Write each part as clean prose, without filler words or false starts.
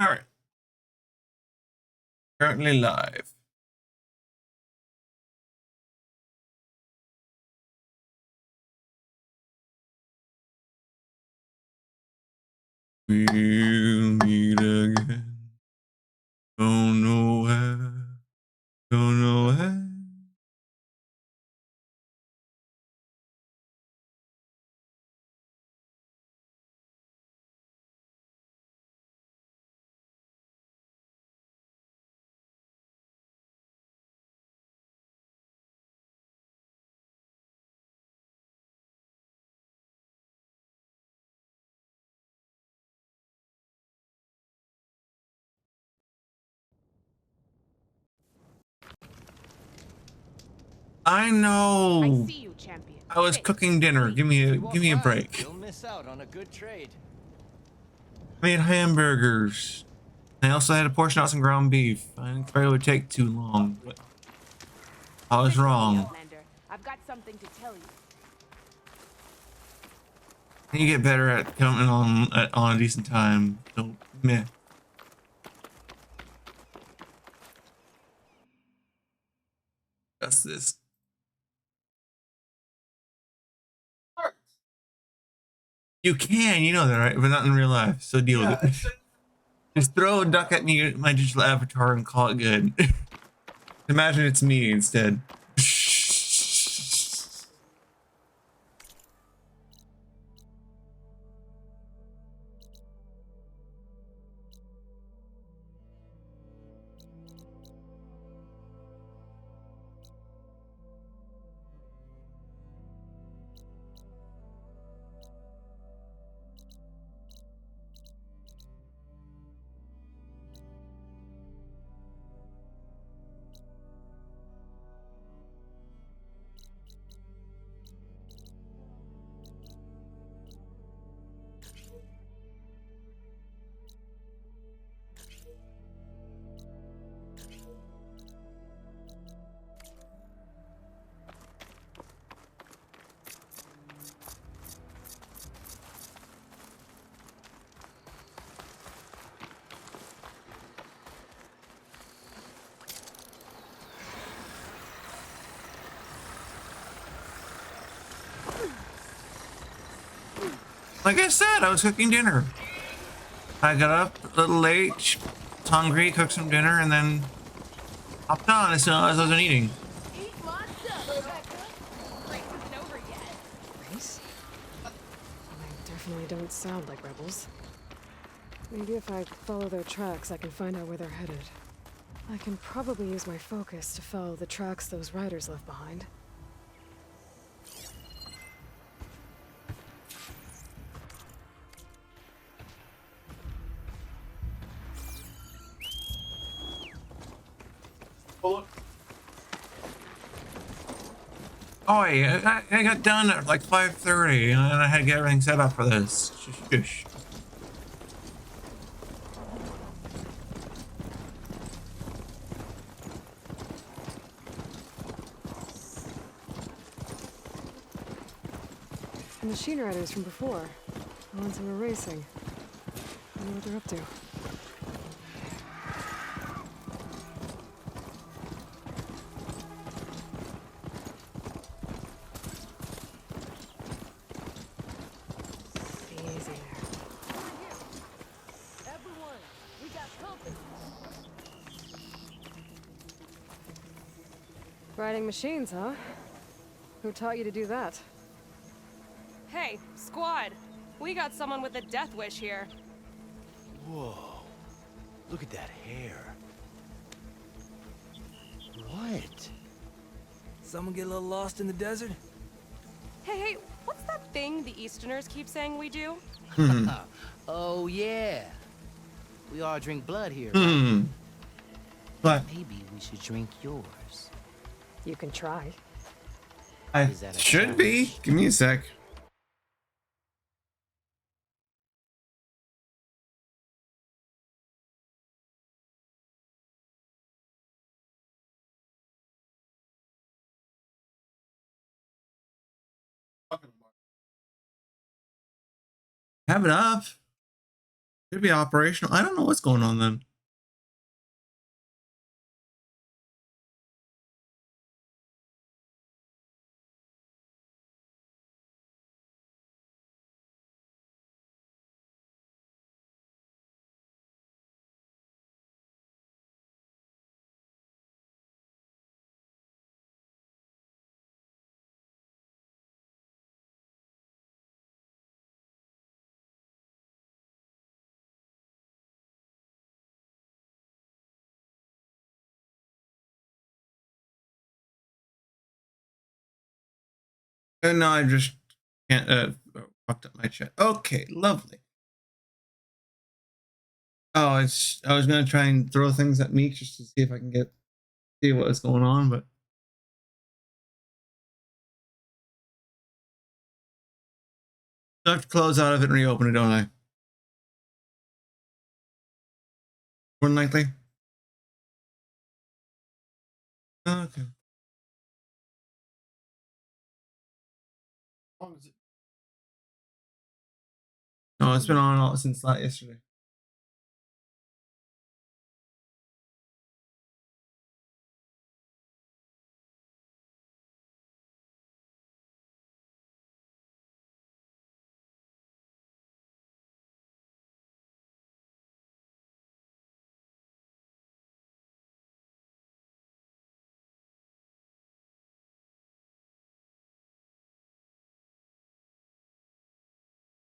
All right. Currently live. We'll meet again. Don't know where. Don't know where. I know. I see you, champion. I was cooking dinner. Give me a break. You'll miss out on a good trade. I made hamburgers. I also had to portion out some ground beef. I didn't expect it would take too long, but I was wrong. I've got something to tell you. You get better at coming on a decent time. So meh. That's this. You can, you know that, right? But not in real life. So deal with it. Just throw a duck at me, my digital avatar, and call it good. Imagine it's me instead. Like I said, I was cooking dinner. I got up a little late, was hungry, cooked some dinner, and then hopped on as soon as I was done eating. Eat my stuff, Rebecca. Race isn't over yet. Race? They definitely don't sound like rebels. Maybe if I follow their tracks, I can find out where they're headed. I can probably use my focus to follow the tracks those riders left behind. Oh, yeah, I got done at like 5:30, and I had to get everything set up for this. Shush. The machine riders from before. The ones who were racing. I wonder what they're up to. Easy there. Everyone, we got company. Riding machines, huh? Who taught you to do that? Hey, squad. We got someone with a death wish here. Whoa. Look at that hair. What? Someone get a little lost in the desert? Hey, what's that thing the Easterners keep saying we do? Oh, yeah. We all drink blood here. But Maybe we should drink yours. You can try. I Is that a should be. challenge? Give me a sec. Have it up. Should be operational. I don't know what's going on then. And no, I just can't fucked up my chat. Okay, lovely. Oh, it's I was gonna try and throw things at Meek just to see if I can see what was going on, but I have to close out of it and reopen it, don't I? More than likely. Okay. No, it's been on all since yesterday.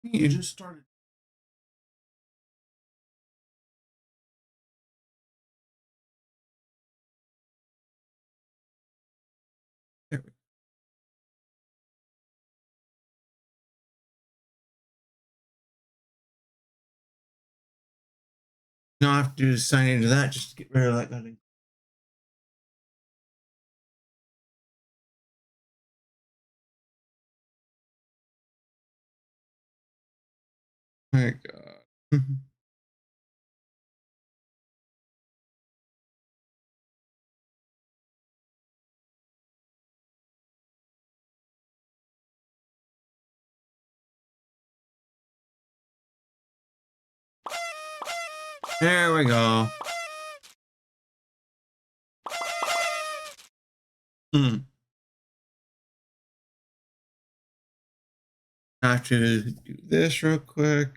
You just started. There we go. No, I have to just sign into that just to get rid of that thing. My God. There we go. Hmm. I have to do this real quick.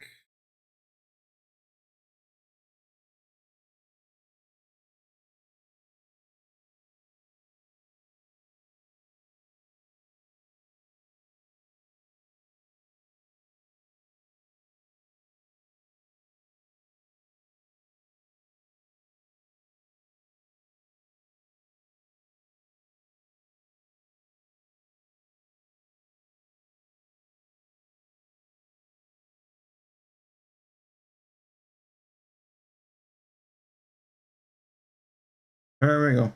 There we go.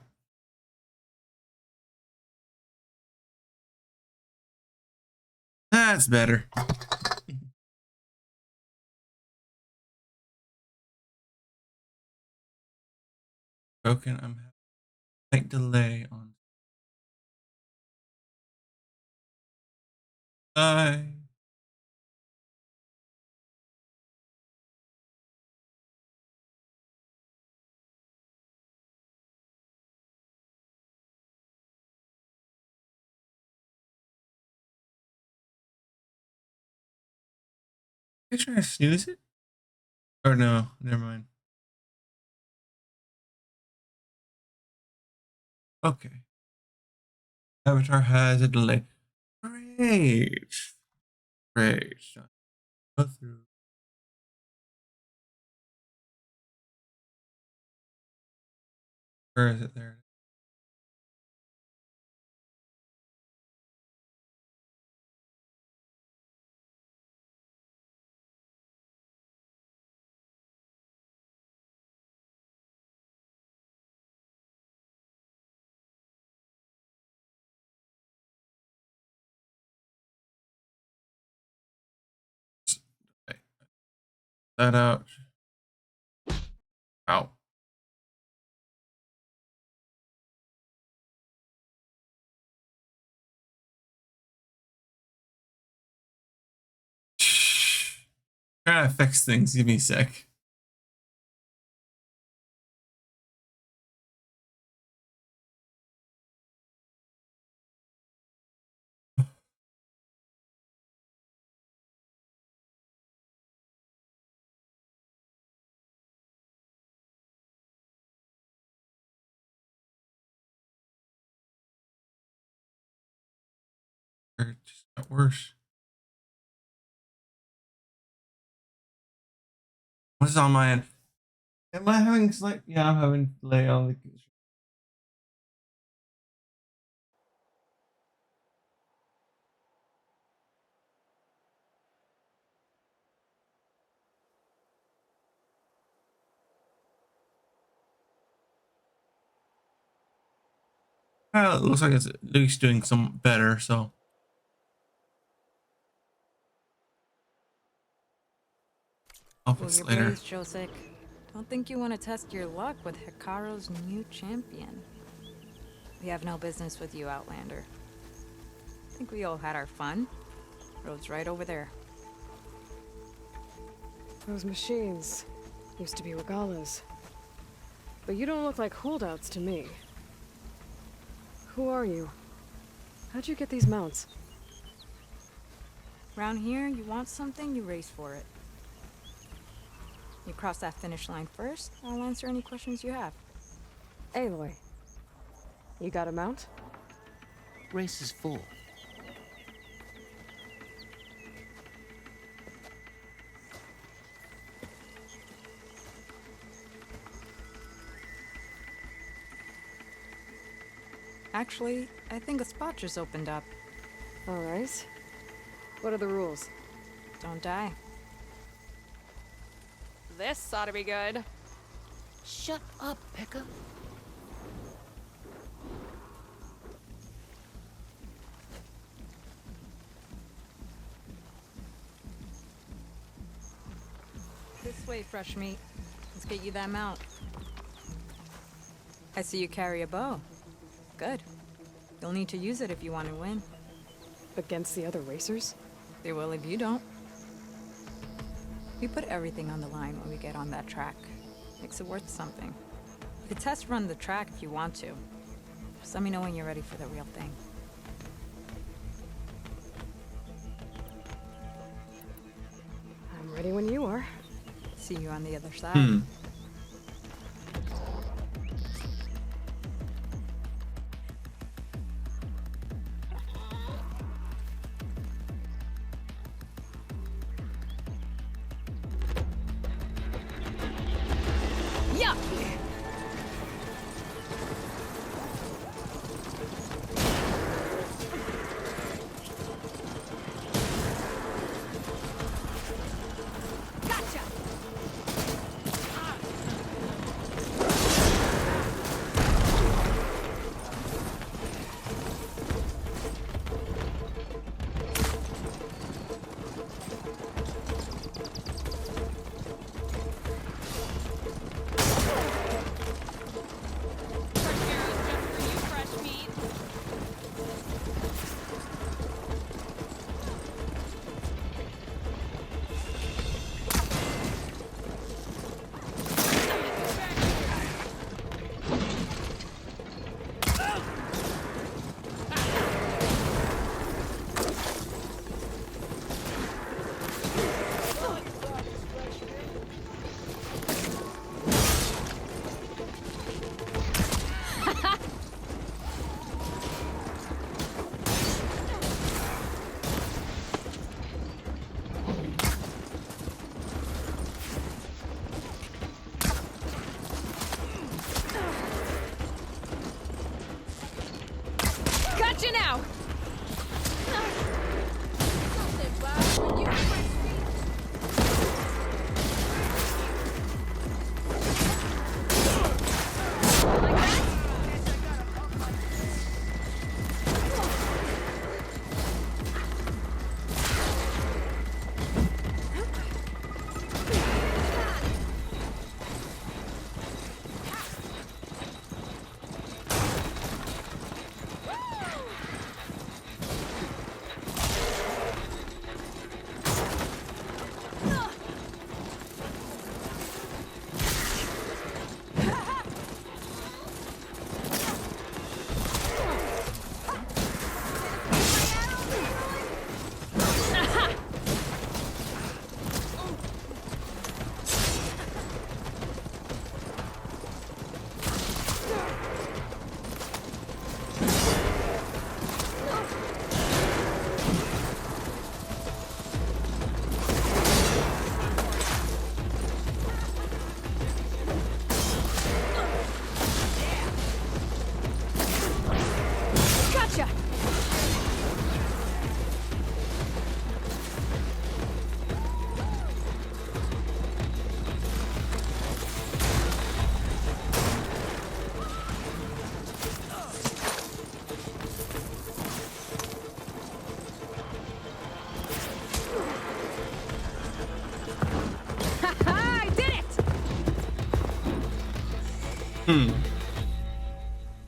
That's better. Broken. I'm having a slight delay on. Bye. You trying to snooze it? Or no? Never mind. Okay. Avatar has a delay. Great. Great. Go through. Where is it there? Okay. That out. Ow. Trying to fix things. Give me a sec. It just got worse. What is on my end? Am I having slight? Yeah, I'm having delay on the. Well, it looks like it's at least doing some better. So I'll Well, fix your it later. brace, Josek. Don't think you want to test your luck with Hikaru's new champion. We have no business with you, Outlander. I think we all had our fun. Road's right over there. Those machines used to be Regalas. But you don't look like holdouts to me. Who are you? How'd you get these mounts? Around here, you want something, you race for it. You cross that finish line first, I'll answer any questions you have. Aloy, you got a mount? Race is full. Actually, I think a spot just opened up. All right. What are the rules? Don't die. This ought to be good. Shut up, Pekka. This way, fresh meat. Let's get you that mount. I see you carry a bow. Good. You'll need to use it if you want to win. Against the other racers? They will if you don't. We put everything on the line when we get on that track. Makes it worth something. You could test run the track if you want to. Just let me know when you're ready for the real thing. I'm ready when you are. See you on the other side. Yeah. Gotcha.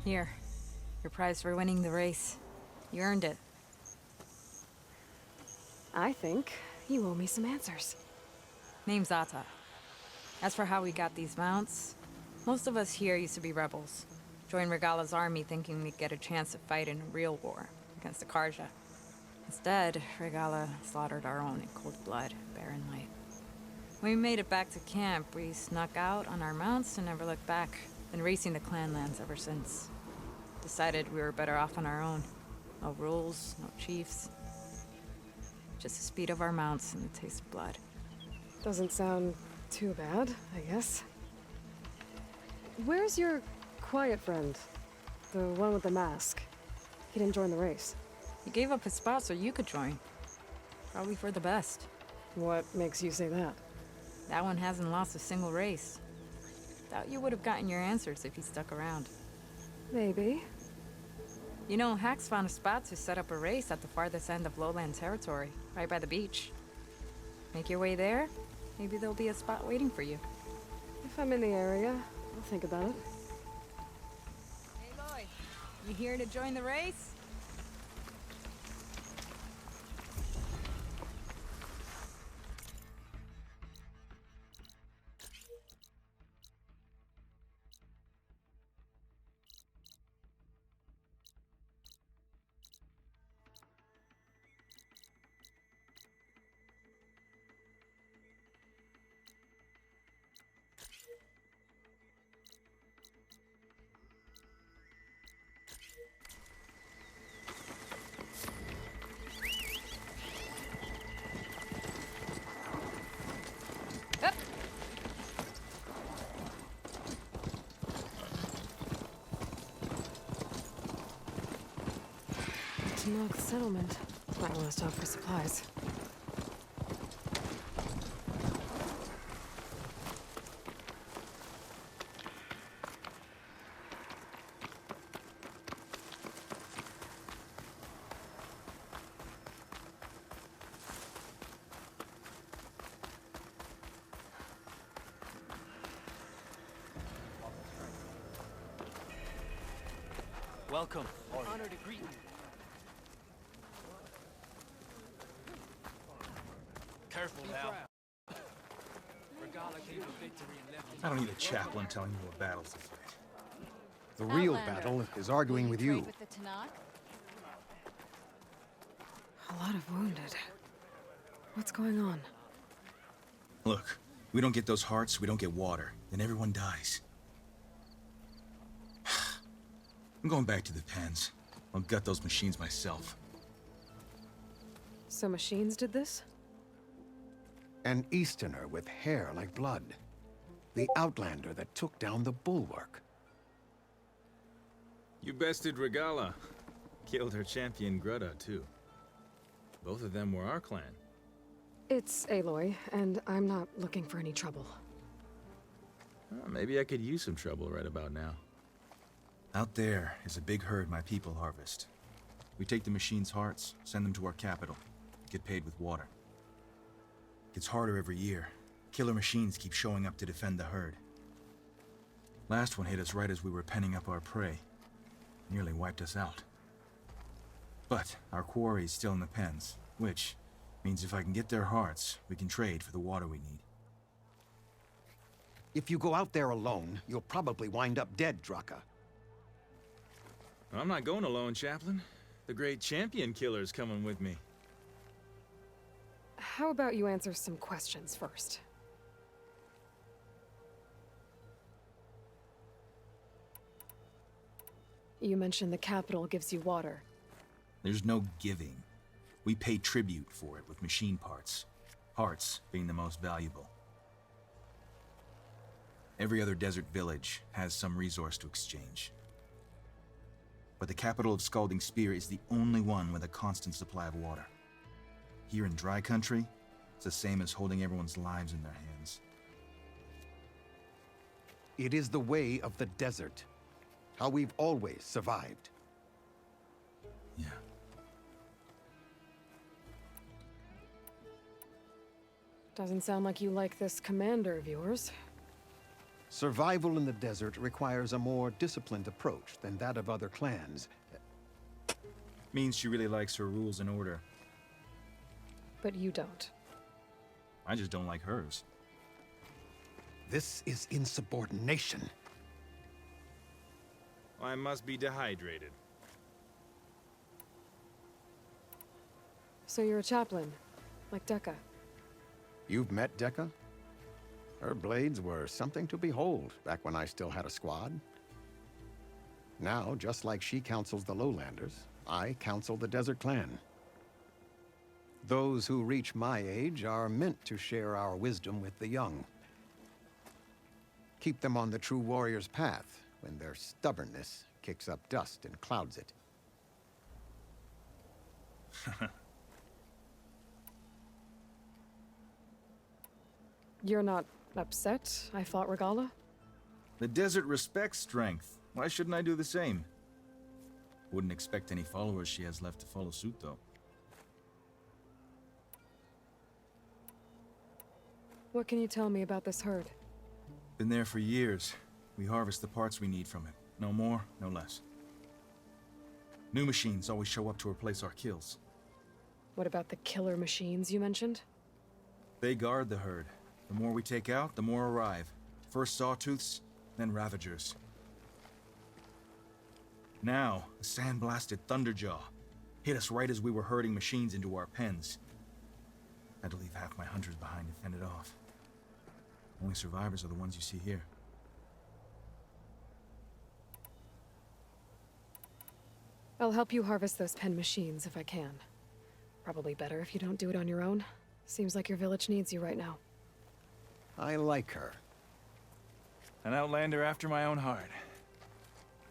Here, your prize for winning the race. You earned it. I think you owe me some answers. Name's Ata. As for how we got these mounts, most of us here used to be rebels. Joined Regala's army thinking we'd get a chance to fight in a real war against the Karja. Instead, Regala slaughtered our own in cold blood, barren light. When we made it back to camp, we snuck out on our mounts and never looked back. Been racing the clan lands ever since. Decided we were better off on our own. No rules, no chiefs. Just the speed of our mounts and the taste of blood. Doesn't sound too bad, I guess. Where's your quiet friend? The one with the mask. He didn't join the race. He gave up his spot so you could join. Probably for the best. What makes you say that? That one hasn't lost a single race. Doubt you would have gotten your answers if he stuck around. Maybe. You know, Hax found a spot to set up a race at the farthest end of lowland territory, right by the beach. Make your way there, maybe there'll be a spot waiting for you. If I'm in the area, I'll think about it. Hey, Lloyd. You here to join the race? Tanakh settlement. Might want to stop for supplies. Welcome. Honor to greet you. Careful now. Regala came to victory and left. I don't need a chaplain telling me what battles to fight. The real Outlander. battle is arguing with Trade you. with the Tanakh? A lot of wounded. What's going on? Look, we don't get those hearts, we don't get water, then everyone dies. I'm going back to the pens. I'll gut those machines myself. So machines did this? An Easterner with hair like blood. The Outlander that took down the Bulwark. You bested Regala. Killed her champion Grudda, too. Both of them were our clan. It's Aloy, and I'm not looking for any trouble. Well, maybe I could use some trouble right about now. Out there is a big herd my people harvest. We take the machines' hearts, send them to our capital, get paid with water. Gets harder every year. Killer machines keep showing up to defend the herd. Last one hit us right as we were penning up our prey. Nearly wiped us out. But our quarry is still in the pens, which means if I can get their hearts, we can trade for the water we need. If you go out there alone, you'll probably wind up dead, Draka. I'm not going alone, Chaplain. The great champion killer's coming with me. How about you answer some questions first? You mentioned the capital gives you water. There's no giving. We pay tribute for it with machine parts. Hearts being the most valuable. Every other desert village has some resource to exchange. But the capital of Scalding Spear is the only one with a constant supply of water. Here in dry country, it's the same as holding everyone's lives in their hands. It is the way of the desert. How we've always survived. Yeah. Doesn't sound like you like this commander of yours. Survival in the desert requires a more disciplined approach than that of other clans. Means she really likes her rules and order. But you don't. I just don't like hers. This is insubordination. I must be dehydrated. So you're a chaplain, like Dekka. You've met Dekka? Her blades were something to behold back when I still had a squad. Now, just like she counsels the Lowlanders, I counsel the Desert Clan. Those who reach my age are meant to share our wisdom with the young. Keep them on the true warrior's path when their stubbornness kicks up dust and clouds it. You're not upset I fought Regala? The desert respects strength. Why shouldn't I do the same? Wouldn't expect any followers she has left to follow suit, though. What can you tell me about this herd? Been there for years. We harvest the parts we need from it. No more, no less. New machines always show up to replace our kills. What about the killer machines you mentioned? They guard the herd. The more we take out, the more arrive. First sawtooths, then ravagers. Now, a sandblasted Thunderjaw hit us right as we were herding machines into our pens. Had to leave half my hunters behind to fend it off. Only survivors are the ones you see here. I'll help you harvest those pen machines if I can. Probably better if you don't do it on your own. Seems like your village needs you right now. I like her. An outlander after my own heart.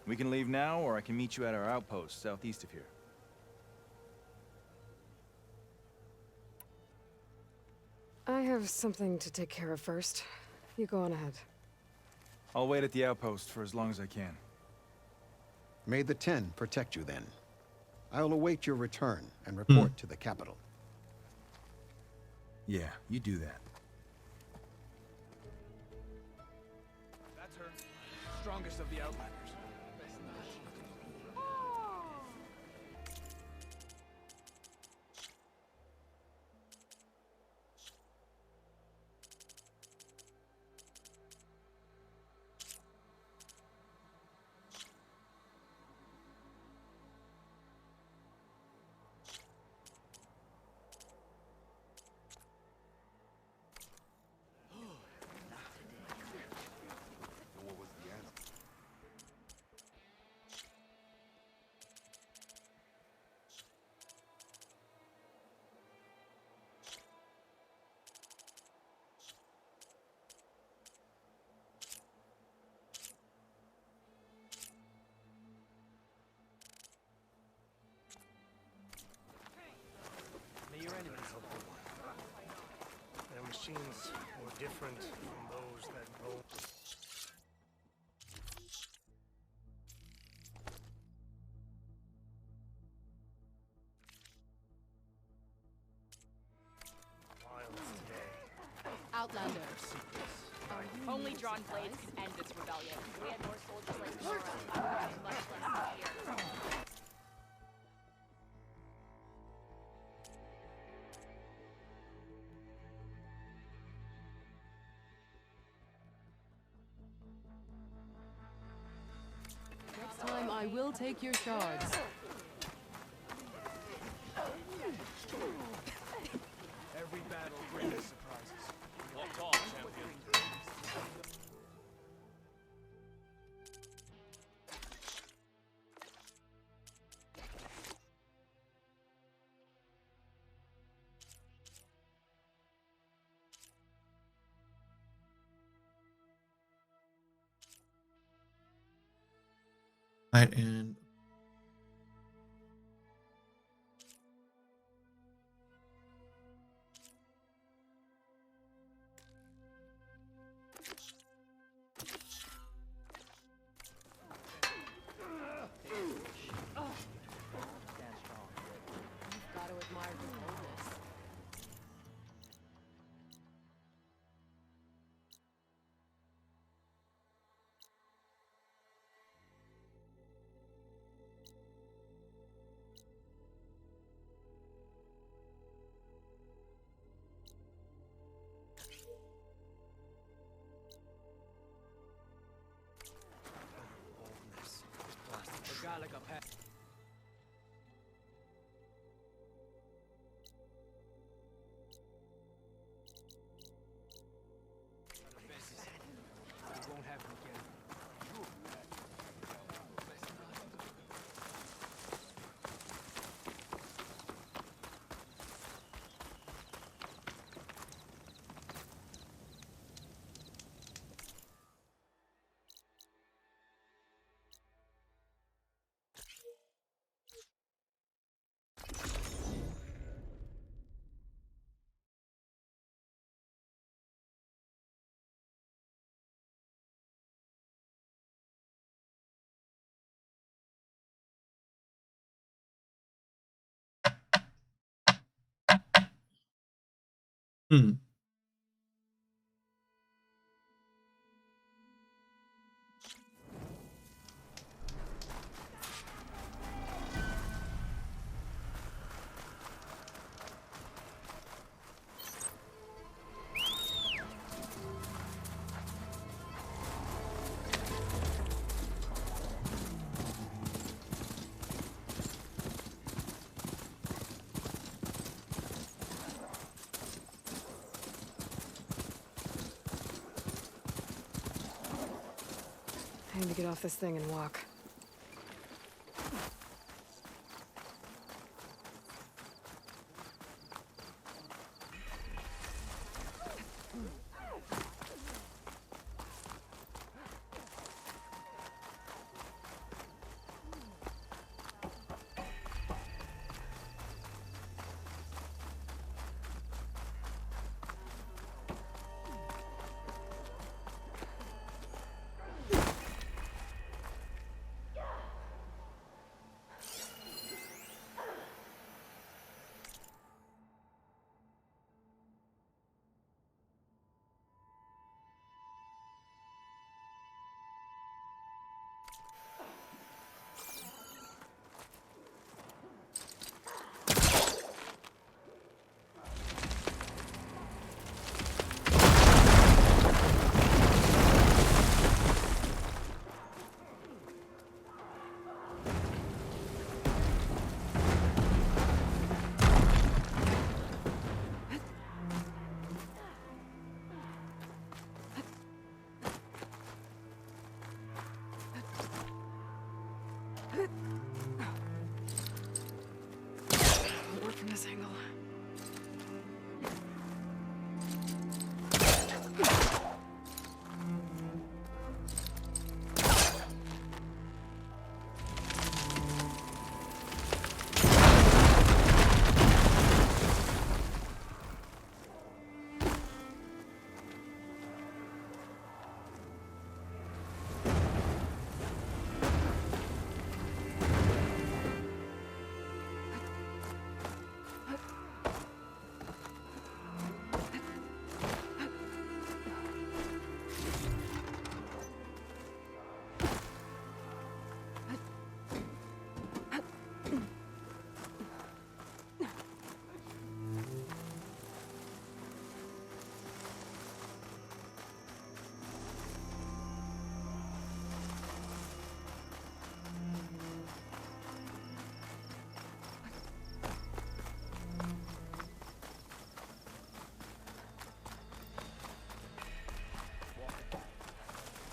We can leave now, or I can meet you at our outpost southeast of here. I have something to take care of first. You go on ahead. I'll wait at the outpost for as long as I can. May the Ten protect you then. I'll await your return and report to the capital. Yeah, you do that. That's her. Strongest of the Outlanders. May your enemies help you. Their machines were different from those that roam. Outlanders. Only drawn blades can end this rebellion. We had more soldiers like Nora, much less here. Next time I will take your shards. Every battle brings surprises. Locked on, champion. Right, and You've got to admire his boldness. Hmm. Time to get off this thing and walk. Work from this angle.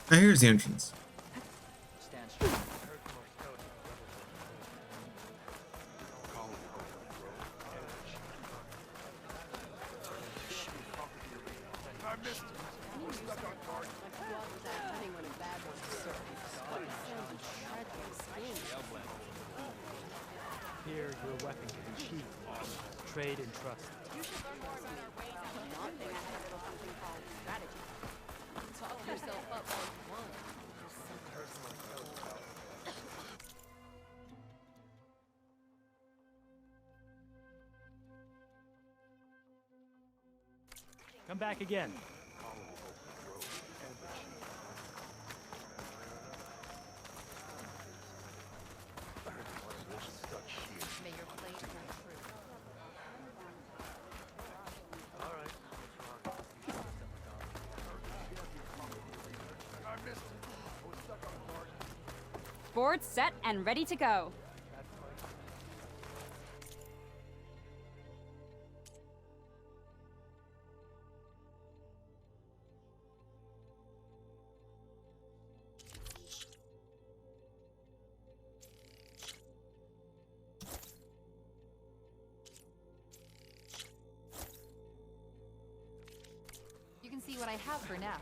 Now here's the entrance. Here, your weapon can be cheap. Trade and trust. You should learn more about our ways of not think I had a little something called strategy. Talk yourself up all you want. Come back again. May your blade ring true. All right. Board set and ready to go. You can see what I have for now.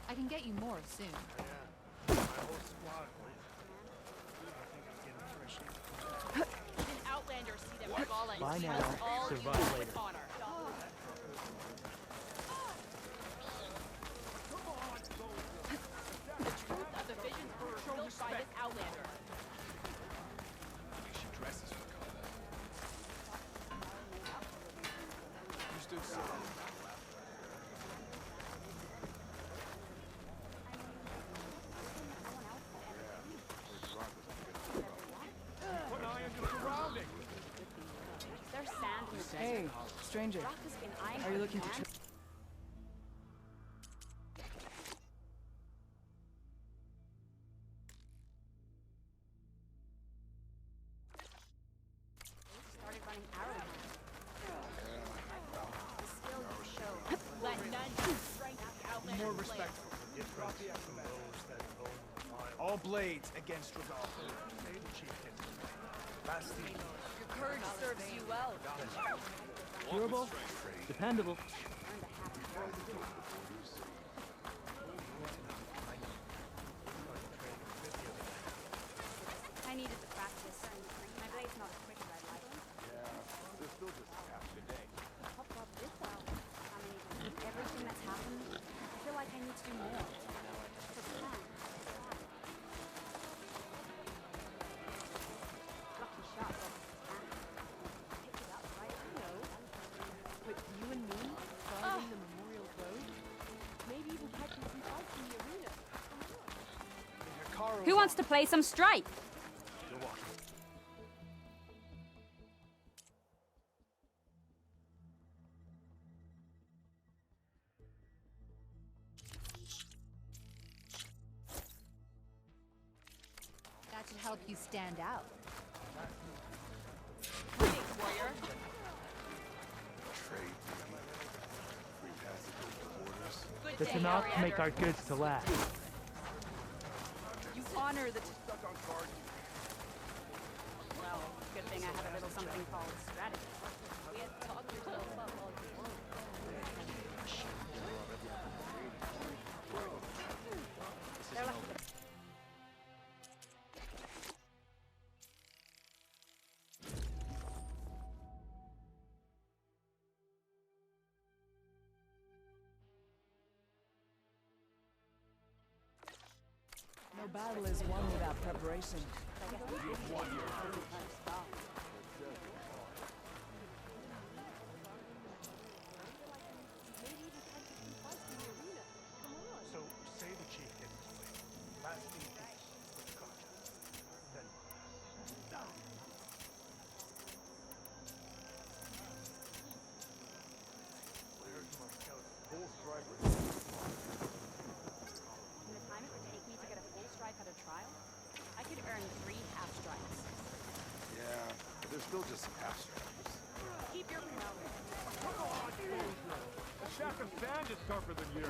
I can get you more soon. My whole squad. I think I'm getting fresh. An outlander see them falling. By now, Must all survive use it later. with honor. The truth of the visions revealed by this outlander. She dresses for combat. You stood There's sand in the desert. Hey, stranger. Rock has been eyeing Are you her looking to man. Started running arrowheads. The skill you show. Let none be strength outland. More respect for different from those that own the wild. All blades against Rodolfo. Say the chieftain. Basti. Your courage serves you well. Durable, dependable. I needed the practice. My blade's not as quick as I'd like. They're still just half a day. Pop up this well. I mean, everything that's happened, I feel like I need to do more. To plan. Lucky shot, but pick it up, right? No. But you and me, following the Memorial Road, maybe even catching some fights in the arena. Who wants to play some Strike? You're welcome. That should help you stand out. Big warrior. Trade, free passage over the borders. Good The day, Tanakh Ariander. make our goods to last. You honor the... Well, good thing I have a little something called strategy. We had talked about all They're lucky. No battle is won without preparation. So, say the chieftain this way. Basti with caution. Then, down. Where's my scout? Full striker. In the time it would take me to get a full strike at a trial, I could earn 3 half strikes. Yeah, but they're still just some half strikers. Keep your mouth. A shaft of sand is tougher than you.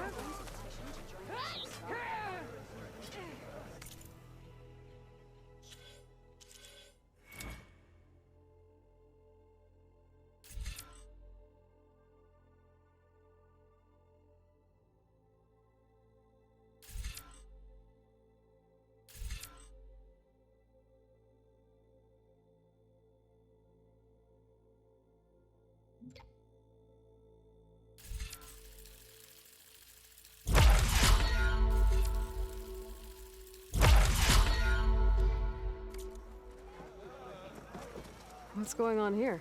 What's going on here?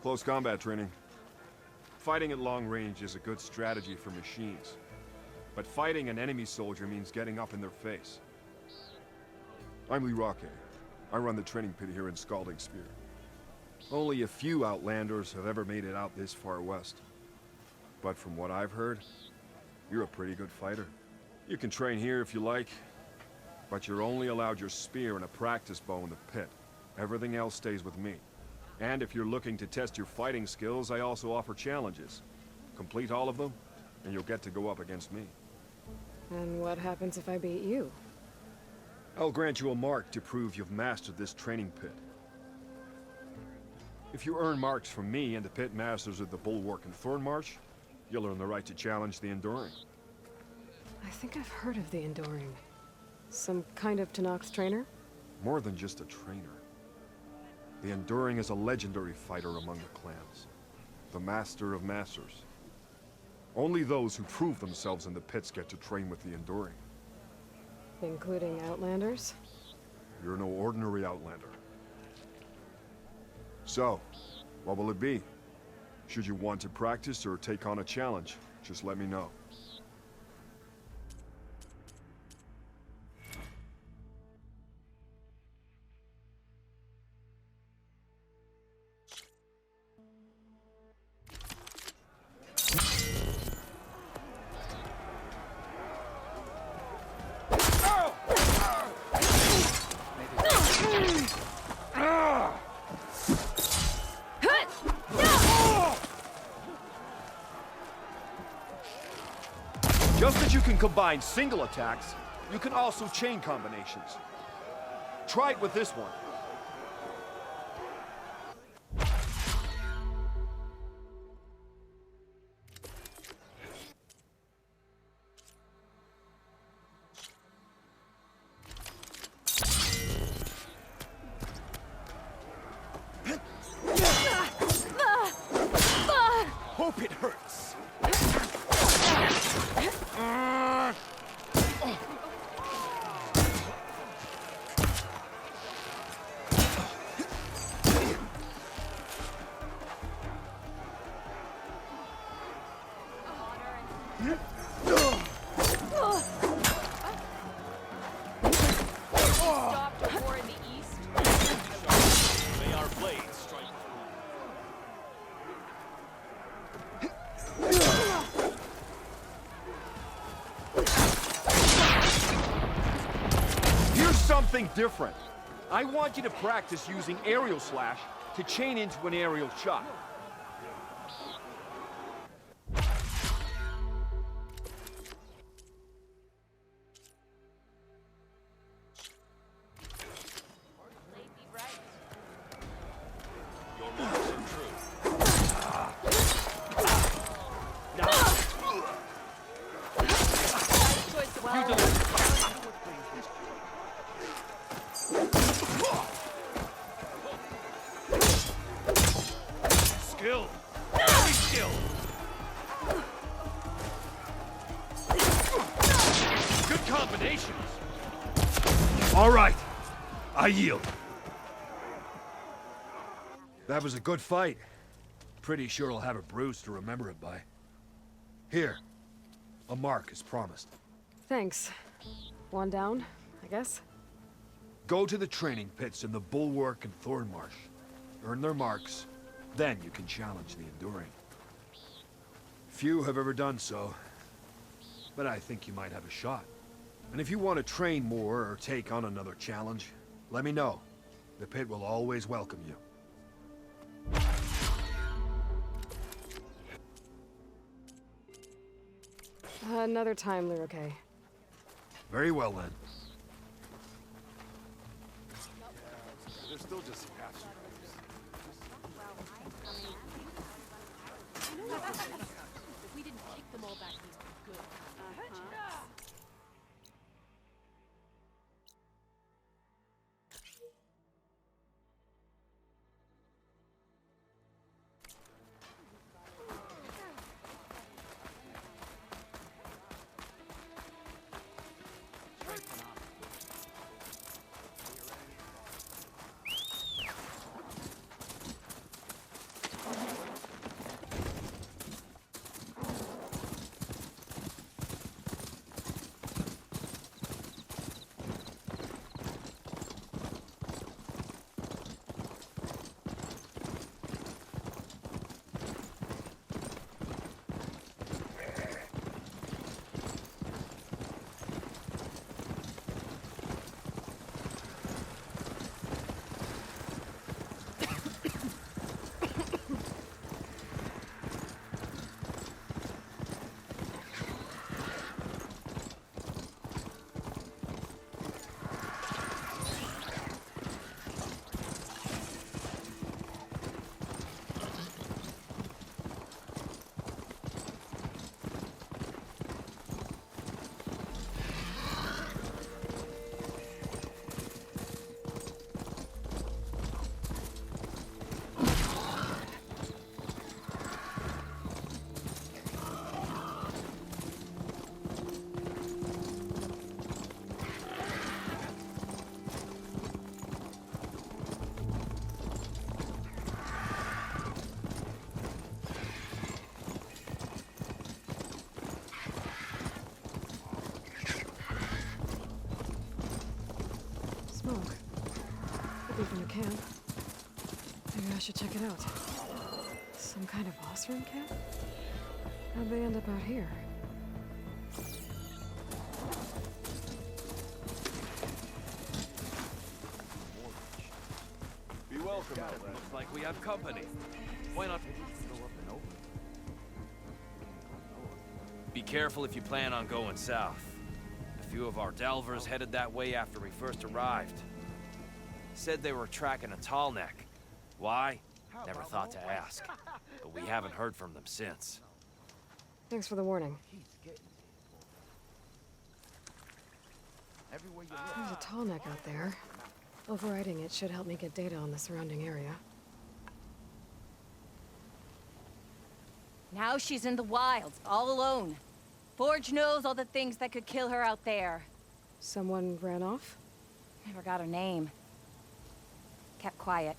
Close combat training. Fighting at long range is a good strategy for machines. But fighting an enemy soldier means getting up in their face. I'm Lee Roque. I run the training pit here in Scalding Spear. Only a few Outlanders have ever made it out this far west. But from what I've heard, you're a pretty good fighter. You can train here if you like, but you're only allowed your spear and a practice bow in the pit. Everything else stays with me. And if you're looking to test your fighting skills, I also offer challenges. Complete all of them, and you'll get to go up against me. And what happens if I beat you? I'll grant you a mark to prove you've mastered this training pit. If you earn marks from me and the pit masters of the Bulwark and Thornmarsh, you'll earn the right to challenge the Enduring. I think I've heard of the Enduring. Some kind of Tanakh's trainer? More than just a trainer. The Enduring is a legendary fighter among the clans. The Master of Masters. Only those who prove themselves in the pits get to train with the Enduring. Including Outlanders? You're no ordinary Outlander. So, what will it be? Should you want to practice or take on a challenge, just let me know. Just as you can combine single attacks, you can also chain combinations. Try it with this one. Hope it hurts. Stopped a war in the east. May our blades strike. Here's something different. I want you to practice using aerial slash to chain into an aerial shot. Your marks are true. Nice choice of weapon. Skill. Very skill. Good combinations. All right. I yield. That was a good fight. Pretty sure I'll have a bruise to remember it by. Here. A mark as promised. Thanks. One down, I guess? Go to the training pits in the Bulwark and Thornmarsh. Earn their marks. Then you can challenge the Enduring. Few have ever done so. But I think you might have a shot. And if you want to train more or take on another challenge, let me know. The pit will always welcome you. Another time, Lyrique. Very well then. There's still just some half If we didn't kick them all back, these were good. can. Maybe I should check it out. Some kind of Osram camp? How'd they end up out here? Be welcome, Outlander. Looks like we have company. Why not go up and open? Be careful if you plan on going south. A few of our delvers headed that way after we first arrived. Said they were tracking a tall neck. Why? Never thought to ask. But we haven't heard from them since. Thanks for the warning. There's a tall neck out there. Overriding it should help me get data on the surrounding area. Now she's in the wilds, all alone. Forge knows all the things that could kill her out there. Someone ran off? Never got her name. Kept quiet.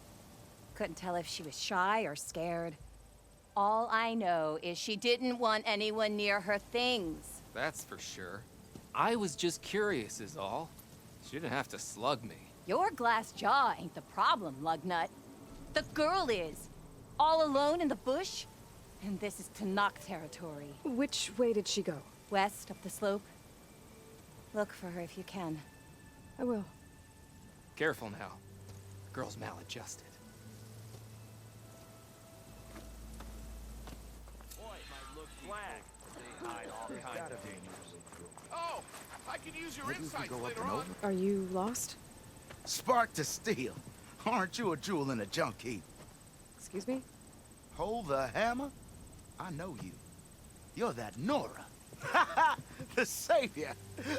Couldn't tell if she was shy or scared. All I know is she didn't want anyone near her things. That's for sure. I was just curious is all. She didn't have to slug me. Your glass jaw ain't the problem, Lugnut. The girl is. All alone in the bush. And this is Tanakh territory. Which way did she go? West, up the slope. Look for her if you can. I will. Careful now. The girl's maladjusted. Oh, I could use your insights later on. Are you lost? Spark to steel. Aren't you a jewel in a junk heap? Excuse me? Hold the hammer? I know you. You're that Nora. The savior.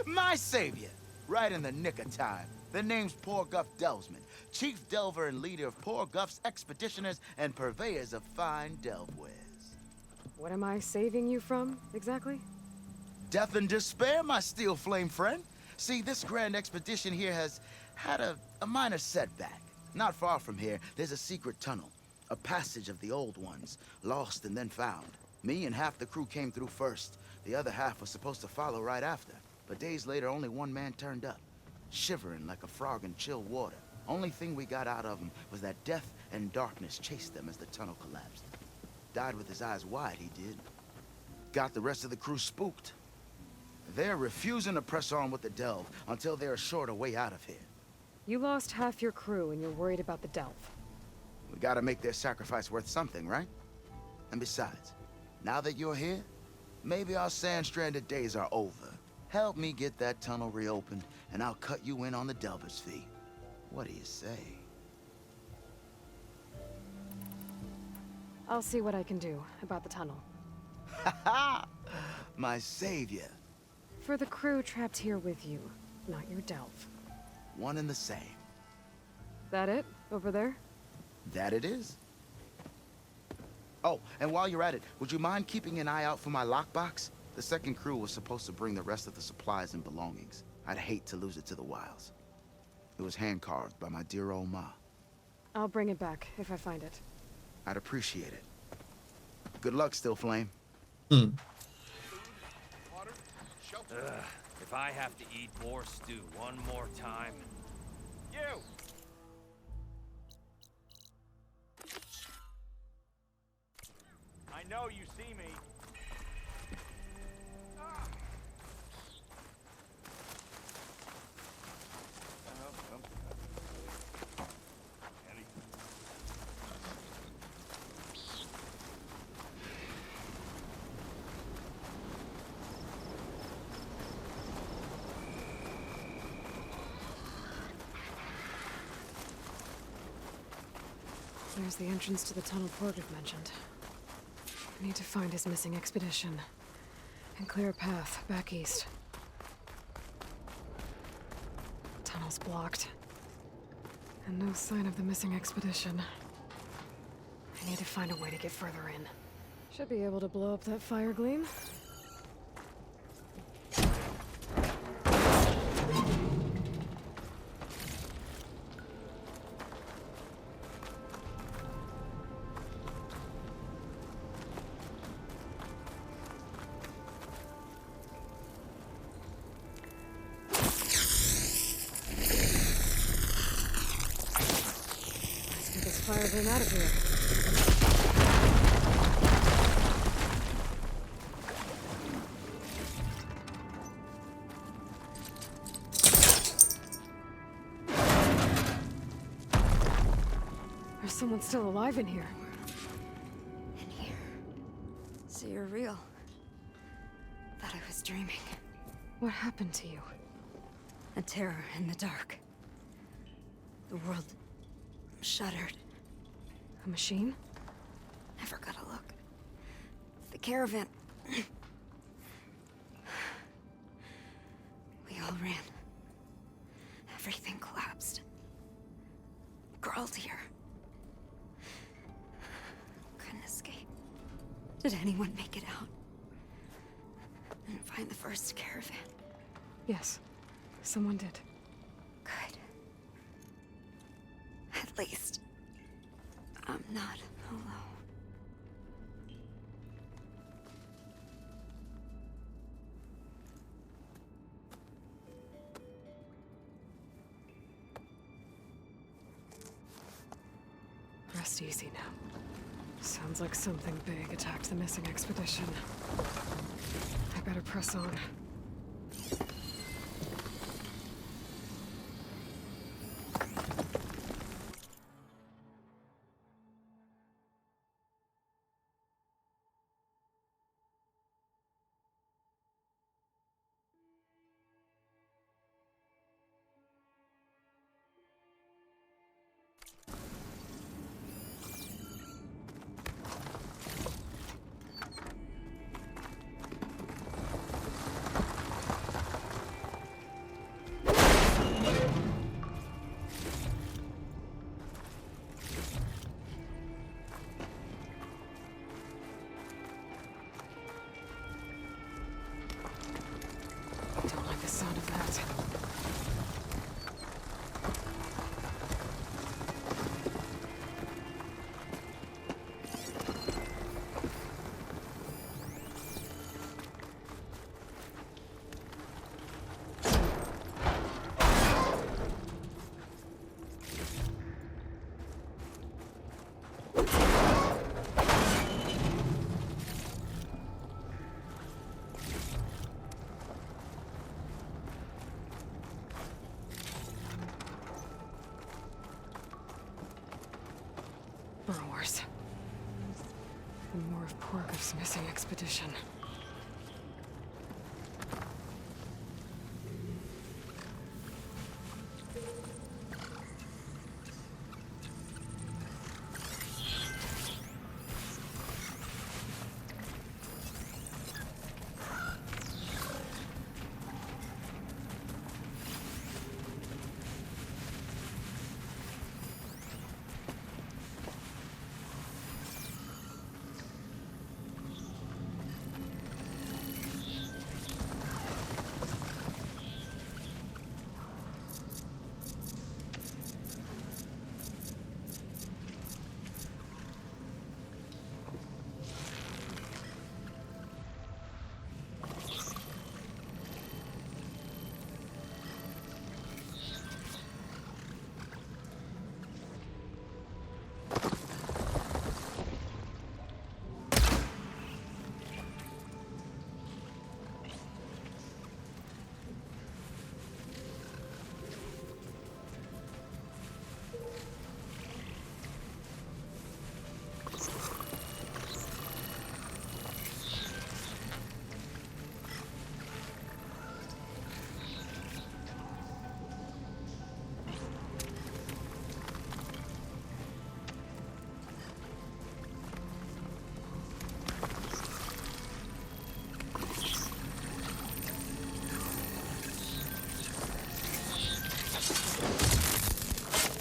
My savior. Right in the nick of time. The name's Poor Guff Delvesman, chief delver and leader of Poor Guff's expeditioners and purveyors of fine delve wares. What am I saving you from, exactly? Death and despair, my steel flame friend. See, this grand expedition here has had a minor setback. Not far from here, there's a secret tunnel. A passage of the old ones, lost and then found. Me and half the crew came through first. The other half was supposed to follow right after. But days later, only one man turned up, shivering like a frog in chill water. Only thing we got out of him was that death and darkness chased them as the tunnel collapsed. Died with his eyes wide, he did. Got the rest of the crew spooked. They're refusing to press on with the delve until they're assured a way out of here. You lost half your crew and you're worried about the delve. We gotta make their sacrifice worth something, right? And besides, now that you're here, maybe our sand-stranded days are over. Help me get that tunnel reopened, and I'll cut you in on the delver's fee. What do you say? I'll see what I can do about the tunnel. Ha ha! My savior. For the crew trapped here with you, not your delve. One and the same. That it? Over there? That it is. Oh, and while you're at it, would you mind keeping an eye out for my lockbox? The second crew was supposed to bring the rest of the supplies and belongings. I'd hate to lose it to the wilds. It was hand-carved by my dear old ma. I'll bring it back if I find it. I'd appreciate it. Good luck, Still Flame. If I have to eat more stew one more time... You! I know you see me. There's the entrance to the tunnel Porter mentioned. I need to find his missing expedition and clear a path back east. Tunnel's blocked. And no sign of the missing expedition. I need to find a way to get further in. Should be able to blow up that fire gleam. fire them out of here. There's someone still alive in here. So you're real. Thought I was dreaming. What happened to you? A terror in the dark. The world shuddered. A machine? Never got a look. The caravan. We all ran. Everything collapsed. Crawled here. Couldn't escape. Did anyone make it out? And find the first caravan? Yes, someone did. Good. At least, I'm not alone. Rest easy now. Sounds like something big attacked the missing expedition. I better press on. Don't like the sound of that. Brewers. And more of Porkov's missing expedition.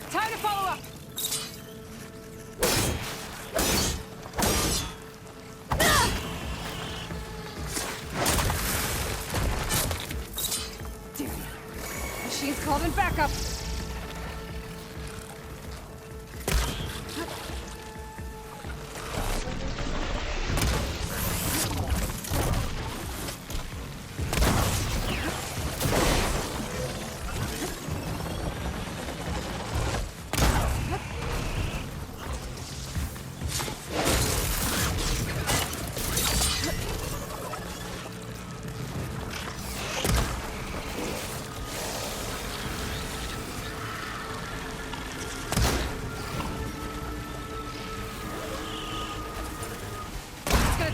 Time to follow up! Damn. Machine's called in backup!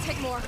take more.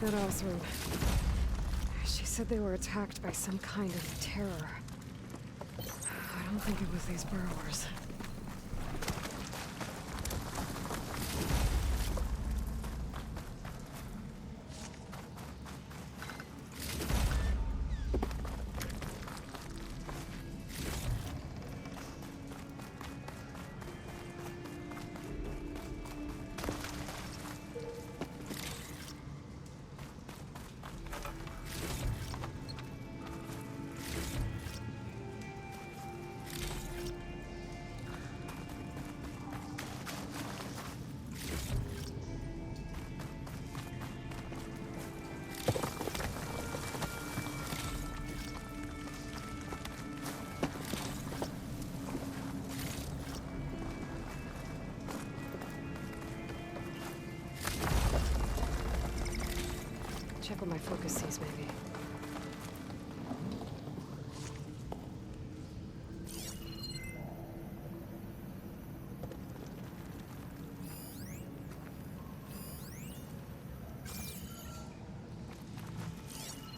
That Osram. She said they were attacked by some kind of terror. I don't think it was these burrowers. Check what my focus sees, maybe.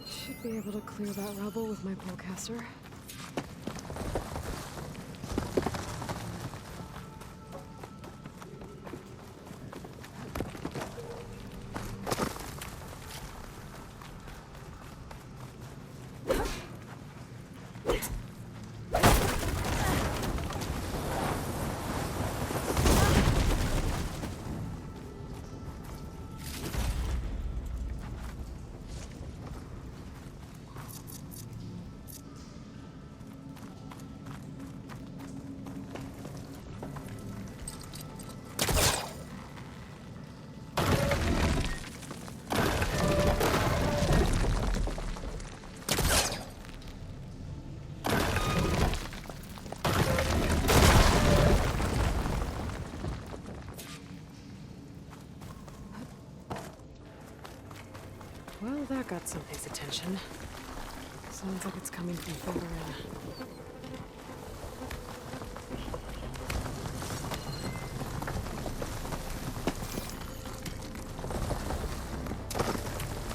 Should be able to clear that rubble with my bowcaster. That got something's attention. Sounds like it's coming from further in.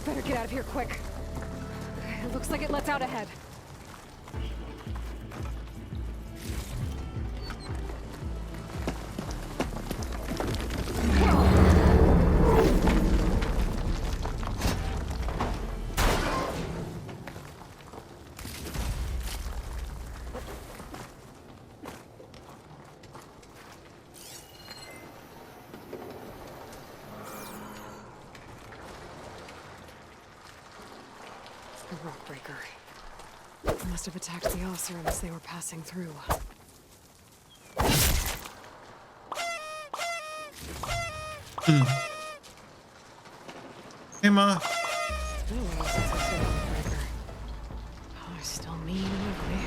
Better get out of here quick. It looks like it lets out ahead. The Rockbreaker. They must have attacked the Oseram as they were passing through. Hey, Ma. It's been a while since I've seen a Rockbreaker. Oh, I still mean and ugly.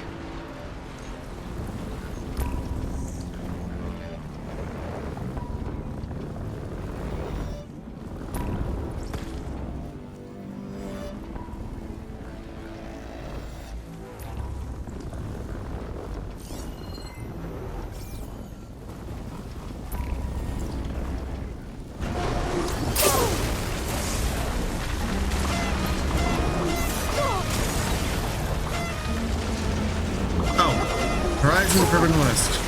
Horizon Forbidden West.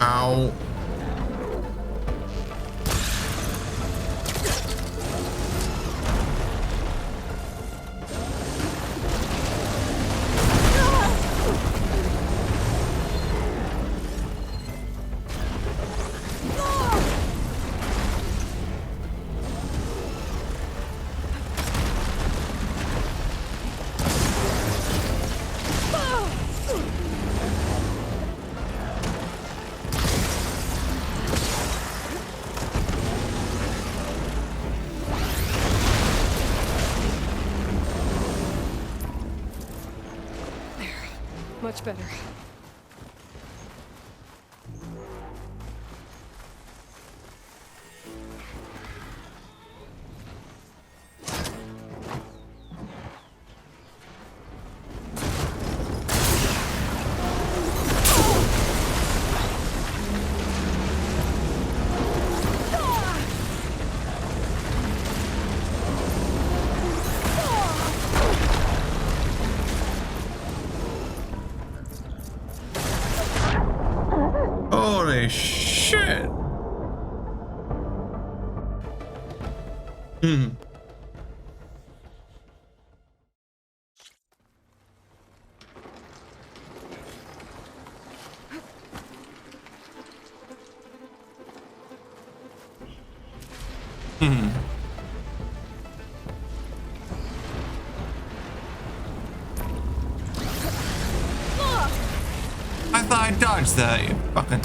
Ow. Much better. Holy shit! I thought I dodged that, you fucking...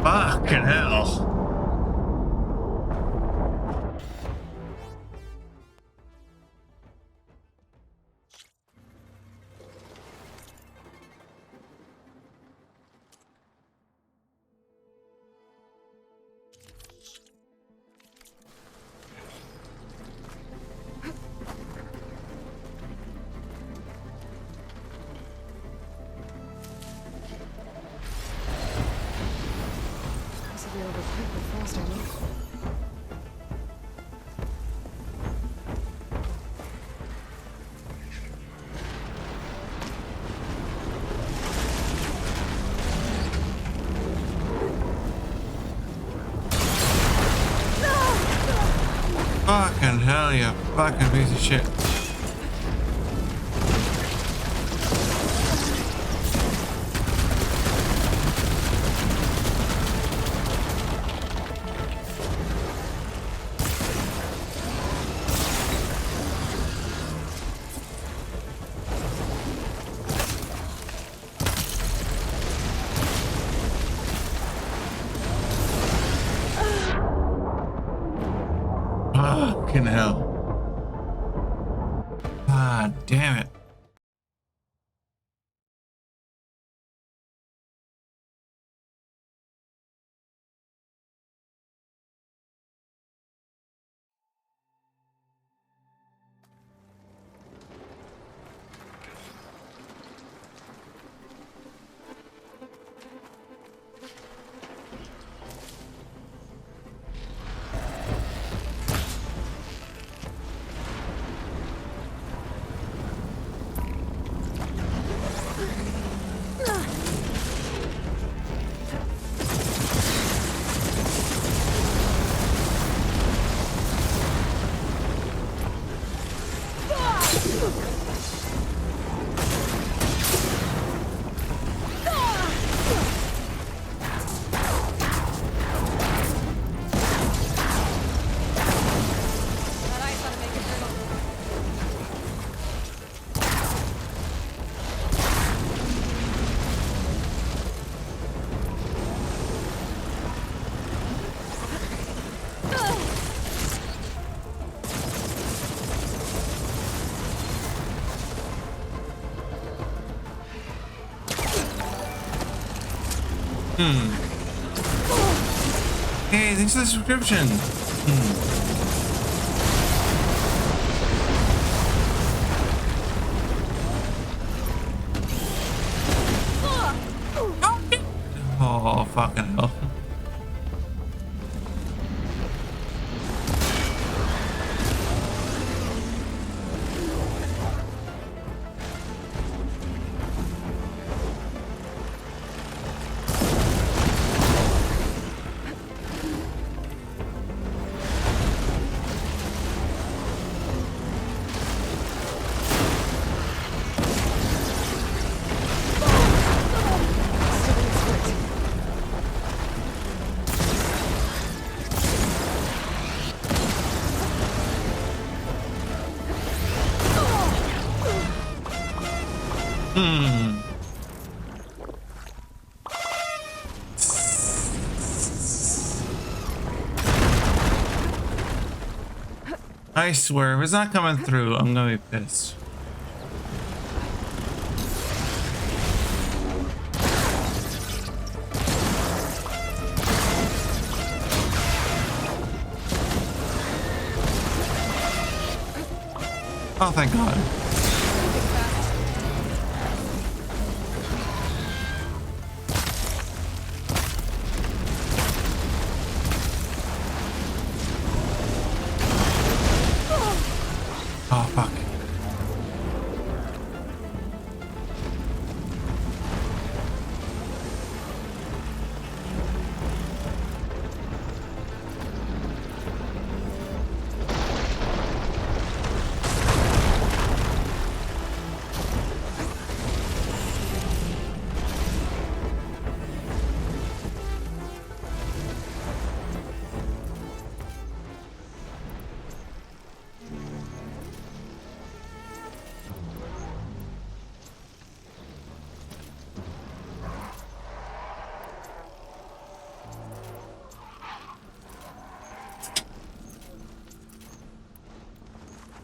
Fucking hell. Possibly overcooked with frosting. Fucking hell, you fucking piece of shit. Fucking hell. Ah, damn it. Hey, thanks for the subscription. Oh, fucking hell. I swear, if it's not coming through, I'm gonna be pissed. Oh, thank God. Oh, fuck.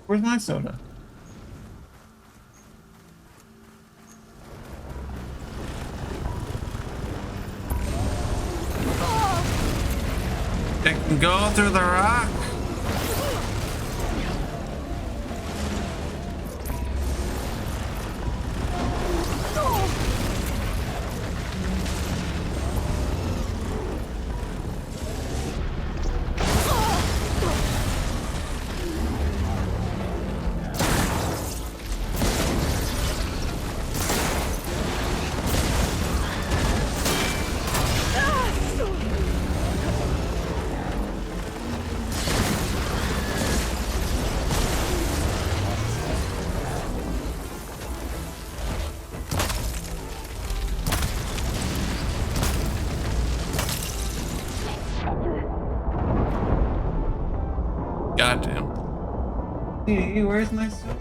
Where's my soda? It can go through the rock. Goddamn. Hey, where's my soda?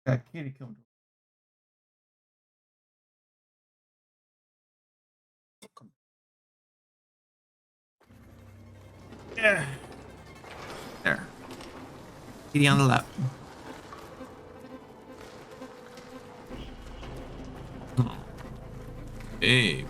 That kitty killed. Yeah. There. Kitty on the left. Baby.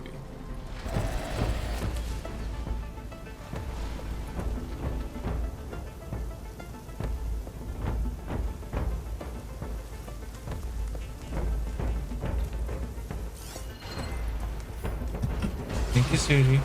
Thank you, Suji.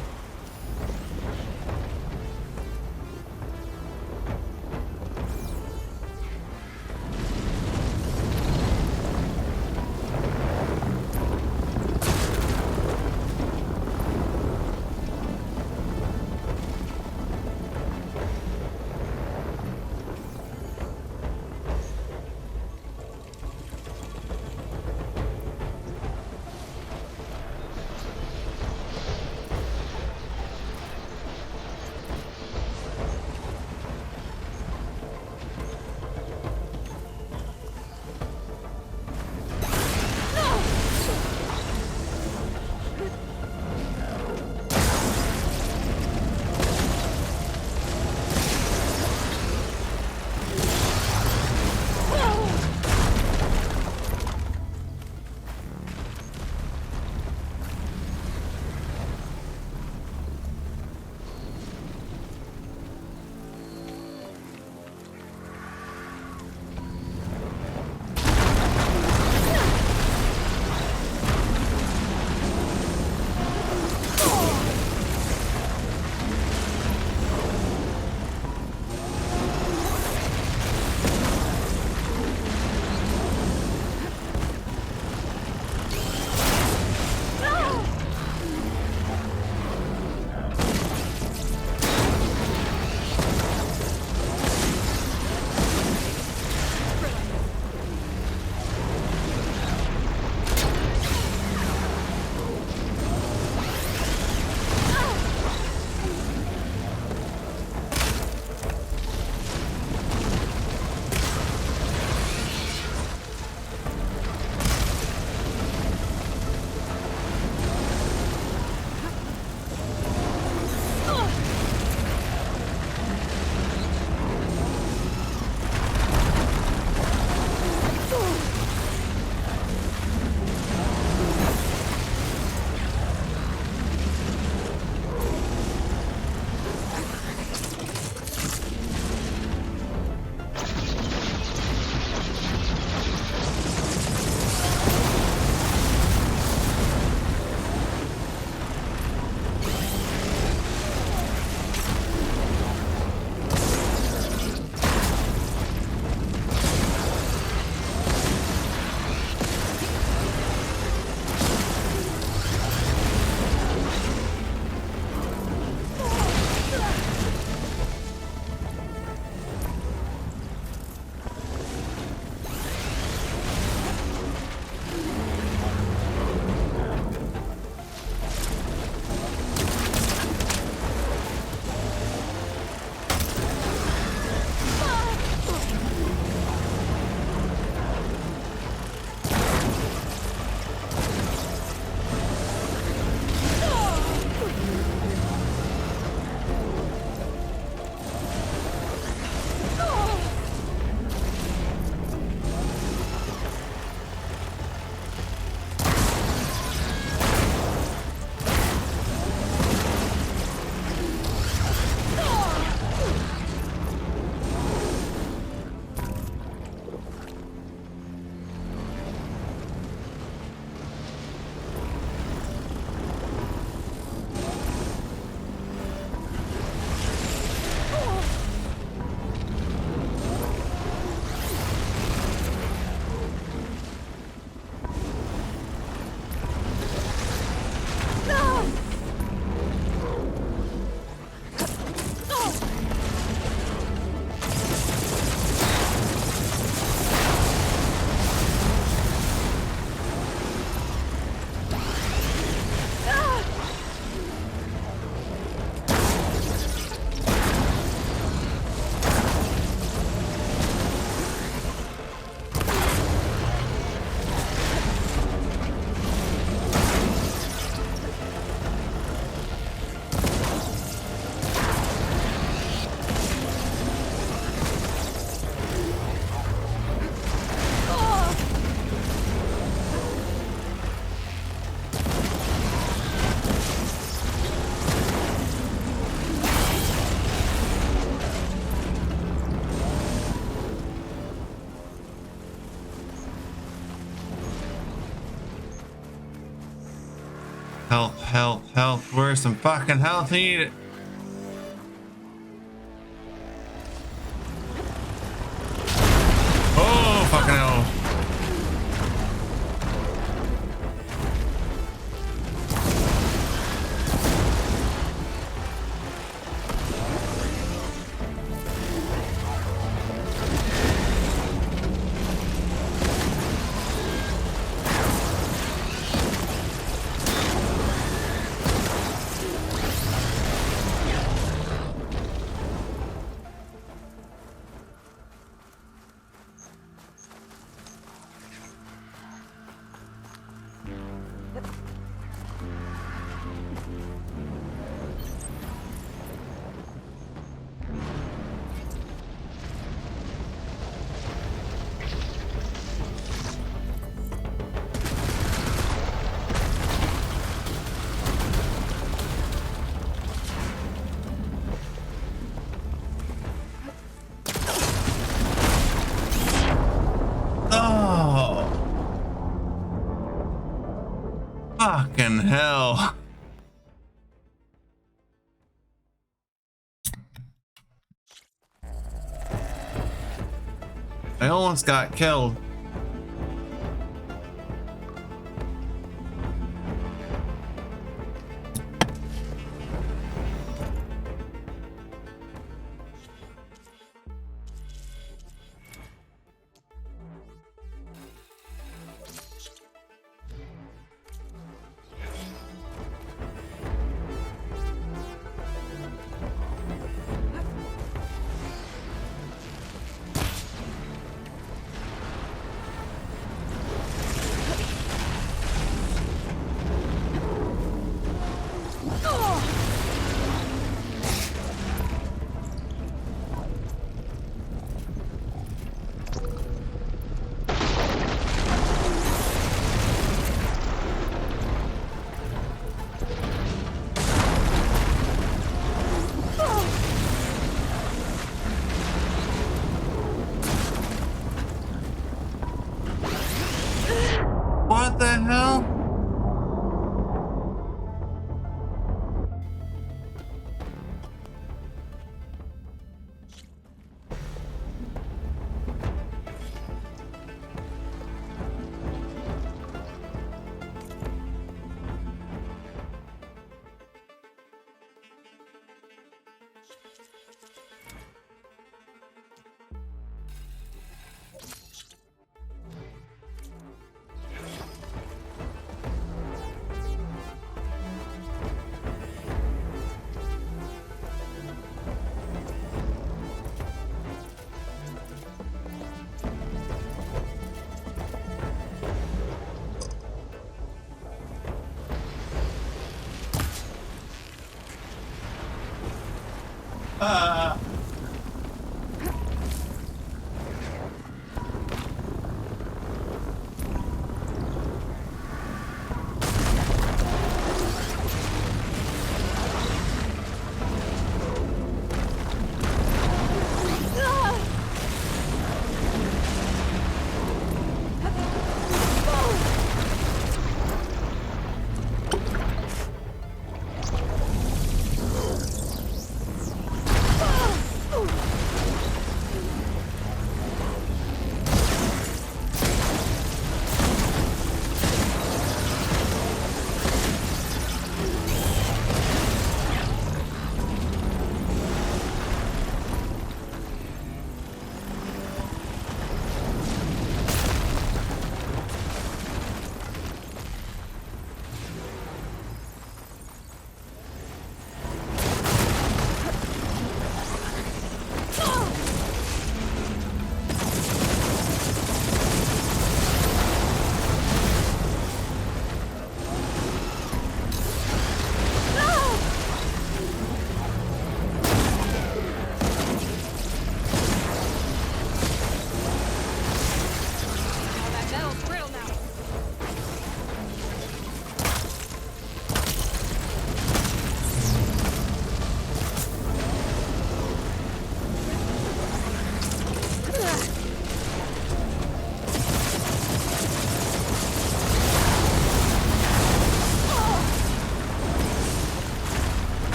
Help, help, help. Where's some fucking health needed? Oh, fucking hell. Fucking hell. I almost got killed.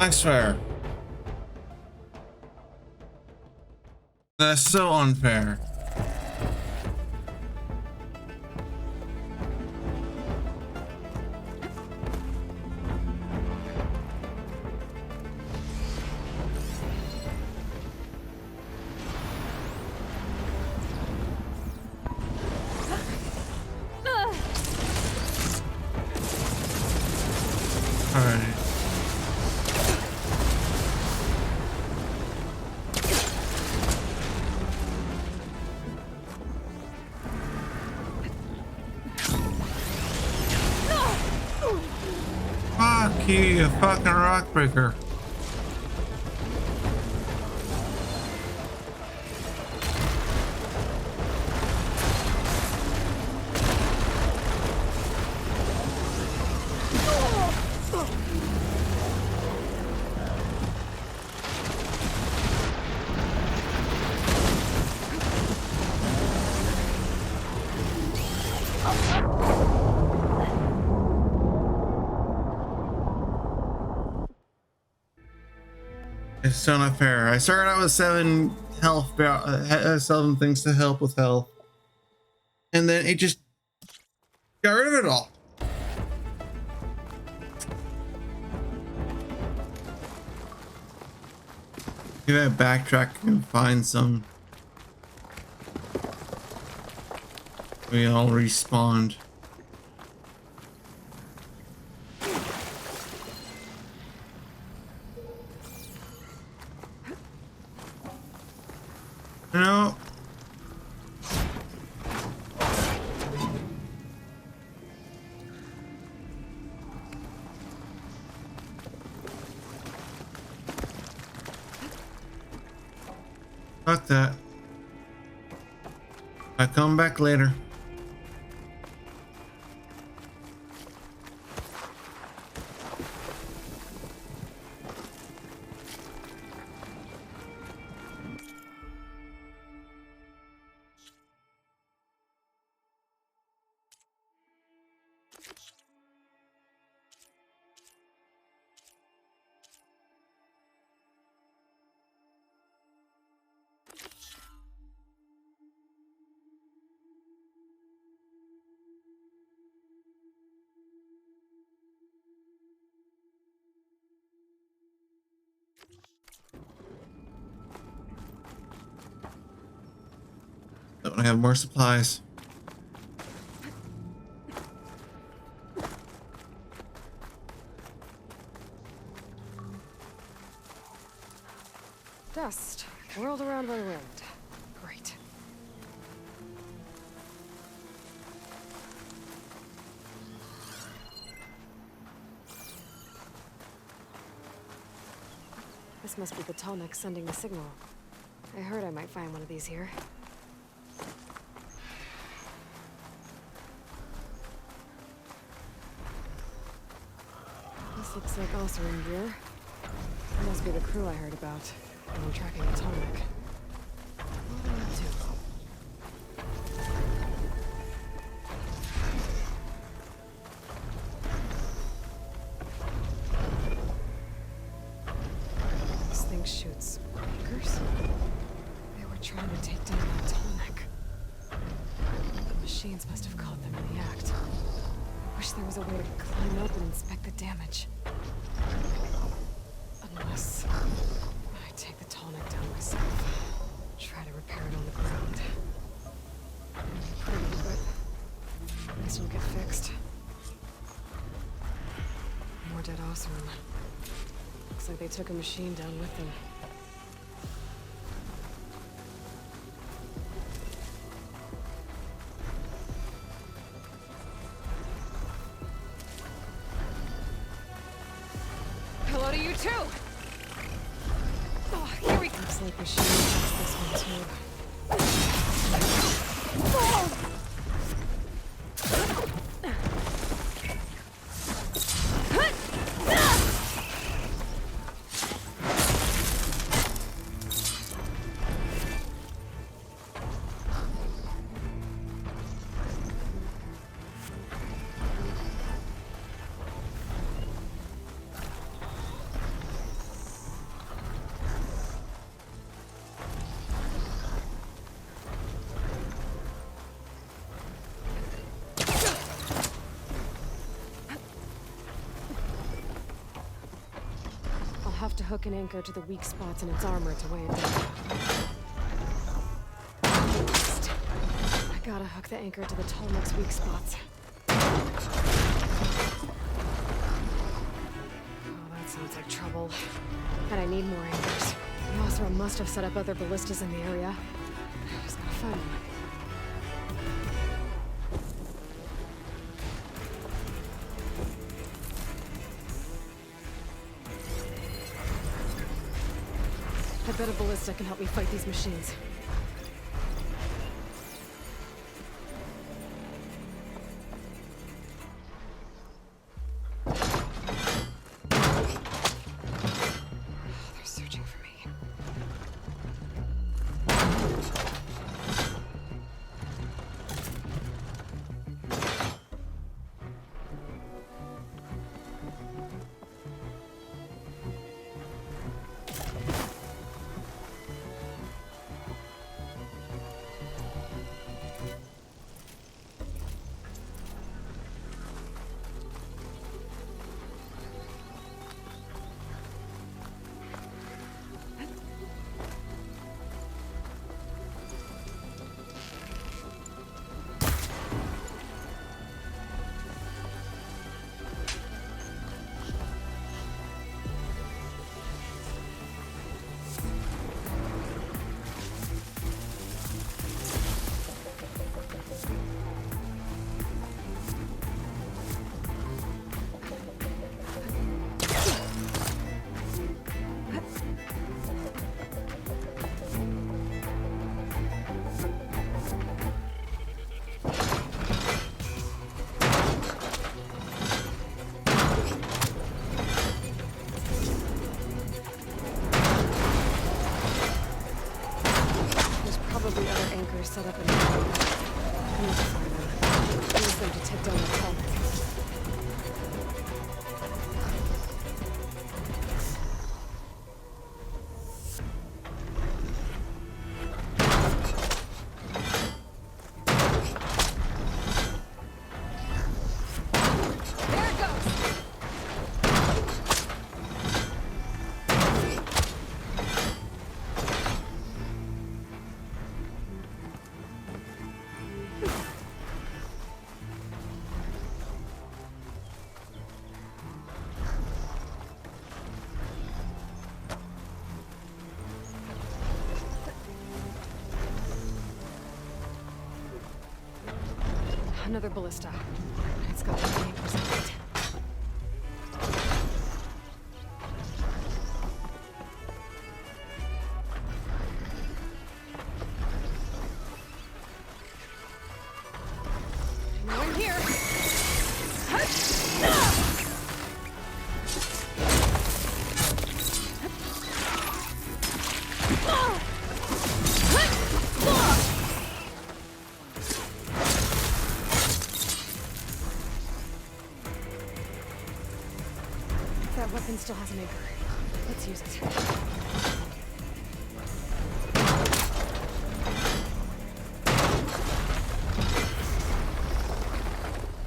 I swear. That's so unfair. Alright. Fuck you, you fucking rock breaker. It's so not fair. I started out with 7 health, 7 things to help with health, and then it just got rid of it all. Maybe I backtrack and find some. We all respawned. No. Fuck that. I come back later. Don't I have more supplies? Dust. Whirled around by the wind. Great. This must be the Tallneck sending the signal. I heard I might find one of these here. This looks like Oseram gear. It must be the crew I heard about. And we're tracking the Tallneck. What do I do? This thing shoots breakers? They were trying to take down that Tallneck. The machines must have caught them in the act. Wish there was a way to climb up and inspect the damage. Unless I take the Tallneck down myself. Try to repair it on the ground. Pretty, but at least it'll get fixed. More dead Oseram. Looks like they took a machine down with them. Hello to you too! Oh, here we go. Looks like machine checks this one too. have to hook an anchor to the weak spots in its armor to weigh it down. I gotta hook the anchor to the Tallneck's weak spots. Sounds like trouble. And I need more anchors. Mothra must have set up other ballistas in the area. I just gotta find them. I bet a ballista can help me fight these machines. Set up in the I need to find them. Use them to take down the Tallneck. Another ballista. It's got the anchors in it. Now in here. That weapon still has an anchor. Let's use it.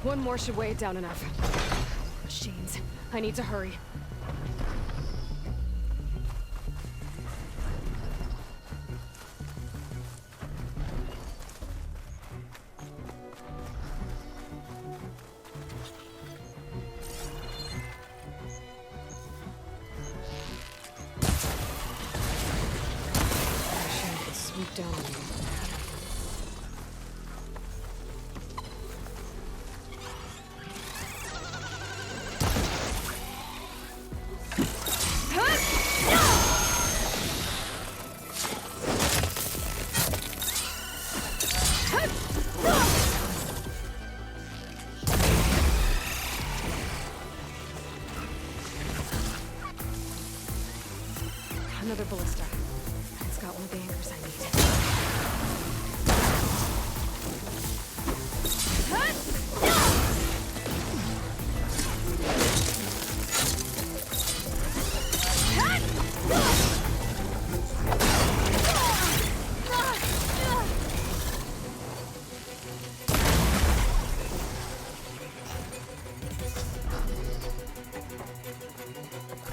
One more should weigh it down enough. Machines. I need to hurry. Swoop down on me. Another ballista. It's got one of the anchors I need.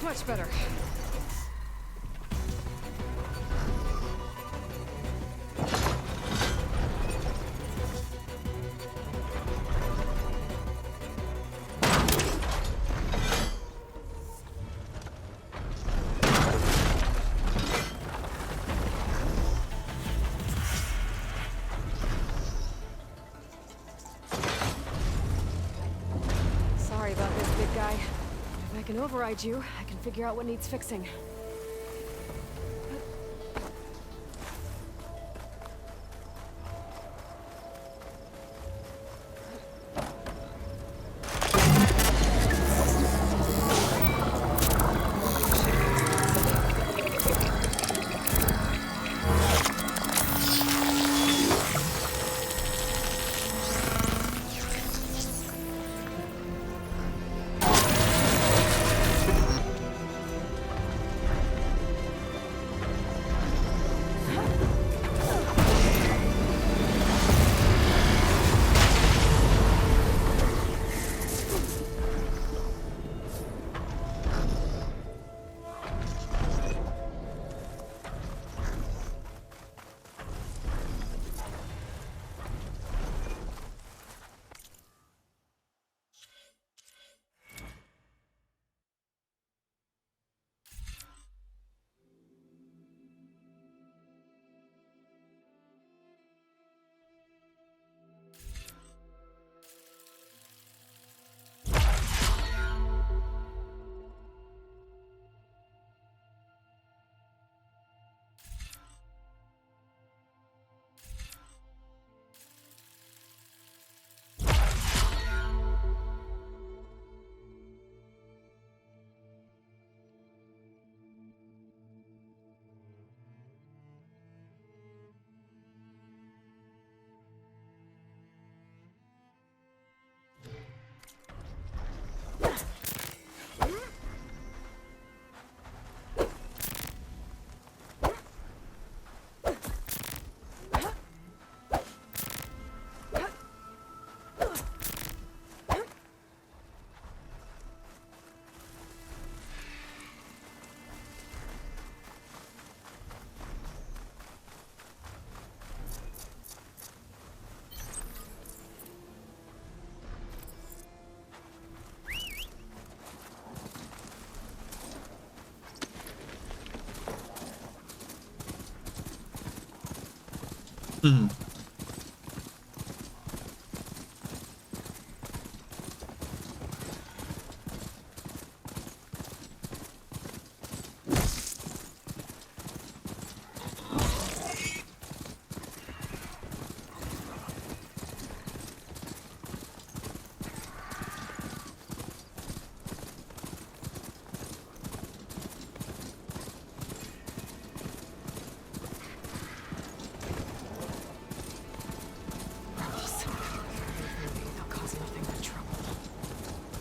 Much better. I can override you, I can figure out what needs fixing. Hmm.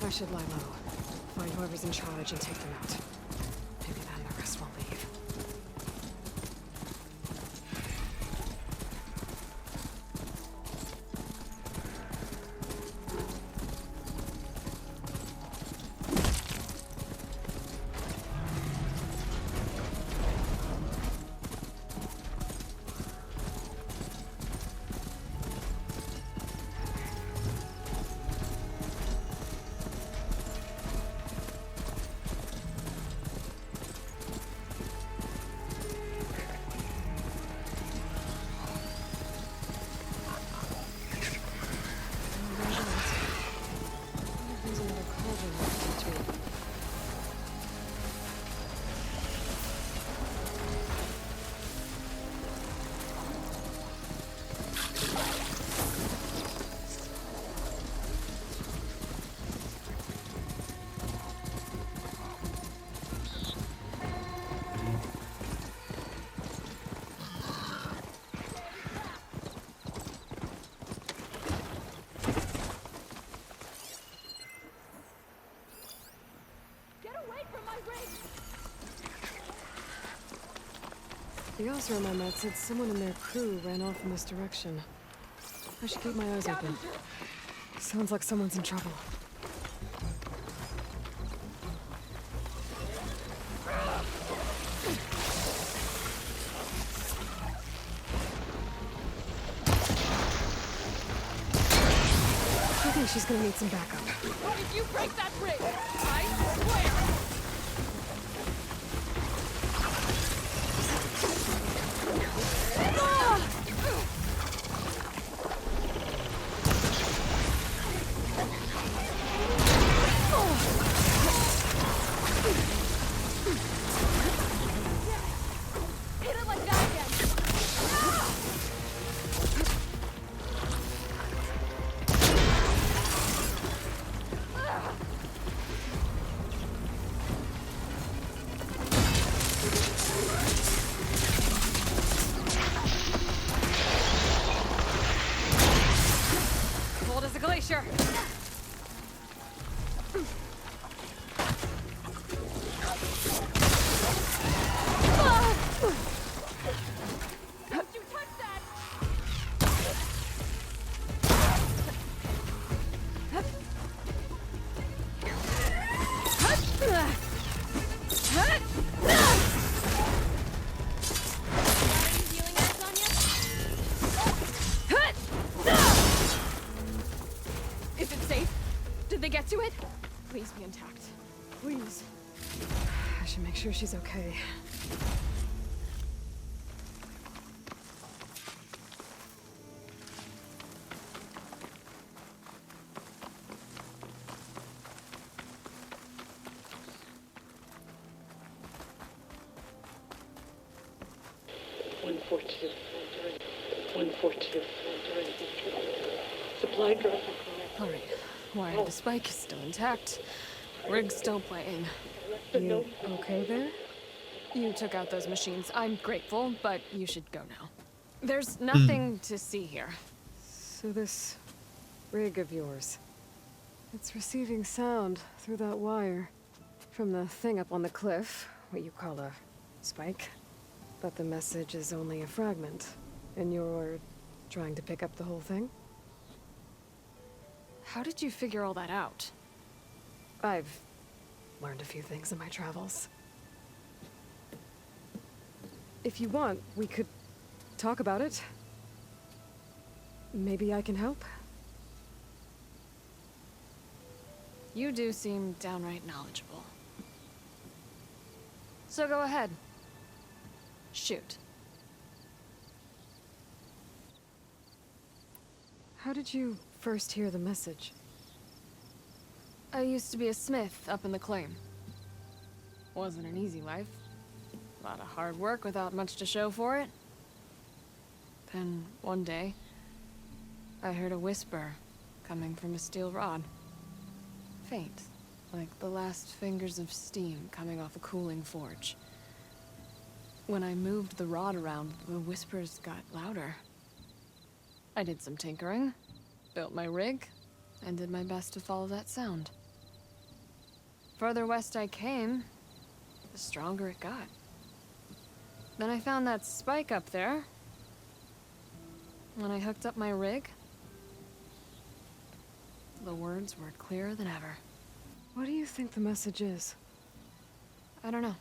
I should lie low. Find whoever's in charge and take them out. Maybe then the rest will leave. The officer on my mat said someone in their crew ran off in this direction. I should keep my eyes open. Sounds like someone's in trouble. I think she's gonna need some backup. If you break that bridge, I swear! Glacier! Is it safe? Did they get to it? Please be intact. Please. I should make sure she's okay. Supply drop. Alright. Wire the spike is still intact. Rig's still playing. You okay there? You took out those machines. I'm grateful, but you should go now. There's nothing to see here. So this rig of yours, it's receiving sound through that wire from the thing up on the cliff, what you call a spike. But the message is only a fragment, and you're trying to pick up the whole thing? How did you figure all that out? I've learned a few things in my travels. If you want, we could talk about it. Maybe I can help? You do seem downright knowledgeable. So go ahead. Shoot. How did you first hear the message? I used to be a smith up in the claim. Wasn't an easy life. A lot of hard work without much to show for it. Then, one day, I heard a whisper coming from a steel rod. Faint, like the last fingers of steam coming off a cooling forge. When I moved the rod around, the whispers got louder. I did some tinkering, built my rig, and did my best to follow that sound. Further west I came, the stronger it got. Then I found that spike up there. When I hooked up my rig, the words were clearer than ever. What do you think the message is? I don't know.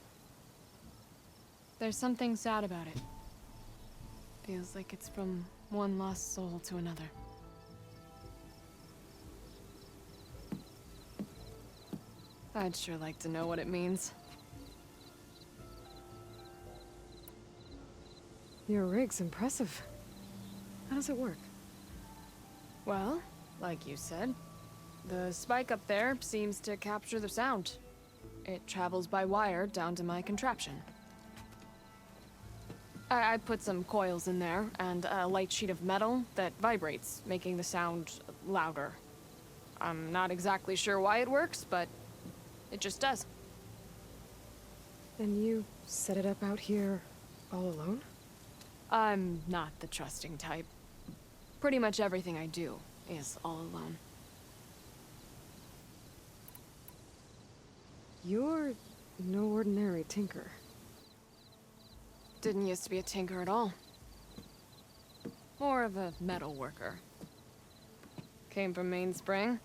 There's something sad about it. Feels like it's from one lost soul to another. I'd sure like to know what it means. Your rig's impressive. How does it work? Well, like you said, the spike up there seems to capture the sound. It travels by wire down to my contraption. I put some coils in there and a light sheet of metal that vibrates, making the sound louder. I'm not exactly sure why it works, but it just does. And you set it up out here all alone? I'm not the trusting type. Pretty much everything I do is all alone. You're no ordinary tinker. Didn't used to be a tinker at all. More of a metal worker. Came from Mainspring.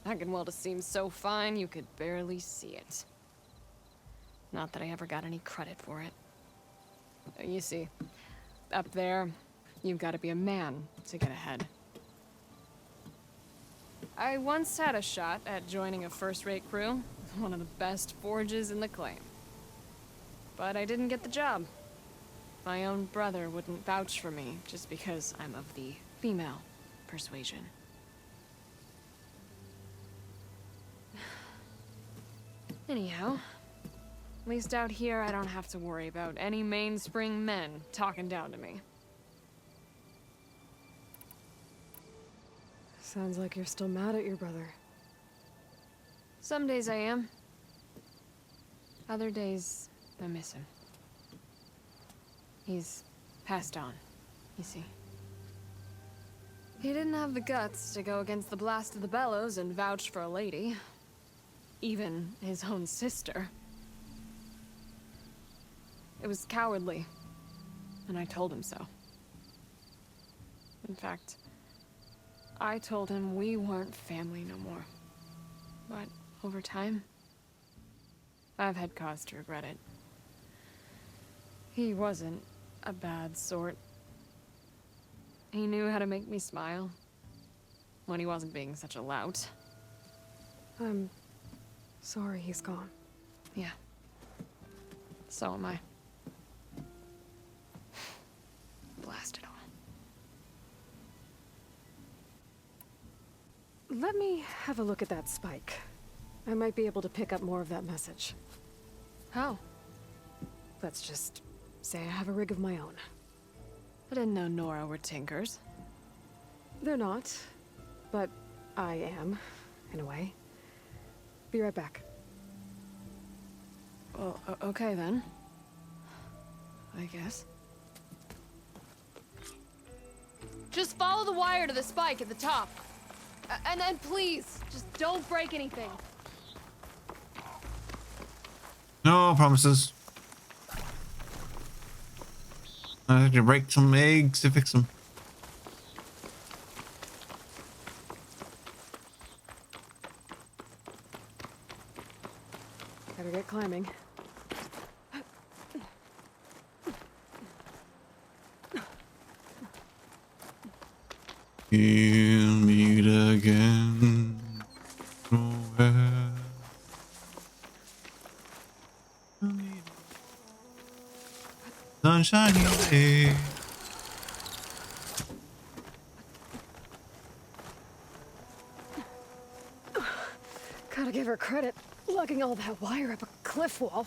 I can weld a seam so fine you could barely see it. Not that I ever got any credit for it. You see, up there, you've got to be a man to get ahead. I once had a shot at joining a first-rate crew, one of the best forges in the claim. But I didn't get the job. My own brother wouldn't vouch for me just because I'm of the female persuasion. Anyhow, at least out here I don't have to worry about any Mainspring men talking down to me. Sounds like you're still mad at your brother. Some days I am. Other days, I miss him. He's passed on, you see. He didn't have the guts to go against the blast of the bellows and vouch for a lady. Even his own sister. It was cowardly, and I told him so. In fact, I told him we weren't family no more. But over time, I've had cause to regret it. He wasn't a bad sort. He knew how to make me smile when he wasn't being such a lout. I'm sorry he's gone. Yeah. So am I. Blast it all. Let me have a look at that spike. I might be able to pick up more of that message. How? Let's just say I have a rig of my own. I didn't know Nora were tinkers. They're not, but I am, in a way. Be right back. Well, okay then. I guess. Just follow the wire to the spike at the top. And then please, just don't break anything. No promises. I have to break some eggs to fix them. Better get climbing. We'll meet again. Nowhere. Sunshiny day. Gotta give her credit, lugging all that wire up a cliff wall.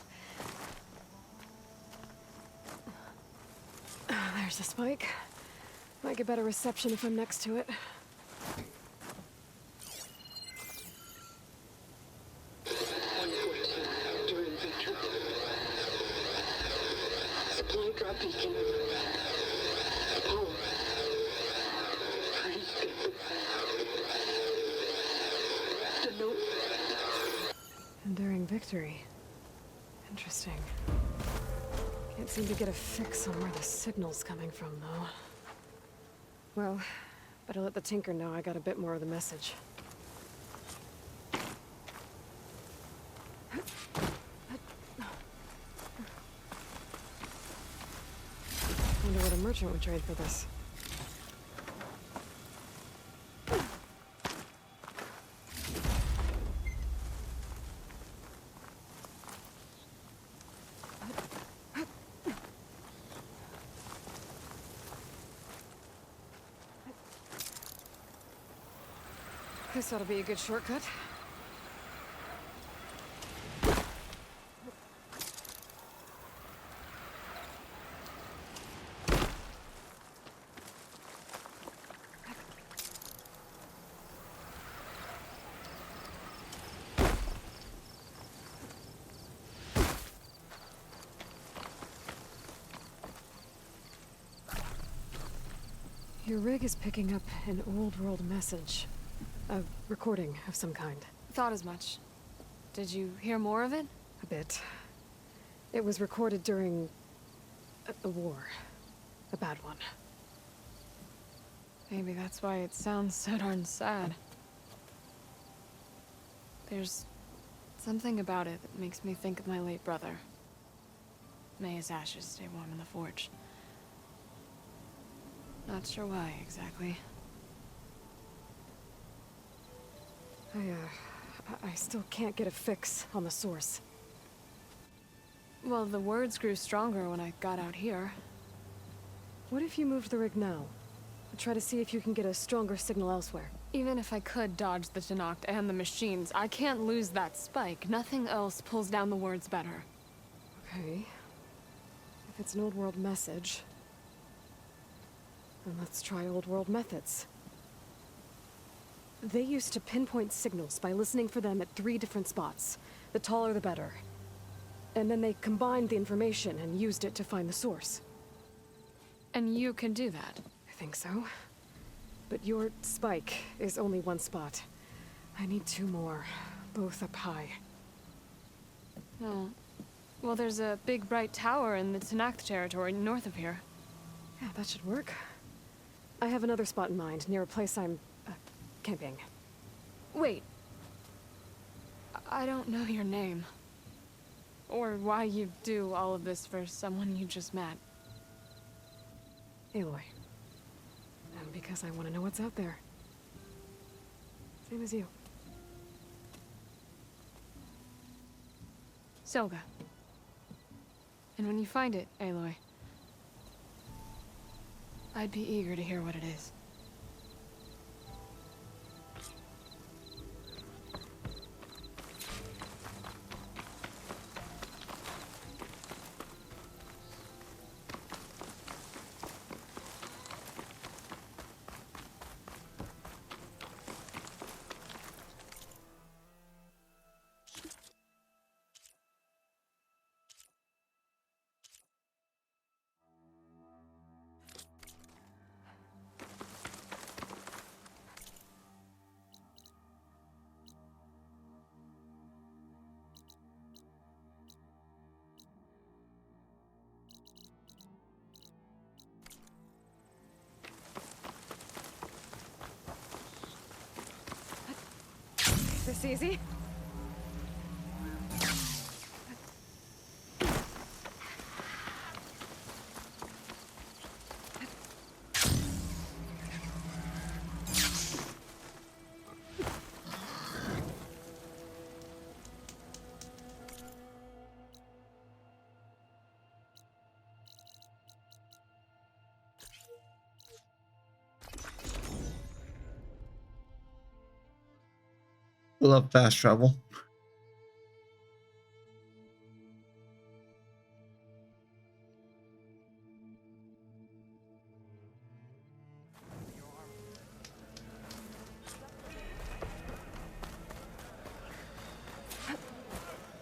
There's the spike. Might get better reception if I'm next to it. Supply drop beacon. Power. Please get the note. Enduring victory. Interesting. Can't seem to get a fix on where the signal's coming from, though. Well, better let the Tinker know I got a bit more of the message. Wonder what a merchant would trade for this. This ought to be a good shortcut. Your rig is picking up an old world message. A recording of some kind. Thought as much. Did you hear more of it? A bit. It was recorded during a war. A bad one. Maybe that's why it sounds so darn sad. There's something about it that makes me think of my late brother. May his ashes stay warm in the forge. Not sure why, exactly. I still can't get a fix on the source. Well, the words grew stronger when I got out here. What if you moved the rig now? Try to see if you can get a stronger signal elsewhere. Even if I could dodge the Tenakth and the machines, I can't lose that spike. Nothing else pulls down the words better. Okay. If it's an old world message, then let's try old world methods. They used to pinpoint signals by listening for them at 3 different spots. The taller the better. And then they combined the information and used it to find the source. And you can do that? I think so. But your spike is only one spot. I need 2 more, both up high. Oh. Well, there's a big bright tower in the Tenakth territory north of here. Yeah, that should work. I have another spot in mind, near a place I'm, camping. Wait. I don't know your name. Or why you do all of this for someone you just met. Aloy. And because I want to know what's out there. Same as you. Silga. And when you find it, Aloy, I'd be eager to hear what it is. This easy? Love fast travel.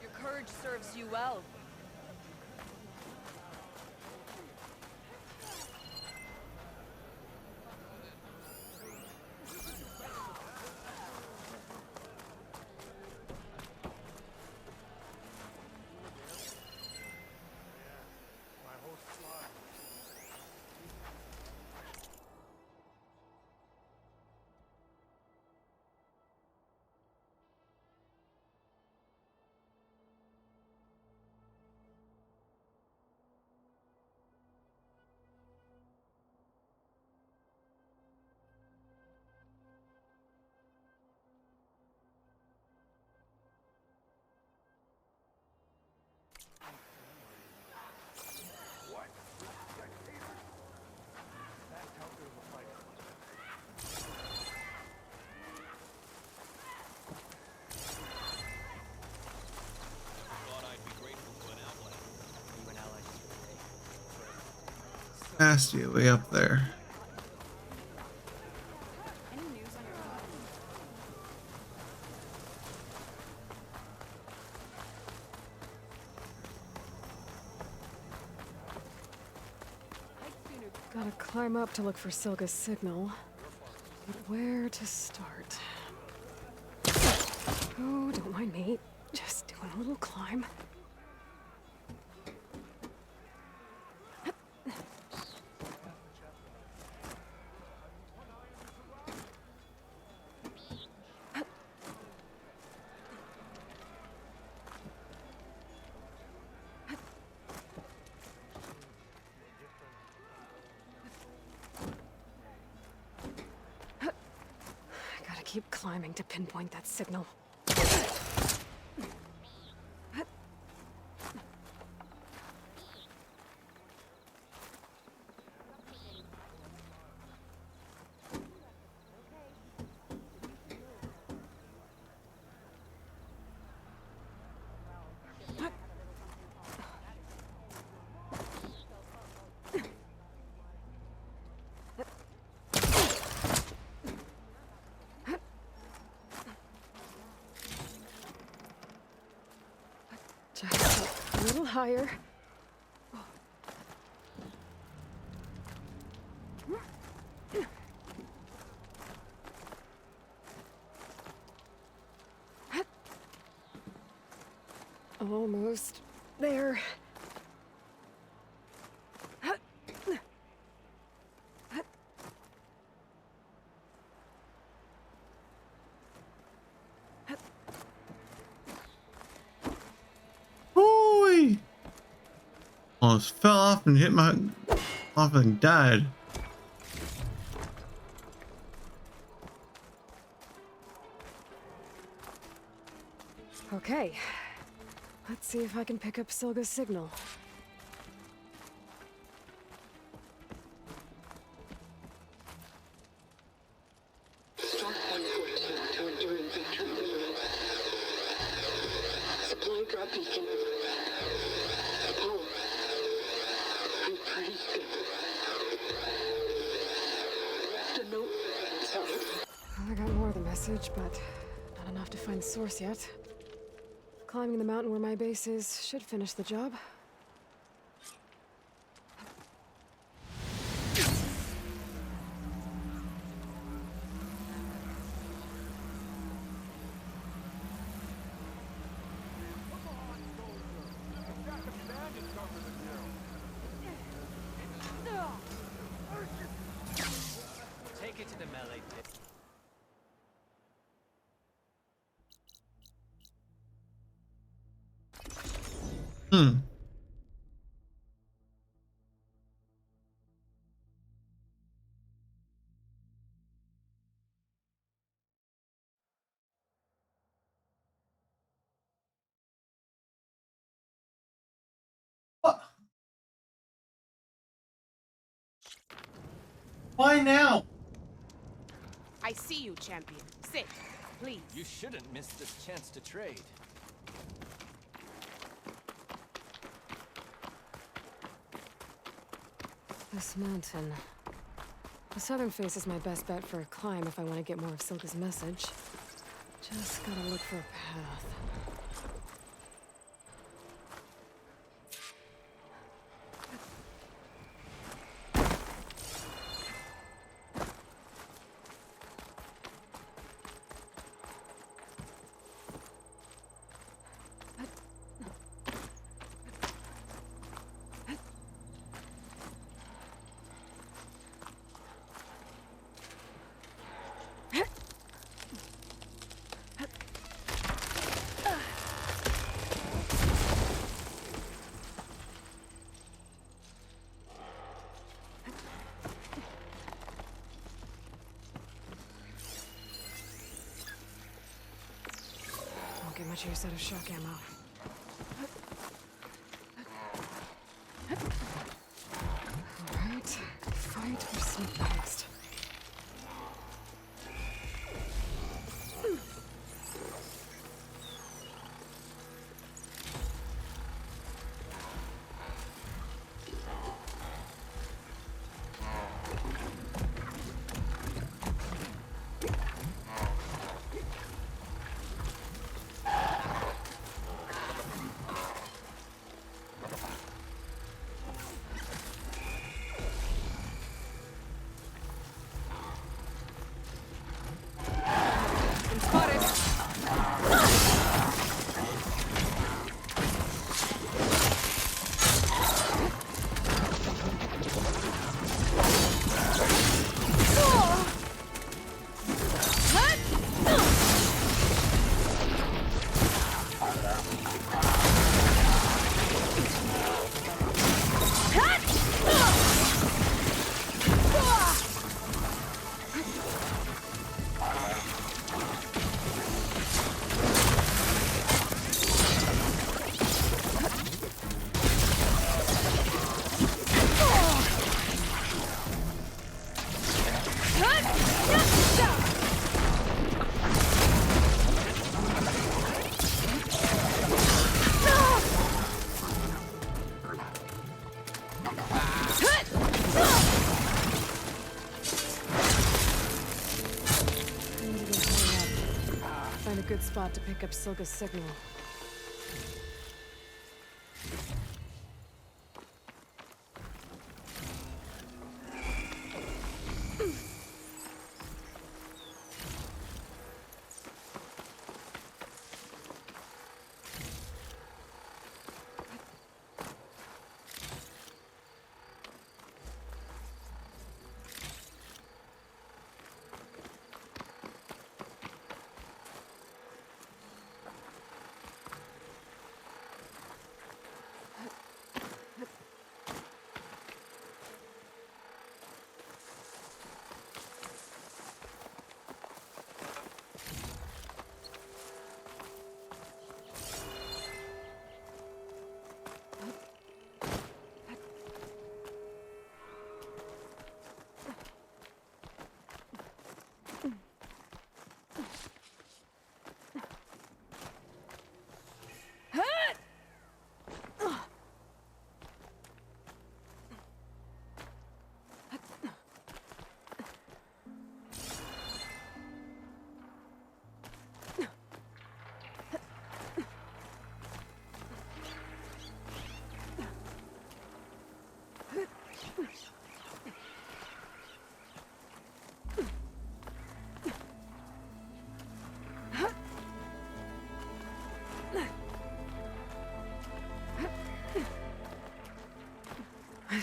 Your courage serves you well. Has to be way up there. Gotta climb up to look for Silga's signal. But where to start? Oh, don't mind me. Just doing a little climb. Keep climbing to pinpoint that signal. Just a little higher. Almost there. Hooey! Almost fell off and hit my off and died. Okay. Let's see if I can pick up Silga's signal. Start 114 to enduring victory delivery. Supply drop beacon. Apollo. I praise them. The note. Sorry. Well, I got more of the message, but not enough to find the source yet. Climbing the mountain where my base is should finish the job. Take it to the melee pit. Why now? I see you, champion. Sit, please. You shouldn't miss this chance to trade. This mountain. The southern face is my best bet for a climb if I want to get more of Silga's message. Just gotta look for a path. Won't get much use out of shock ammo. Alright, fight or sneak past. Find a good spot to pick up Silga's signal.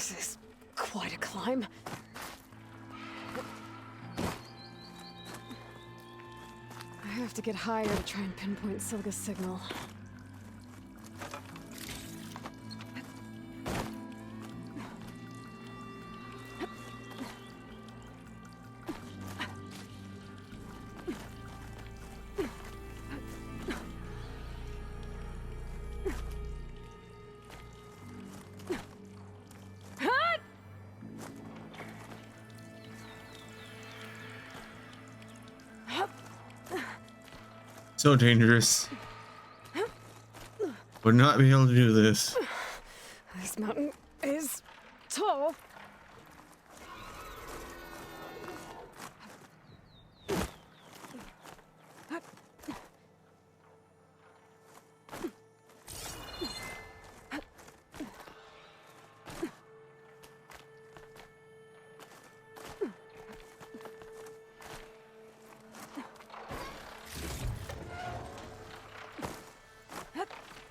This is quite a climb. I have to get higher to try and pinpoint Silga's signal. So dangerous. Would not be able to do this. This mountain is tall.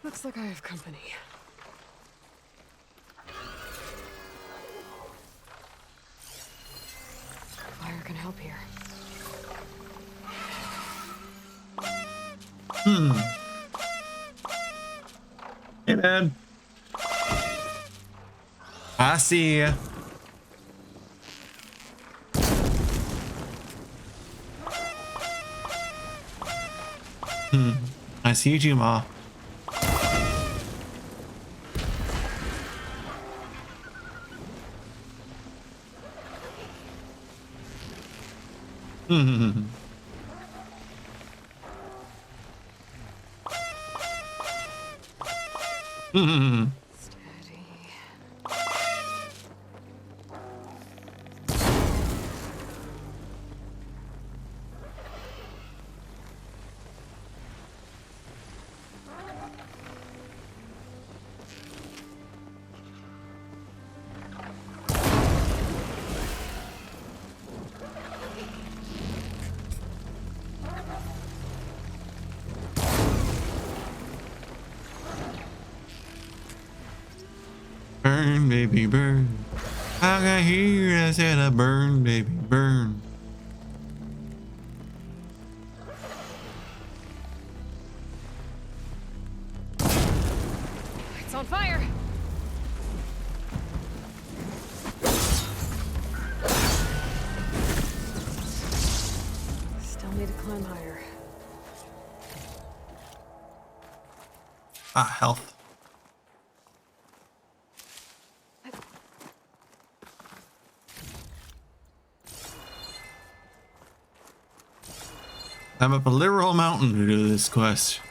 Looks like I have company. Fire can help here. Hey, man. I see ya. I see you, Ma. Burn, baby, burn. I got here, I said I burn, baby, burn. It's on fire! Still need to climb higher. Ah, health. I'm up a literal mountain to do this quest.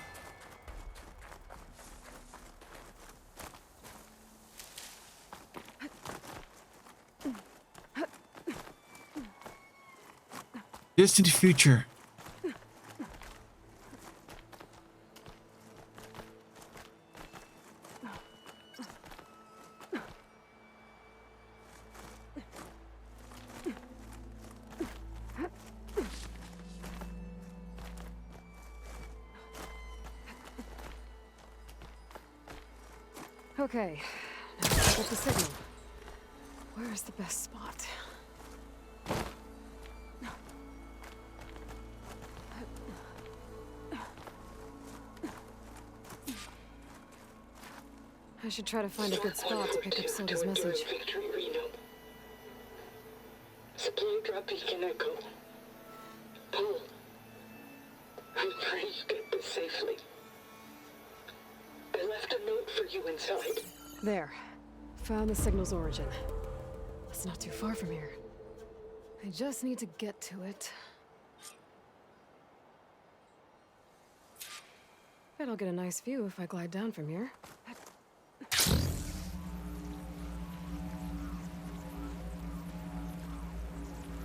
Distant future. Okay, now let's get the signal. Where's the best spot? I should try to find a good spot to pick up Silga's message. Victory, Reno. Supply drop beacon Echo. Paul, I'm praying you get this safely. I left a note for you inside. There. Found the signal's origin. It's not too far from here. I just need to get to it. Bet I'll get a nice view if I glide down from here.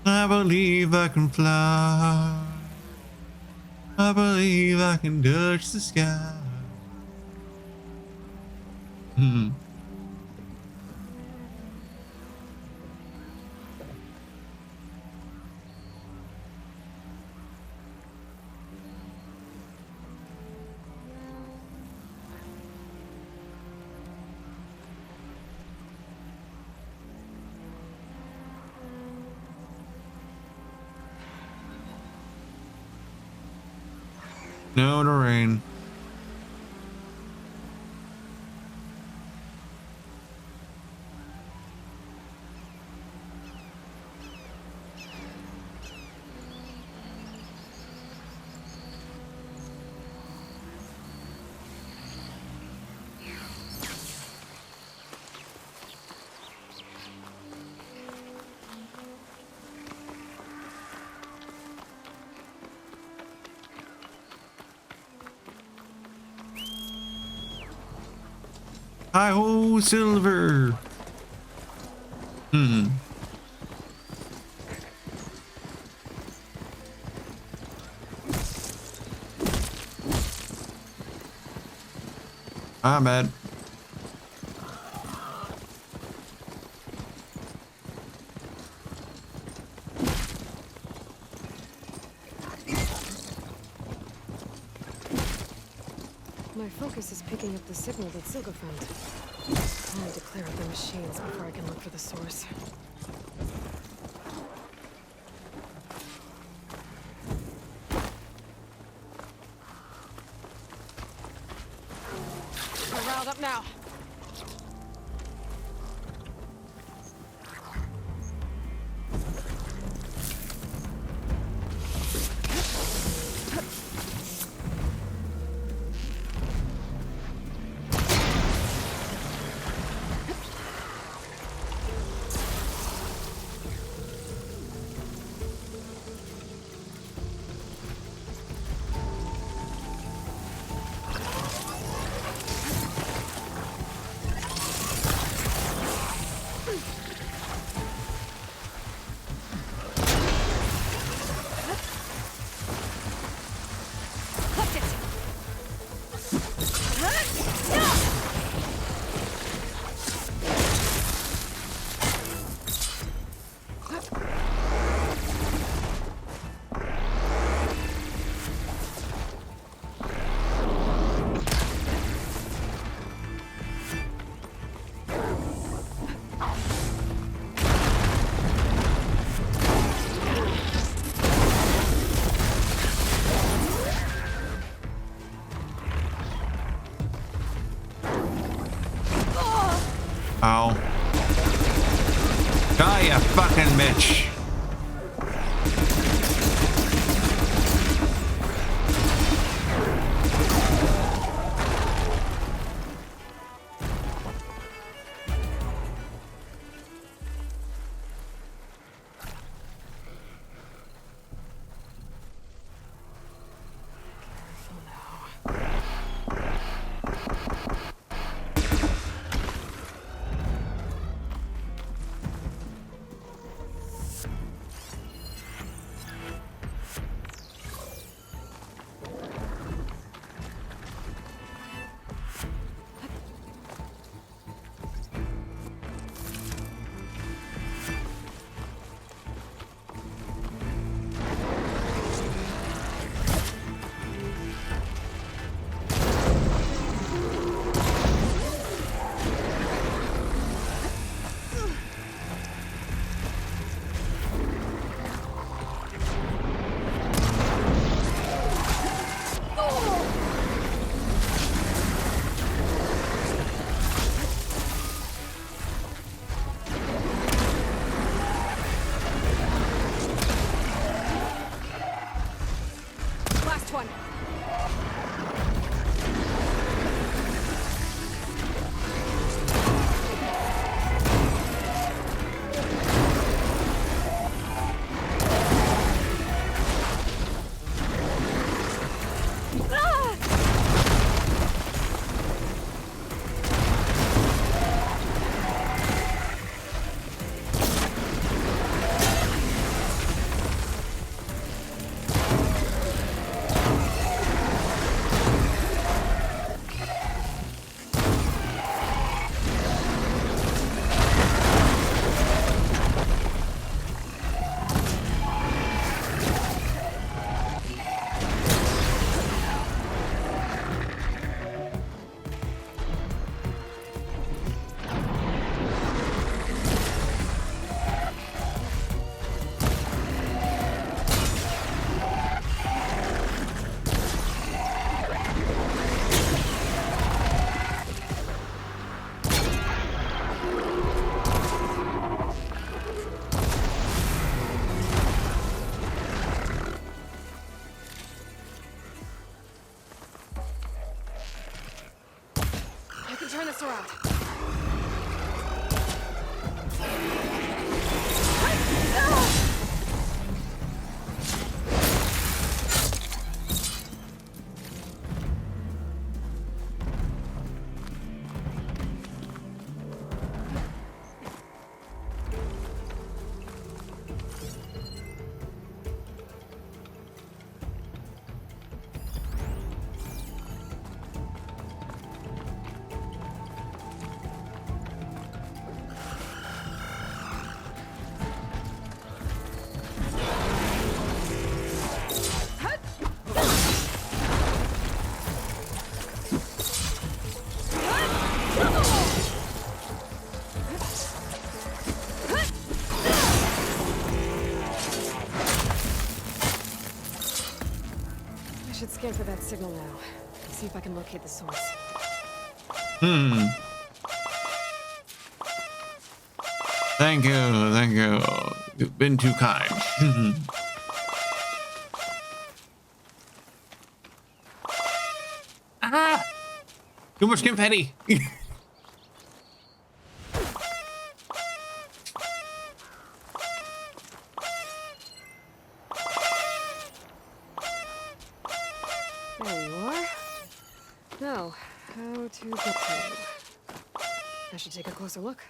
I believe I can fly. I believe I can touch the sky. No to rain. Hi ho, Silver. I'm bad. My focus is picking up the signal that Silga found. I need to clear out the machines before I can look for the source. We're riled up now. Ow. Die, you fucking bitch. should scan for that signal now. See if I can locate the source. Thank you, thank you. You've been too kind. Ah! Too much confetti. There you are. Now, how to get to you? I should take a closer look.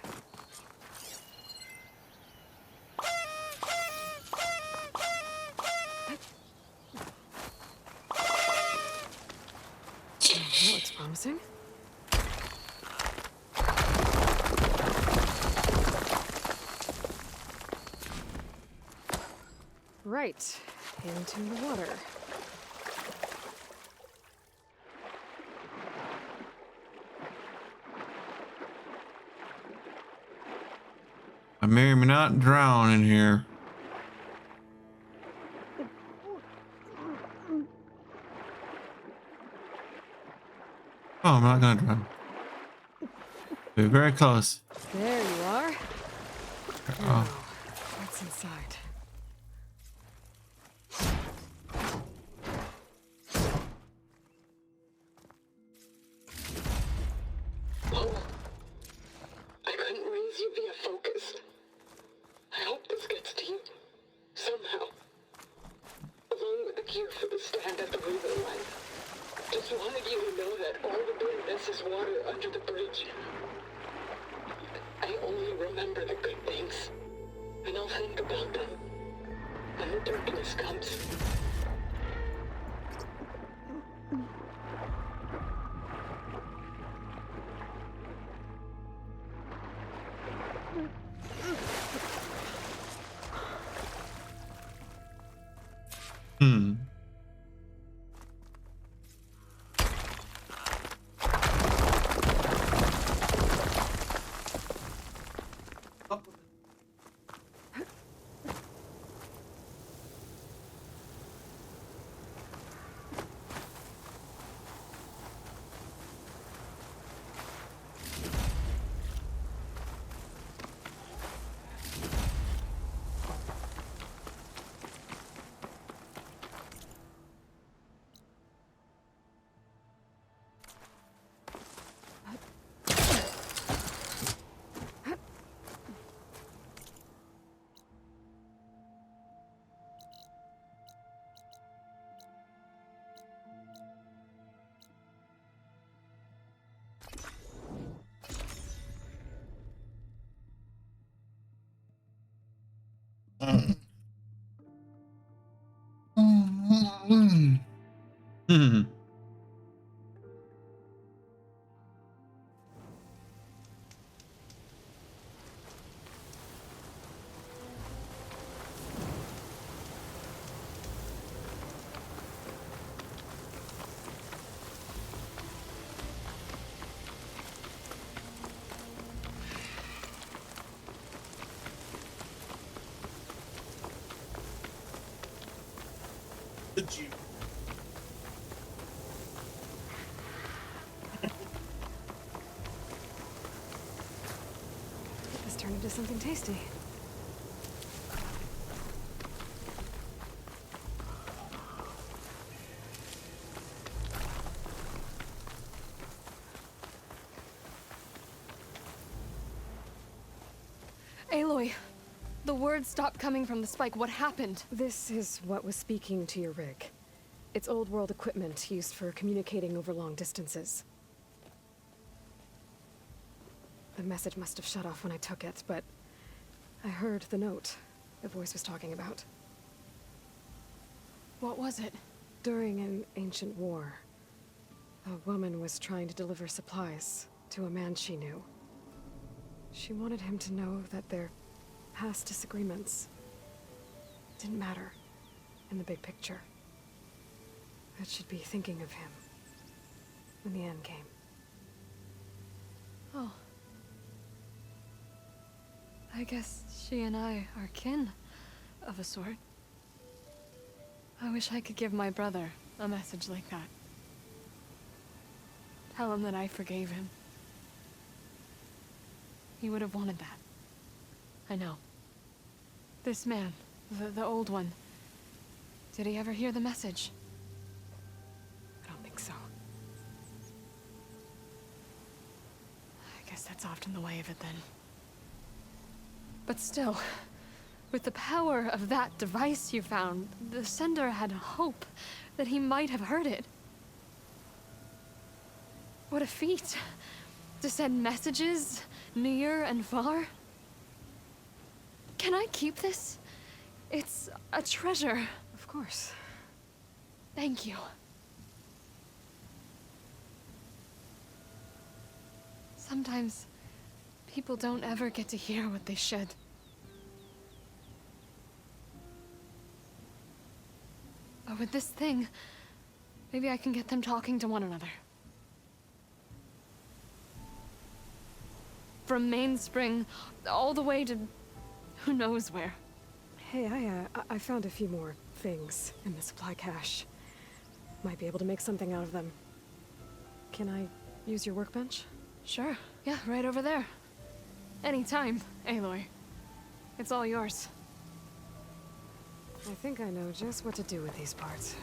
That looks promising. Right, into the water. I may or may not drown in here. Oh, I'm not gonna drown. We're very close. There you are. Oh. Now, what's inside? Paul, I couldn't raise you via focus. I hope this gets to you. Somehow. Along with the cure for the stand at the river line. Just wanted you to know that all the bitterness is water under the bridge. I only remember the good things. And I'll think about them when the darkness comes. Get this turned into something tasty. Aloy, the words stopped coming from the spike. What happened? This is what was speaking to your rig. It's old world equipment used for communicating over long distances. The message must have shut off when I took it, but I heard the note the voice was talking about. What was it? During an ancient war, a woman was trying to deliver supplies to a man she knew. She wanted him to know that their past disagreements didn't matter in the big picture. That she'd be thinking of him when the end came. Oh. I guess she and I are kin, of a sort. I wish I could give my brother a message like that. Tell him that I forgave him. He would have wanted that. I know. This man, the old one, did he ever hear the message? I don't think so. I guess that's often the way of it then. But still, with the power of that device you found, the sender had hope that he might have heard it. What a feat! To send messages near and far. Can I keep this? It's a treasure. Of course. Thank you. Sometimes people don't ever get to hear what they should. But with this thing, maybe I can get them talking to one another. From Mainspring all the way to who knows where. Hey, I found a few more things in the supply cache. Might be able to make something out of them. Can I use your workbench? Sure. Yeah, right over there. Anytime, Aloy. It's all yours. I think I know just what to do with these parts.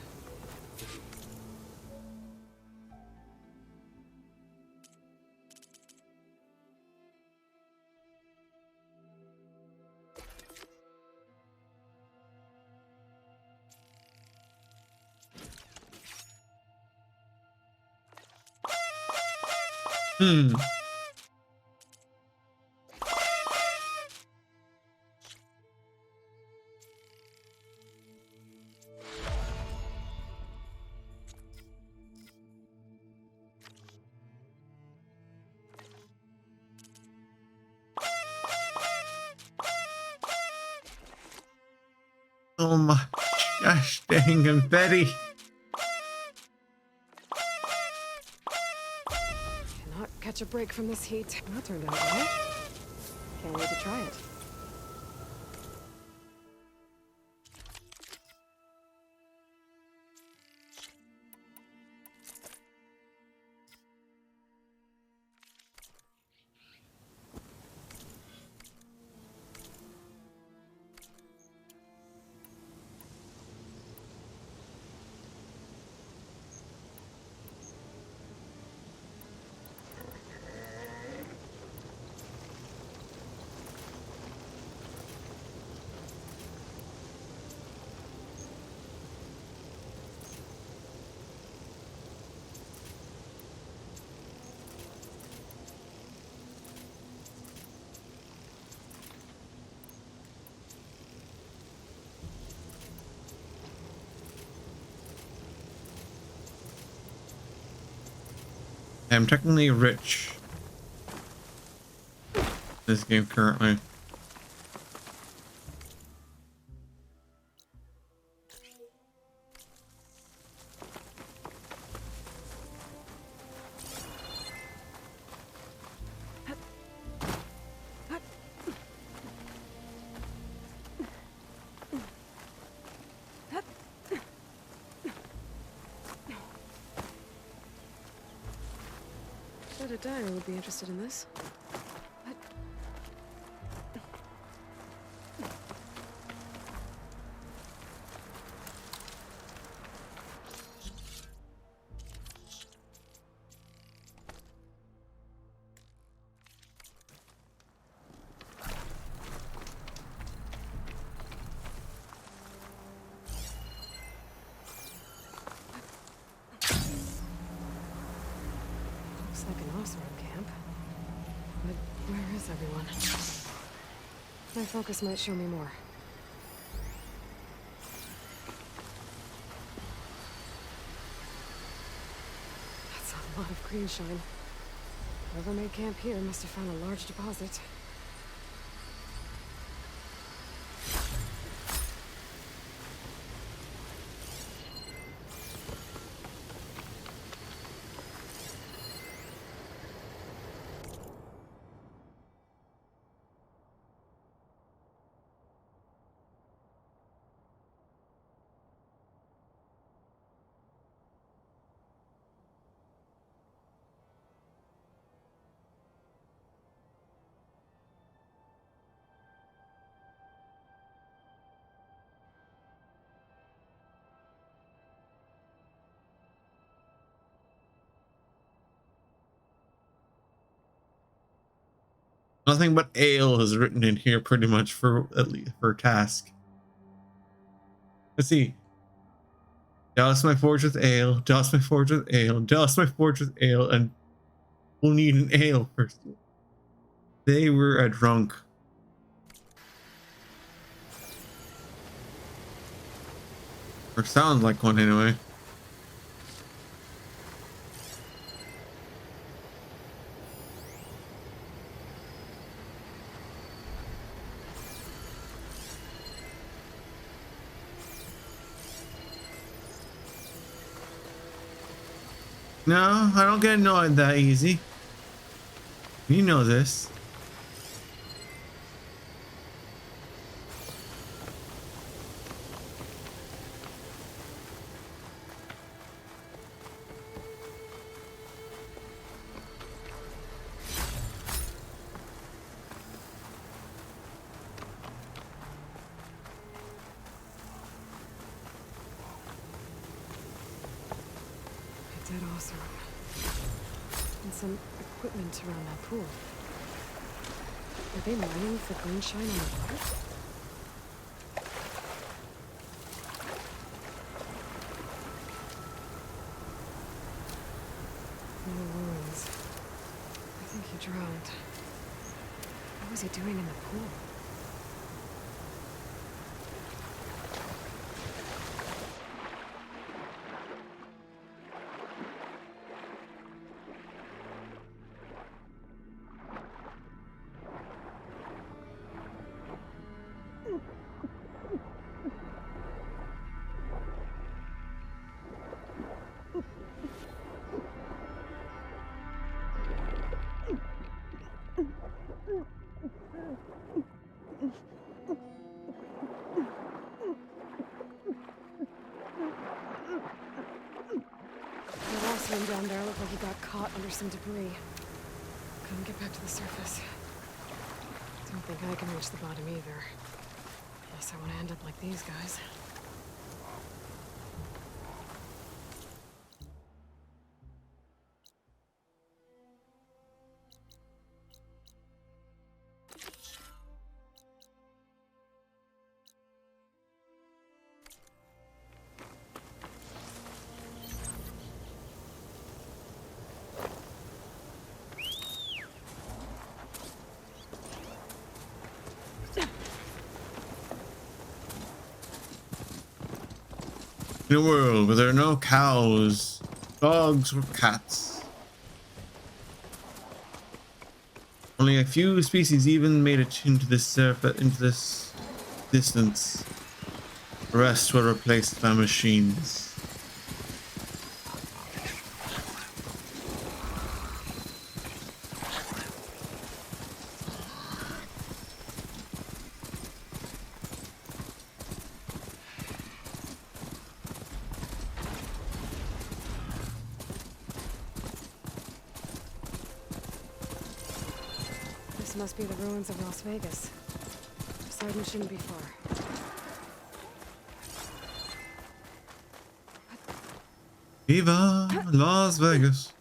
Oh my gosh, dang confetti. Cannot catch a break from this heat. That turned out well. Can't wait to try it. I'm technically rich this game currently. Bet a diner would be interested in this. Looks like an Oseram camp. But where is everyone? My focus might show me more. That's a lot of green shine. Whoever made camp here must have found a large deposit. Nothing but ale is written in here pretty much for at least for task. Let's see. Douse my forge with ale, douse my forge with ale, douse my forge with ale, and we'll need an ale first. They were a drunk. Or sounds like one anyway. No, I don't get annoyed that easy. You know this. A dead Oseram. And some equipment around that pool. Are they mining for greenshine on the water? No wounds. I think he drowned. What was he doing in the pool? That Oseram down there looked like he got caught under some debris. Couldn't get back to the surface. Don't think I can reach the bottom either. Unless I want to end up like these guys. In a world where there are no cows, dogs, or cats. Only a few species even made it into this distance. The rest were replaced by machines. This must be the ruins of Las Vegas. Poseidon shouldn't be far. Viva Las Vegas.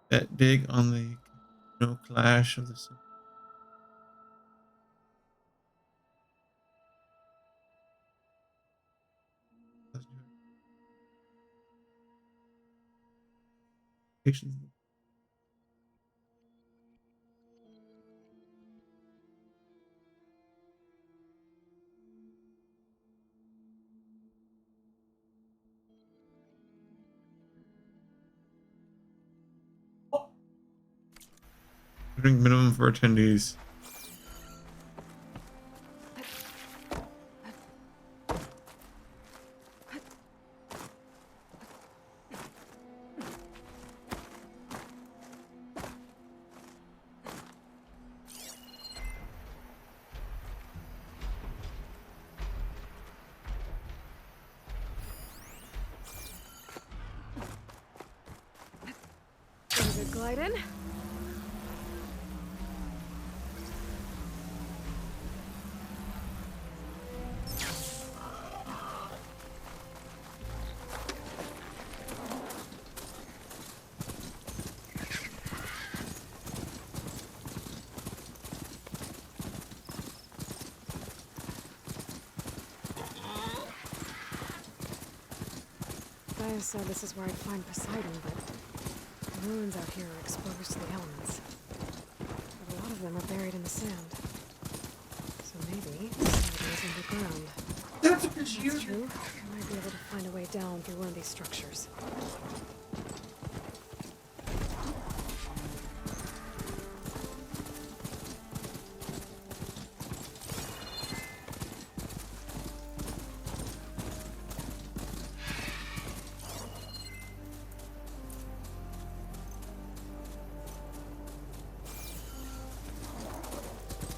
That dig on the no clash of the Drink minimum for attendees. David Glyden. Gaia said this is where I'd find Poseidon, but the ruins out here are exposed to the elements. But a lot of them are buried in the sand. So maybe Poseidon is underground. That's true. I might be able to find a way down through one of these structures.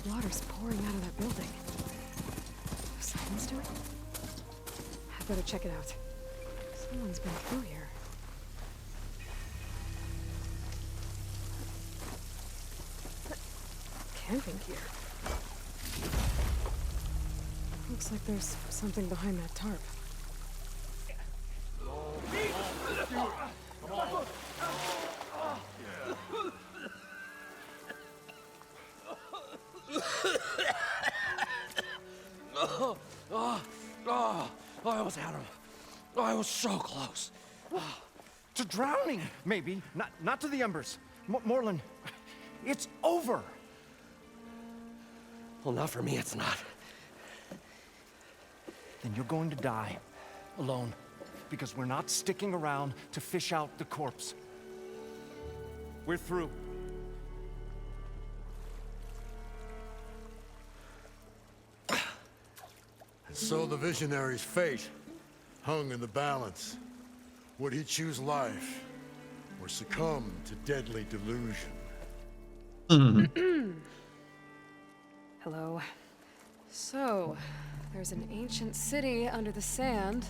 Water's pouring out of that building. Poseidon's doing? I better check it out. Someone's been through here. Camping gear. Looks like there's something behind that tarp. I almost had him. I was so close. To drowning, maybe. Not to the embers. Morlund, it's over. Well, not for me, it's not. Then you're going to die. Alone. Because we're not sticking around to fish out the corpse. We're through. And so the visionary's fate hung in the balance. Would he choose life or succumb to deadly delusion? Hello. So, there's an ancient city under the sand,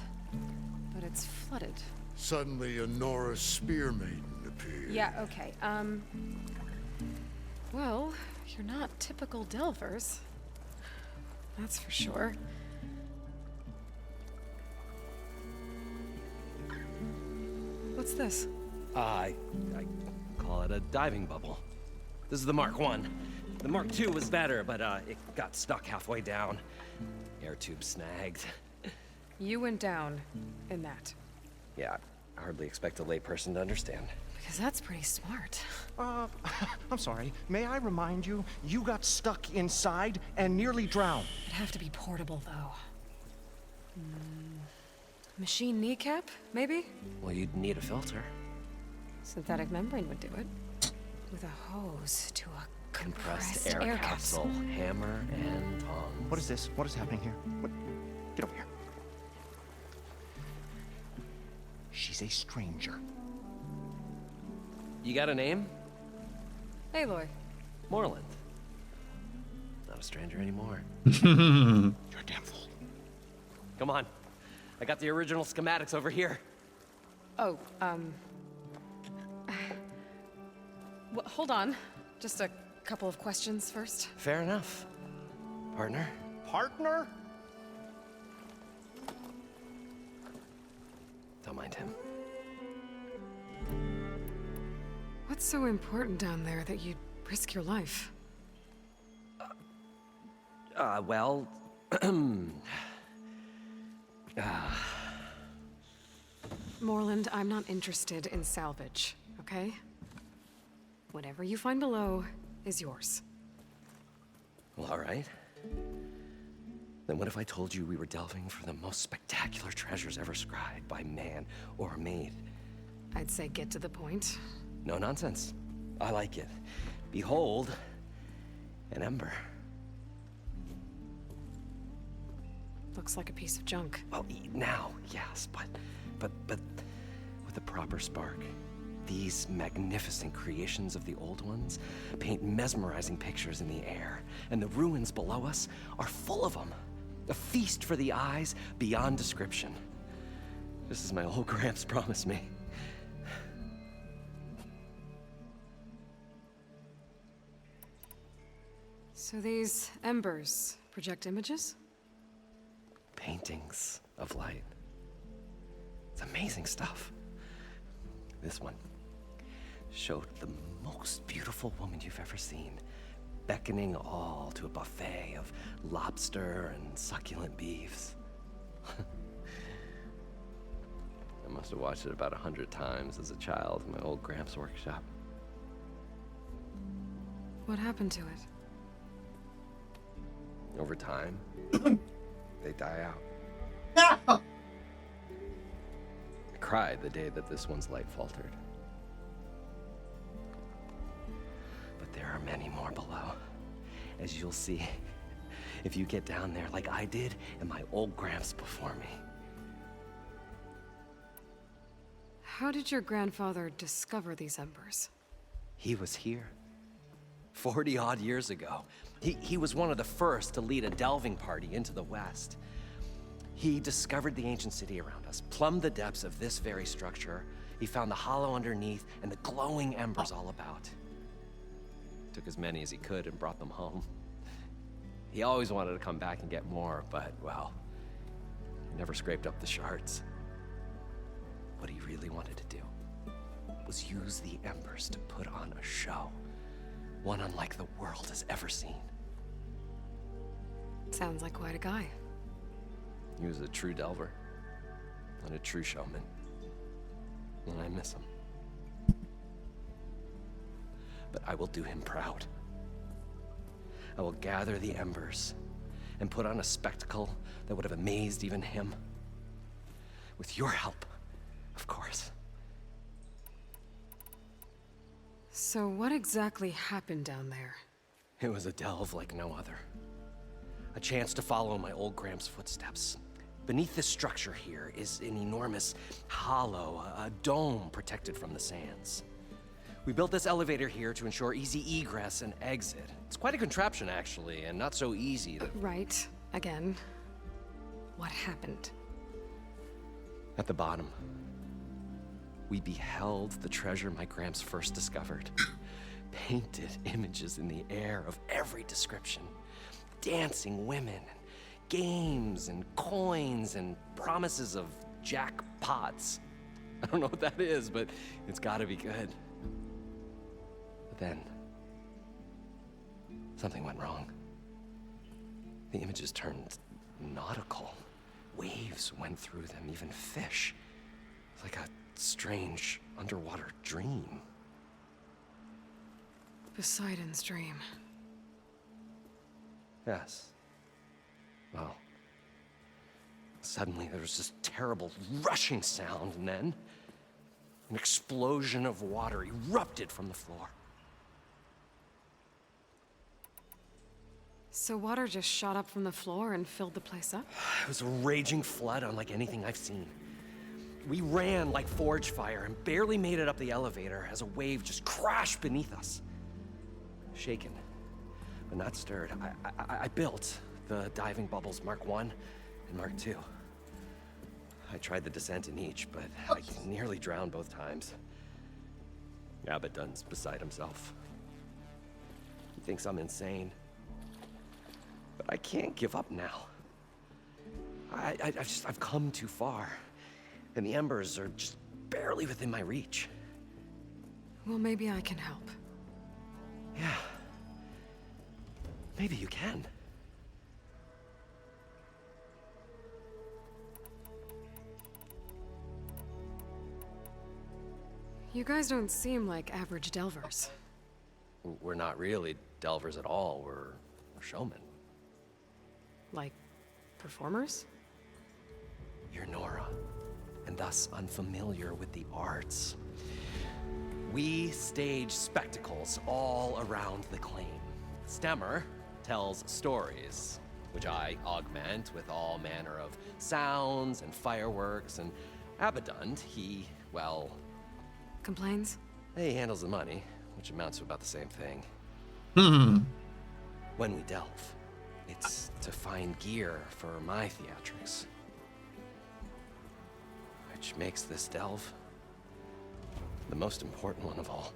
but it's flooded. Suddenly a Norse spear maiden appeared. Yeah, okay. Well, you're not typical Delvers. That's for sure. What's this? I call it a diving bubble. This is the Mark 1. The Mark II was better, but it got stuck halfway down. Air tube snagged. You went down in that. Yeah, I hardly expect a layperson to understand. Because that's pretty smart. I'm sorry. May I remind you, you got stuck inside and nearly drowned. It'd have to be portable, though. Machine kneecap, maybe? Well, you'd need a filter. Synthetic membrane would do it. With a hose to a compressed air capsule. Hammer and tongs. What is this? What is happening here? What? Get over here. She's a stranger. You got a name? Aloy. Morlund. Not a stranger anymore. You're a damn fool. Come on. I got the original schematics over here. Oh, well, hold on. Just a couple of questions first. Fair enough. Partner? Partner? Don't mind him. What's so important down there that you'd risk your life? Well... Morlund, I'm not interested in salvage, okay? Whatever you find below is yours. Well, all right. Then what if I told you we were delving for the most spectacular treasures ever scribed by man or maid? I'd say get to the point. No nonsense. I like it. Behold, an ember. Looks like a piece of junk. Well, now, yes, but with a proper spark. These magnificent creations of the old ones paint mesmerizing pictures in the air, and the ruins below us are full of them. A feast for the eyes beyond description. Just as my old Gramps promised me. So these embers project images? Paintings of light. It's amazing stuff. This one showed the most beautiful woman you've ever seen, beckoning all to a buffet of lobster and succulent beefs. I must have watched it about 100 times as a child in my old Gramps' workshop. What happened to it? Over time, they die out. I cried the day that this one's light faltered. But there are many more below, as you'll see if you get down there like I did and my old Gramps before me. How did your grandfather discover these embers? He was here 40-odd years ago. He was one of the first to lead a delving party into the West. He discovered the ancient city around us, plumbed the depths of this very structure. He found the hollow underneath and the glowing embers all about. Took as many as he could and brought them home. He always wanted to come back and get more, but, well, he never scraped up the shards. What he really wanted to do was use the embers to put on a show. One unlike the world has ever seen. Sounds like quite a guy. He was a true delver and a true showman. And I miss him. But I will do him proud. I will gather the embers and put on a spectacle that would have amazed even him. With your help, of course. So what exactly happened down there? It was a delve like no other. A chance to follow my old Gramps' footsteps. Beneath this structure here is an enormous hollow, a dome protected from the sands. We built this elevator here to ensure easy egress and exit. It's quite a contraption, actually, and not so easy to... Right. Again. What happened? At the bottom, we beheld the treasure my Gramps first discovered. Painted images in the air of every description. Dancing women, games and coins and promises of jackpots. I don't know what that is, but it's gotta be good. But then, something went wrong. The images turned nautical. Waves went through them, even fish. Like a strange underwater dream. Poseidon's dream. Yes. Well, suddenly there was this terrible rushing sound, and then an explosion of water erupted from the floor. So water just shot up from the floor and filled the place up? It was a raging flood unlike anything I've seen. We ran like forge fire and barely made it up the elevator as a wave just crashed beneath us. Shaken, but not stirred, I built the diving bubbles Mark I and Mark II. I tried the descent in each, but I nearly drowned both times. Abaddon's beside himself. He thinks I'm insane. But I can't give up now. I've come too far. And the embers are just barely within my reach. Well, maybe I can help. Yeah. Maybe you can. You guys don't seem like average delvers. We're not really delvers at all. We're showmen. Like, performers? You're Nora, and thus unfamiliar with the arts. We stage spectacles all around the claim. Stemmer tells stories, which I augment with all manner of sounds and fireworks, and Abadund, he, well... Complains? He handles the money, which amounts to about the same thing. When we delve, it's to find gear for my theatrics. Which makes this delve the most important one of all.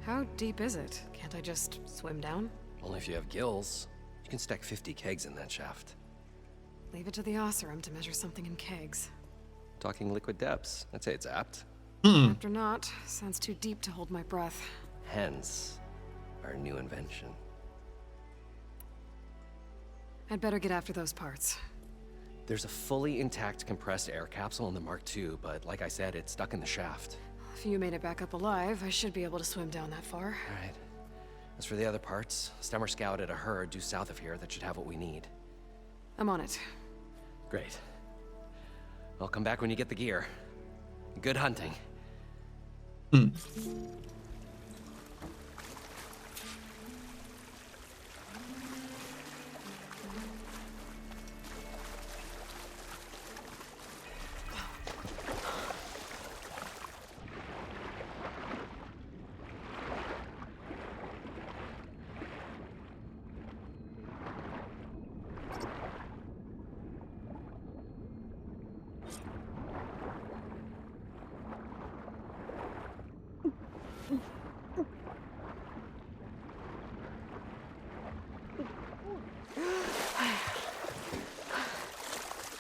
How deep is it? Can't I just swim down? Only if you have gills. You can stack 50 kegs in that shaft. Leave it to the Oseram to measure something in kegs. Talking liquid depths, I'd say it's apt. After not, sounds too deep to hold my breath. Hence, our new invention. I'd better get after those parts. There's a fully intact compressed air capsule in the Mark II, but like I said, it's stuck in the shaft. If you made it back up alive, I should be able to swim down that far. All right. As for the other parts, Stemmer scouted a herd due south of here that should have what we need. I'm on it. Great. I'll come back when you get the gear. Good hunting.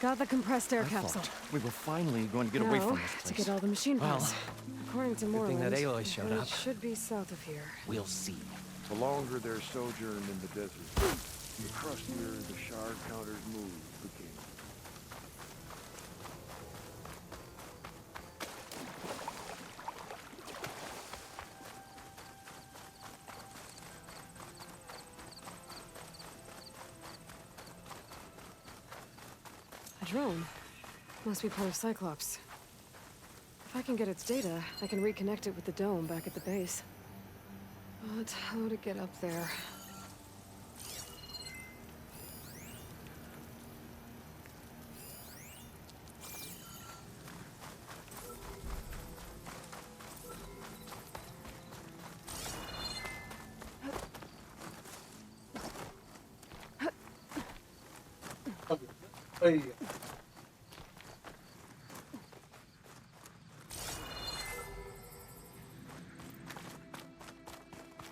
Got the compressed air I capsule. thought we were finally going to get away from this place. To get all the machine parts. According to good Moreland, thing that Aloy showed it up. should be south of here. We'll see. The longer their sojourn in the desert, the crustier the shard counters move became. A drone. Must be part of Cyclops. If I can get its data, I can reconnect it with the dome back at the base. But how to get up there?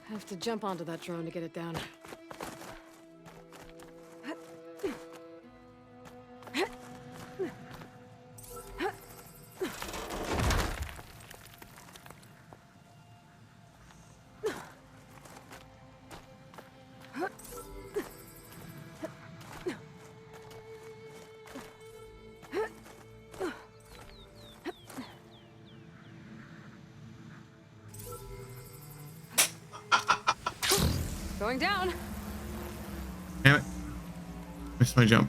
Have to jump onto that drone to get it down. Going down. Damn it. Missed my jump.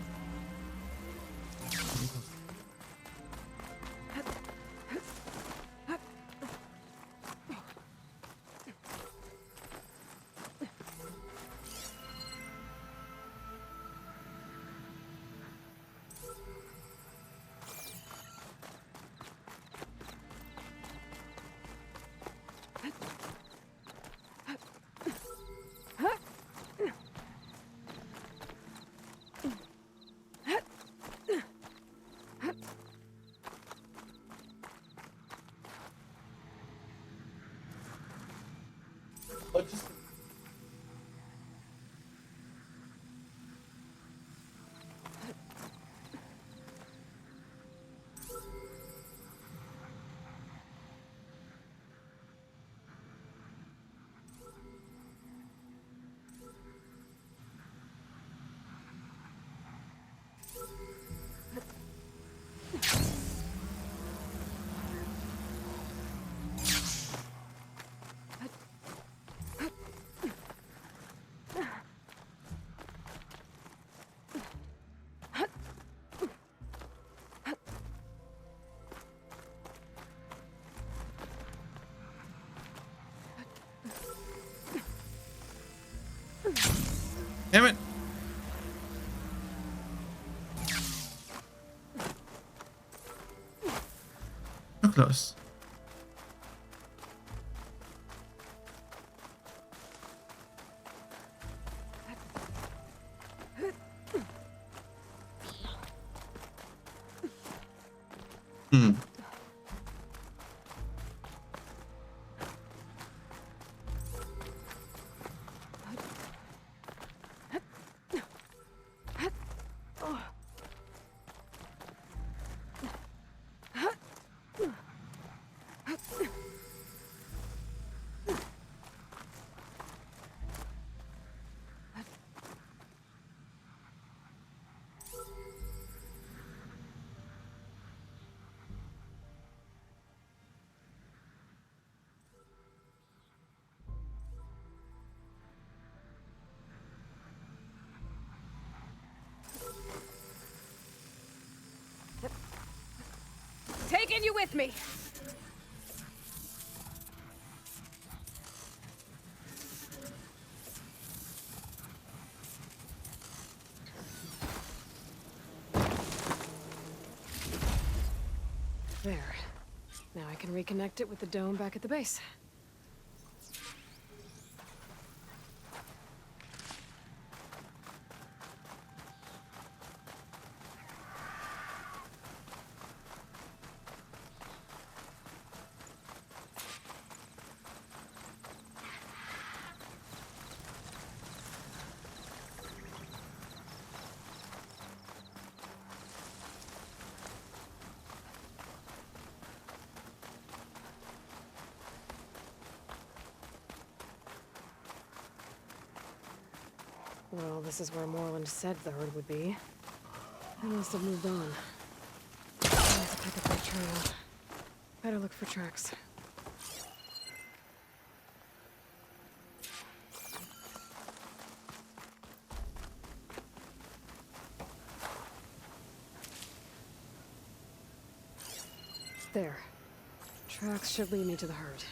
Damn it. So close. Hmm. Taking you with me. There. Now I can reconnect it with the dome back at the base. Well, this is where Morland said the herd would be. They must have moved on. I have to pick up that trail. Better look for tracks. There. Tracks should lead me to the herd.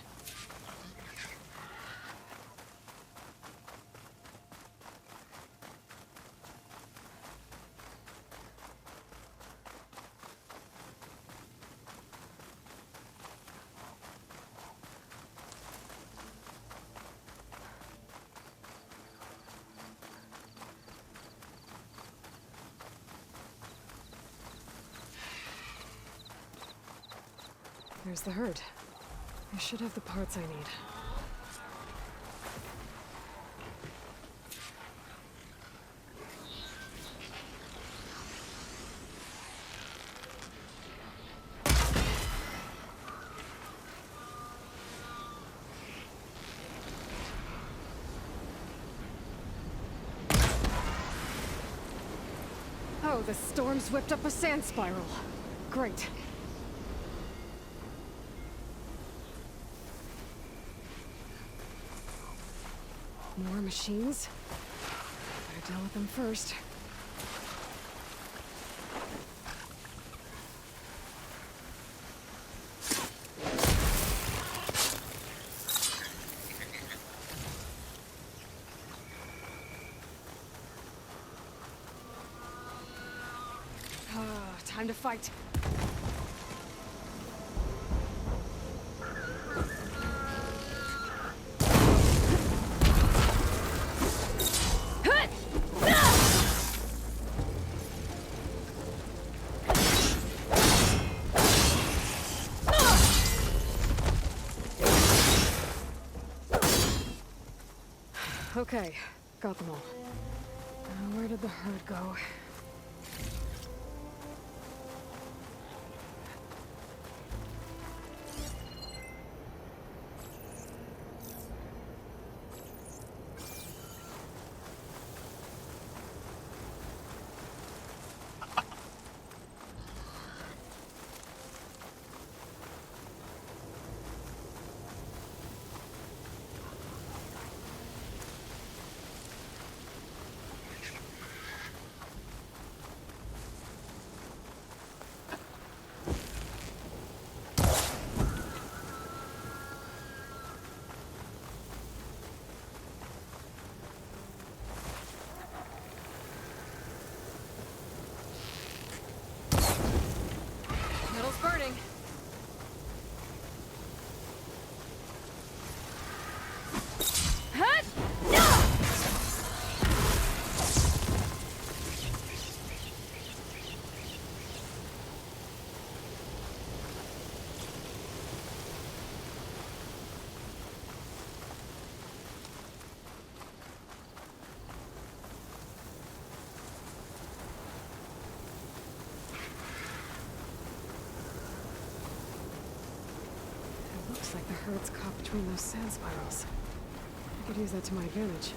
There's the herd. I should have the parts I need. Oh, the storm's whipped up a sand spiral. Great. More machines? Better deal with them first. Time to fight. Okay, got them all. Now, where did the herd go? turrets caught between those sand spirals. I could use that to my advantage.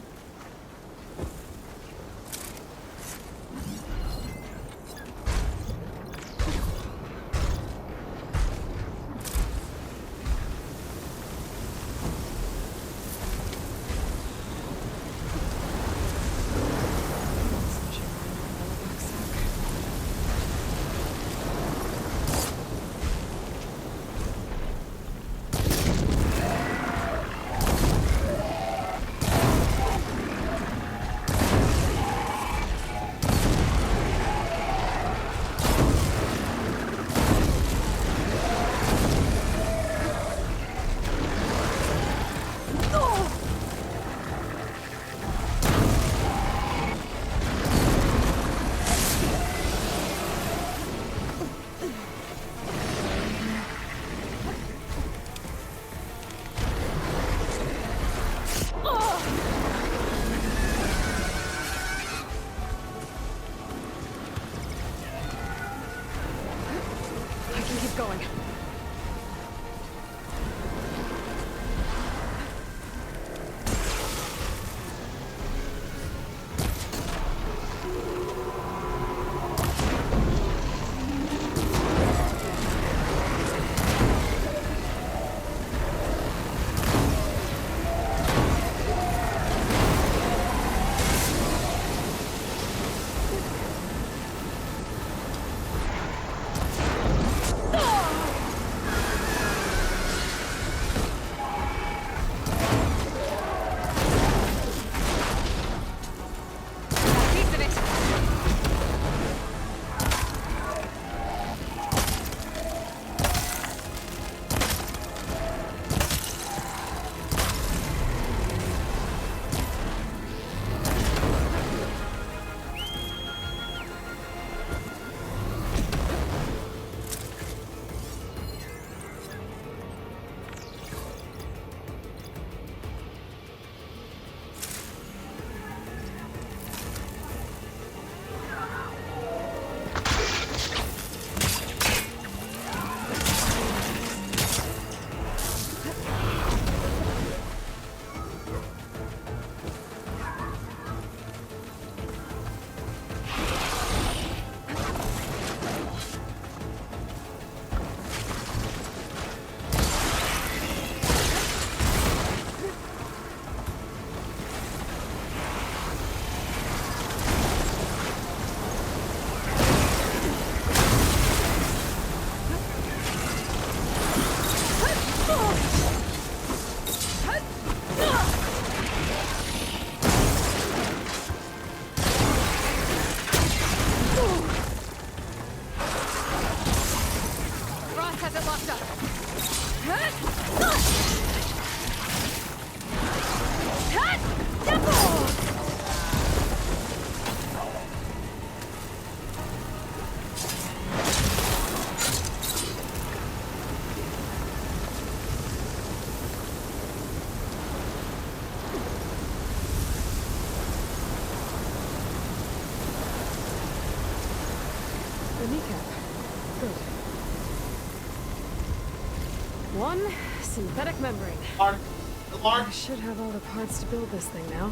Going. The kneecap. Good. One synthetic membrane. I should have all the parts to build this thing now.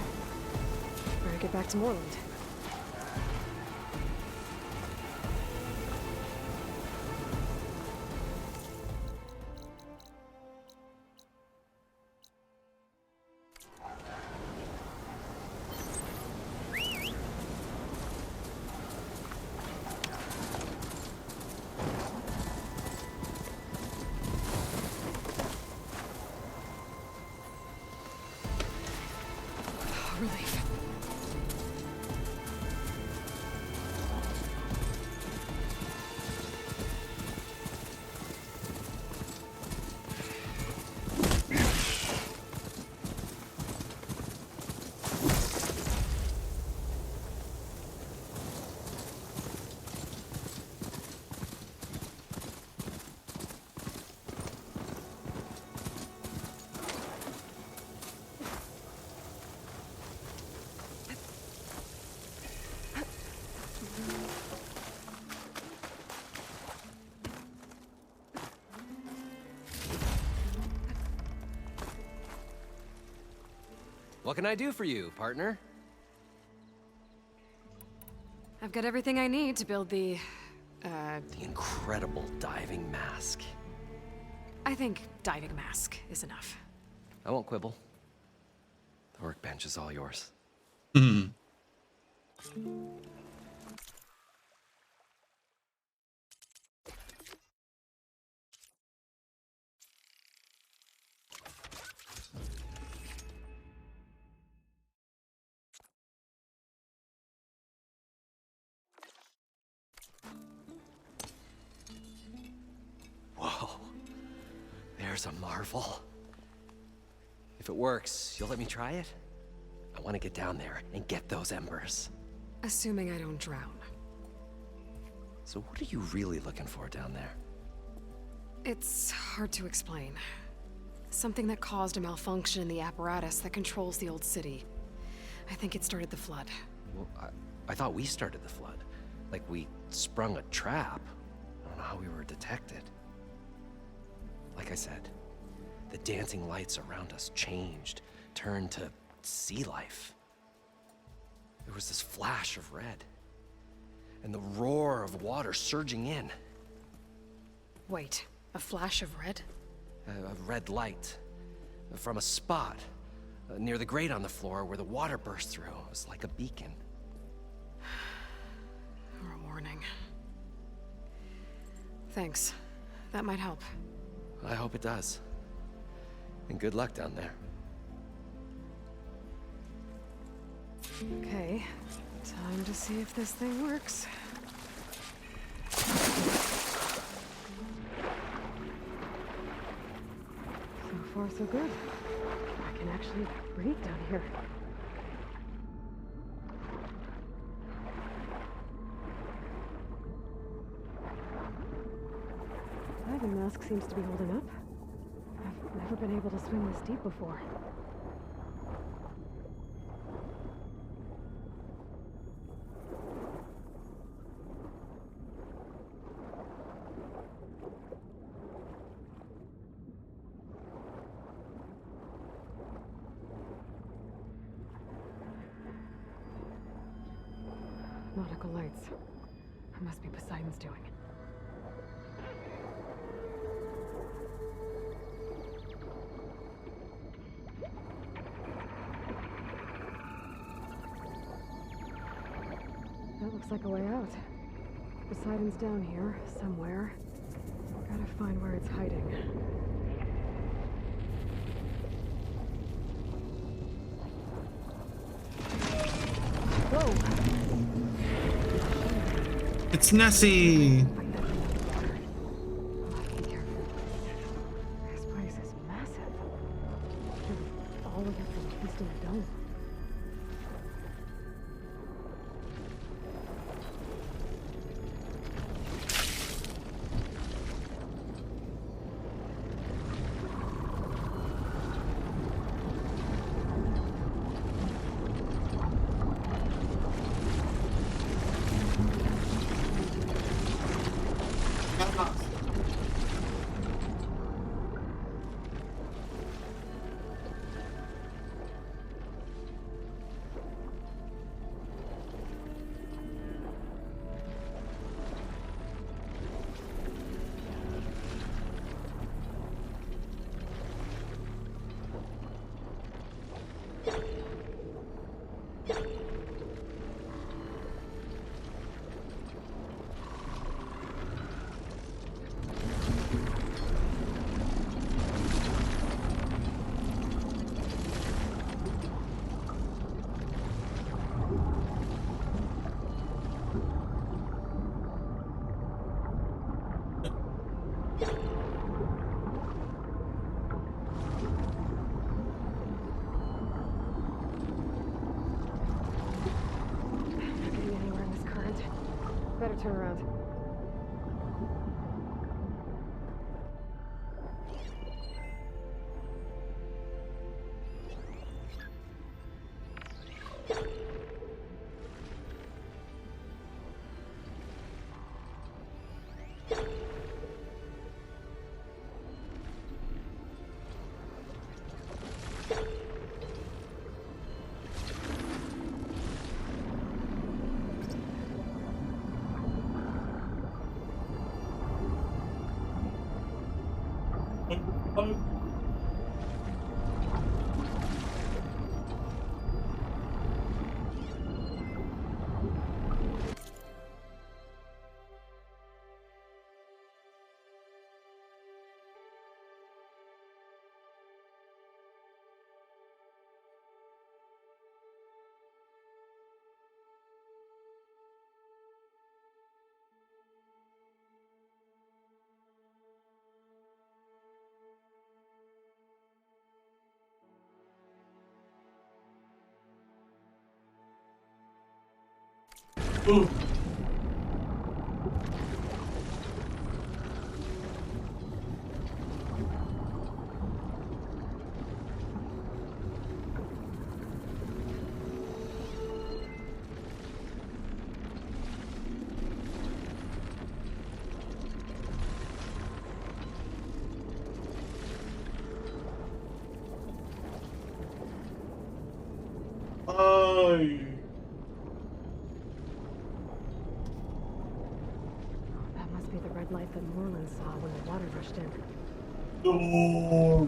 Better get back to Moreland. Relief. What can I do for you, partner? I've got everything I need to build the incredible diving mask. I think diving mask is enough. I won't quibble. The workbench is all yours. Whoa. There's a marvel. If it works, you'll let me try it? I want to get down there and get those embers. Assuming I don't drown. So what are you really looking for down there? It's hard to explain. Something that caused a malfunction in the apparatus that controls the old city. I think it started the flood. Well, I thought we started the flood. Like we sprung a trap. I don't know how we were detected. Like I said, the dancing lights around us changed, turned to sea life. There was this flash of red, and the roar of water surging in. Wait, a flash of red? A red light from a spot near the grate on the floor where the water burst through. It was like a beacon. Or a warning. Thanks. That might help. I hope it does. And good luck down there. Okay, time to see if this thing works. So far, so good. I can actually breathe down here. Diving mask seems to be holding up. I've never been able to swim this deep before. Nautical lights. It must be Poseidon's doing. That looks like a way out. Poseidon's down here, somewhere. Gotta find where it's hiding. Whoa! It's Nessie! This place is massive. All of it from Keystone Dome. Better turn around. That must be the red light that Moreland saw when the water rushed in. No.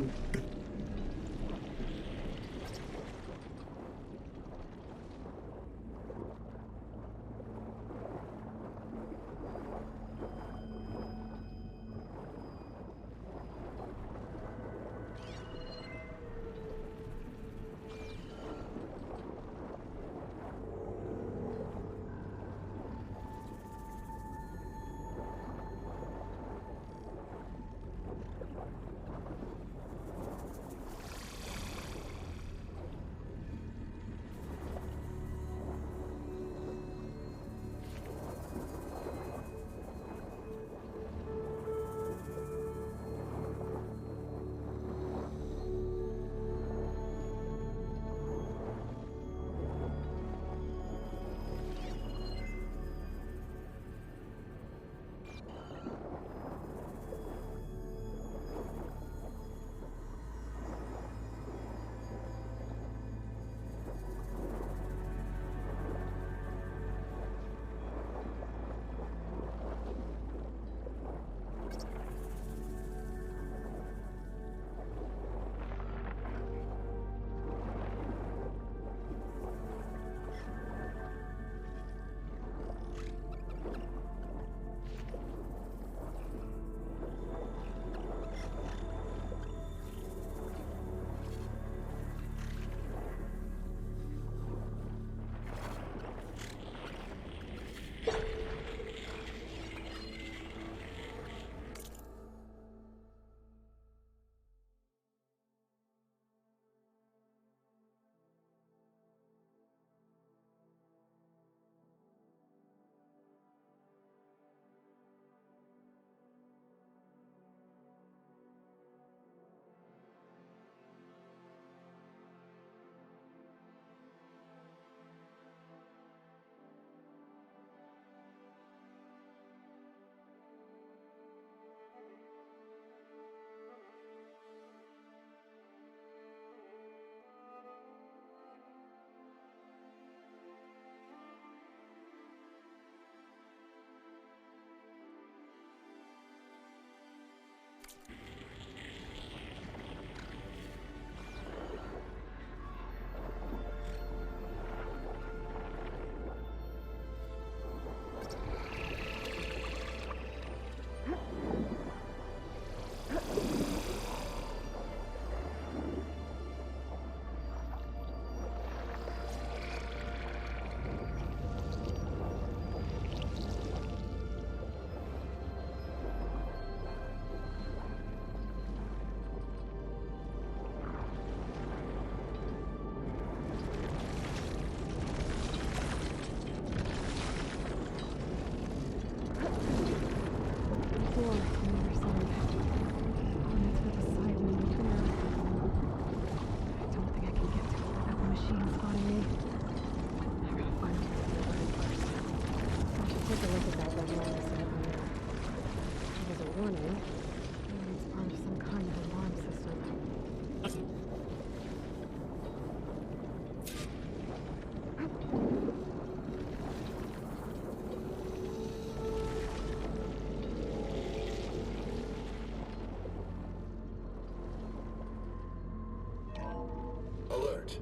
Alert.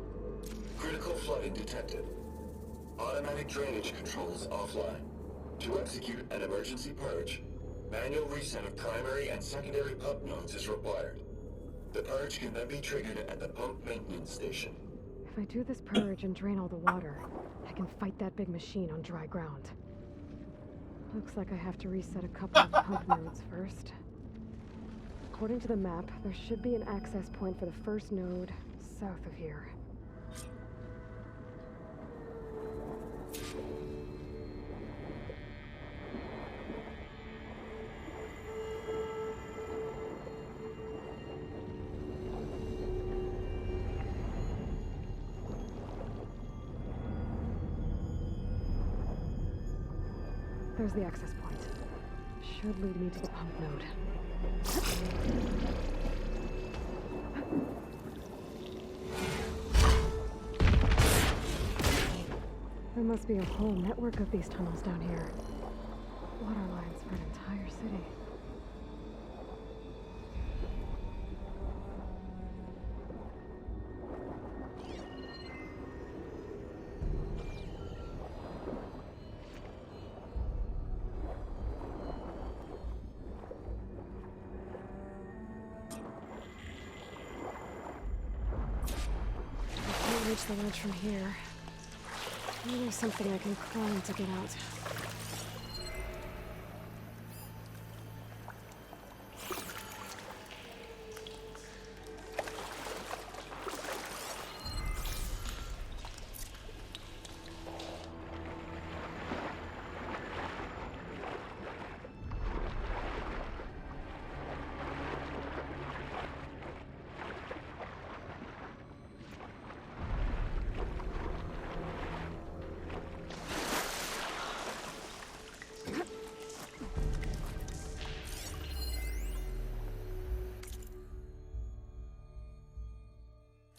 Critical flooding detected. Automatic drainage controls offline. To execute an emergency purge, manual reset of primary and secondary pump nodes is required. The purge can then be triggered at the pump maintenance station. If I do this purge and drain all the water, I can fight that big machine on dry ground. Looks like I have to reset a couple of pump nodes first. According to the map, there should be an access point for the first node south of here. There's the access point. Should lead me to the pump node. There must be a whole network of these tunnels down here. Water lines for an entire city. I can't reach the ledge from here. Maybe there's something I can climb to get out.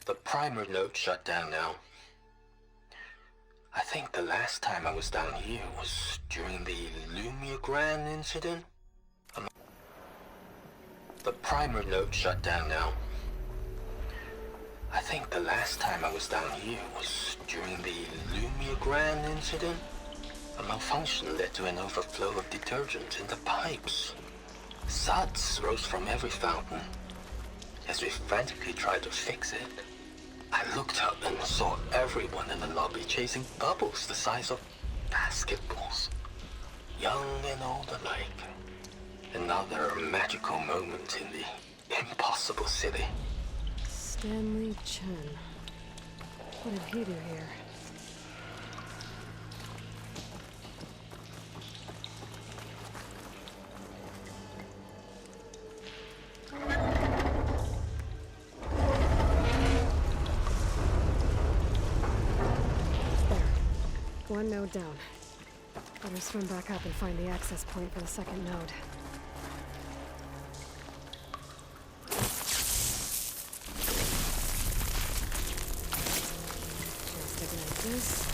The primer node shut down now. I think the last time I was down here was during the Lumiagran incident. The primer node shut down now. I think the last time I was down here was during the Lumiagran incident. A malfunction led to an overflow of detergent in the pipes. Suds rose from every fountain. As we frantically tried to fix it, I looked up and saw everyone in the lobby chasing bubbles the size of basketballs. Young and old alike. Another magical moment in the impossible city. Stanley Chen. What did he do here? One node down. Better swim back up and find the access point for the second node. Just ignite this.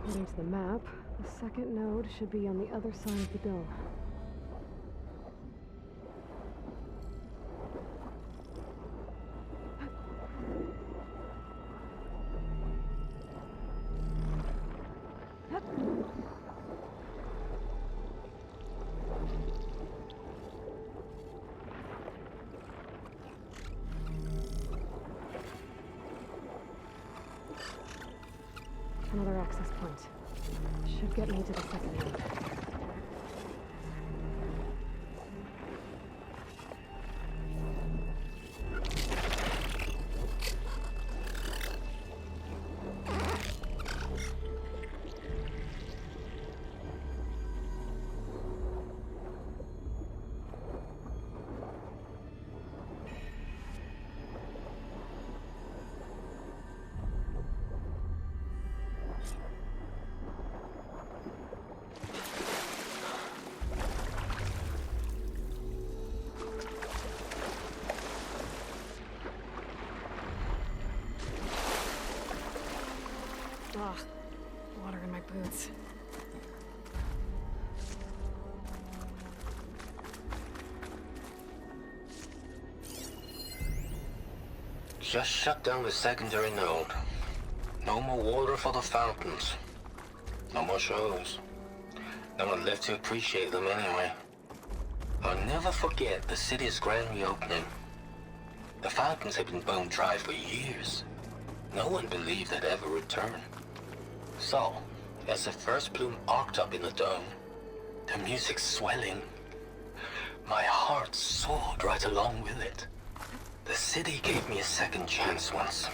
According to the map, the second node should be on the other side of the dome. Another access point. Should get me to the second node. Ugh, water in my boots. Just shut down the secondary node. No more water for the fountains. No more shows. No one lived to appreciate them anyway. I'll never forget the city's grand reopening. The fountains had been bone dry for years. No one believed they'd ever return. So, as the first bloom arced up in the dome, the music swelling, my heart soared right along with it. The city gave me a second chance once.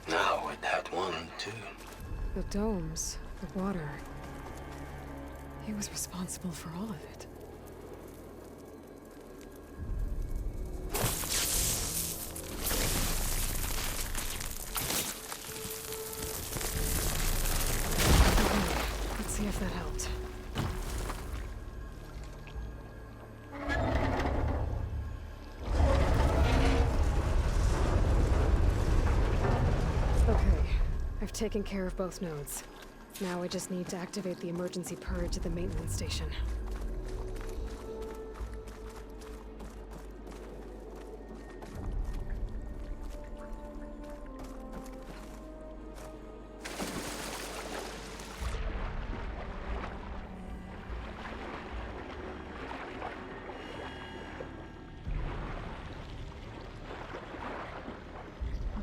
Now it had one, too. The domes, the water. He was responsible for all of it. Let's see if that helped. Okay, I've taken care of both nodes. Now I just need to activate the emergency purge at the maintenance station.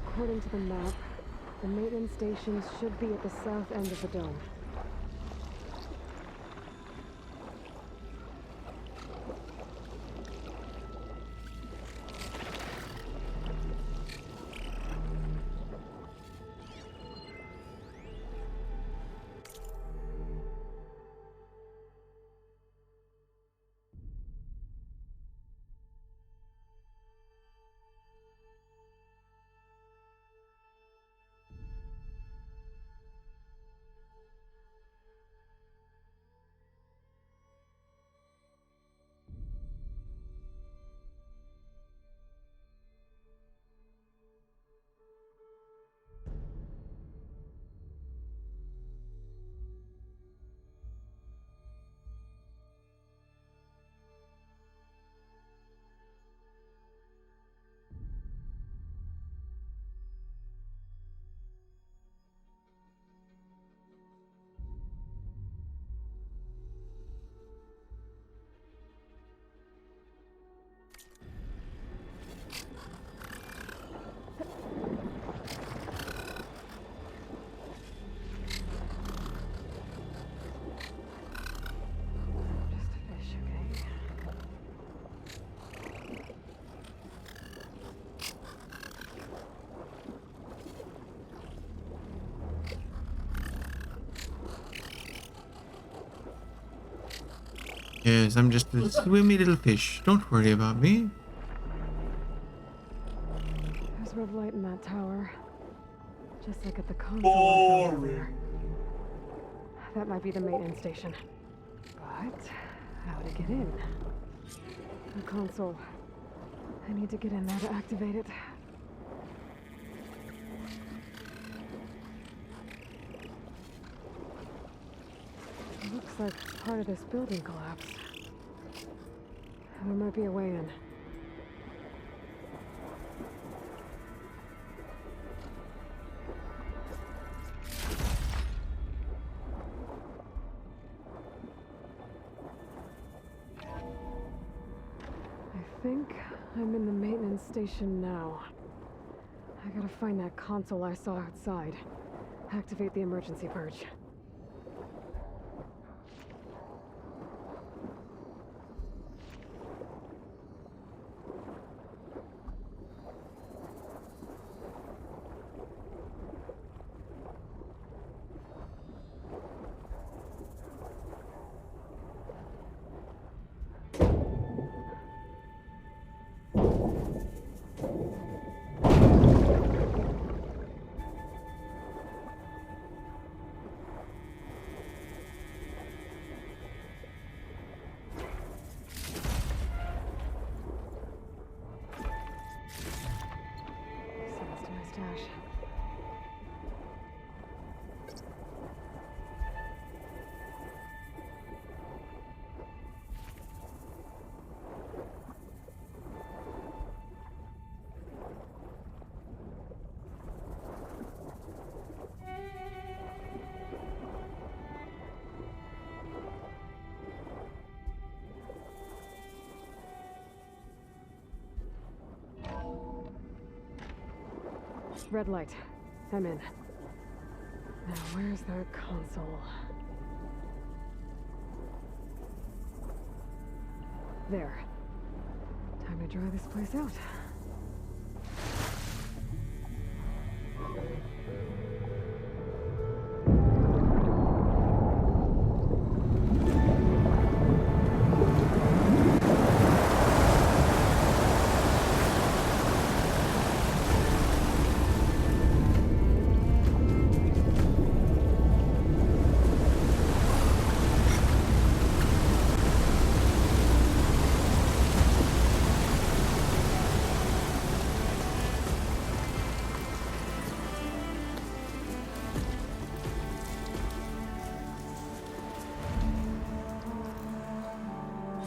According to the map, the maintenance stations should be at the south end of the dome. Yes, I'm just a swimmy little fish. Don't worry about me. There's red light in that tower. Just like at the console earlier. That might be the maintenance station. But how to get in? The console. I need to get in there to activate it. Looks like part of this building collapsed. There might be a way in. I think I'm in the maintenance station now. I gotta find that console I saw outside. Activate the emergency purge. red light. I'm in. Now, where's that console? There. Time to dry this place out.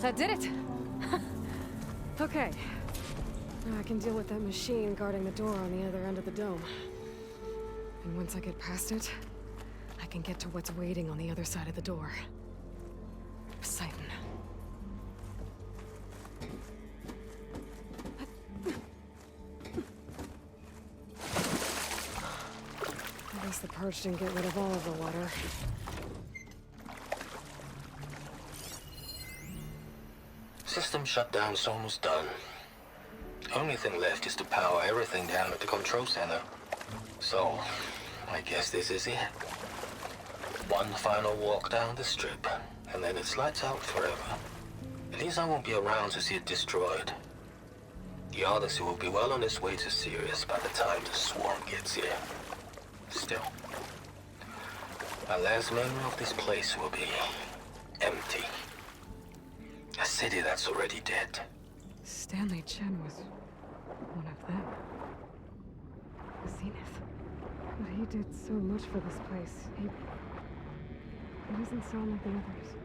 I did it! Okay. Now I can deal with that machine guarding the door on the other end of the dome. And once I get past it, I can get to what's waiting on the other side of the door. Poseidon. At least the purge didn't get rid of all of the water. System shutdown's almost done. Only thing left is to power everything down at the control center. So, I guess this is it. One final walk down the strip, and then it's lights out forever. At least I won't be around to see it destroyed. The Odyssey will be well on its way to Sirius by the time the swarm gets here. Still, my last memory of this place will be empty. A city that's already dead. Stanley Chen was one of them. Zenith. But he did so much for this place. He doesn't sound like the others.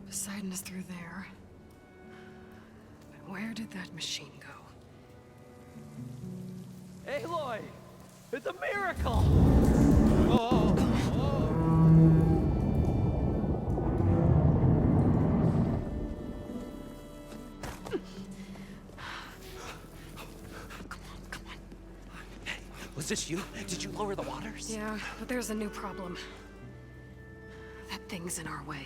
Poseidon is through there. But where did that machine go? Aloy! It's a miracle! Oh, Was this you? Did you lower the waters? Yeah, but there's a new problem. That thing's in our way.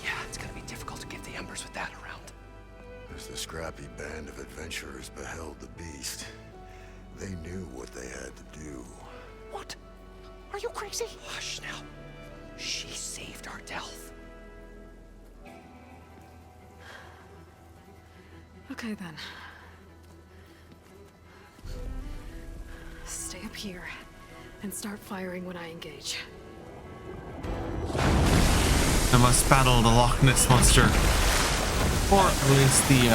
Yeah, it's gonna be difficult to get the embers with that around. As the scrappy band of adventurers beheld the beast, they knew what they had to do. What? Are you crazy? Hush now. She saved our Delph. Okay then. Stay up here and start firing when I engage. I must battle the Loch Ness Monster. Or at least the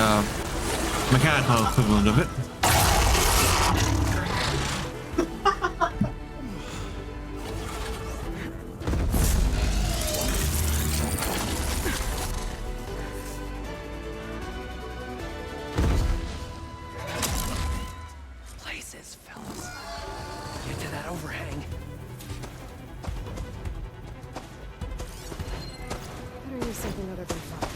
mechanical equivalent of it. something other than fire.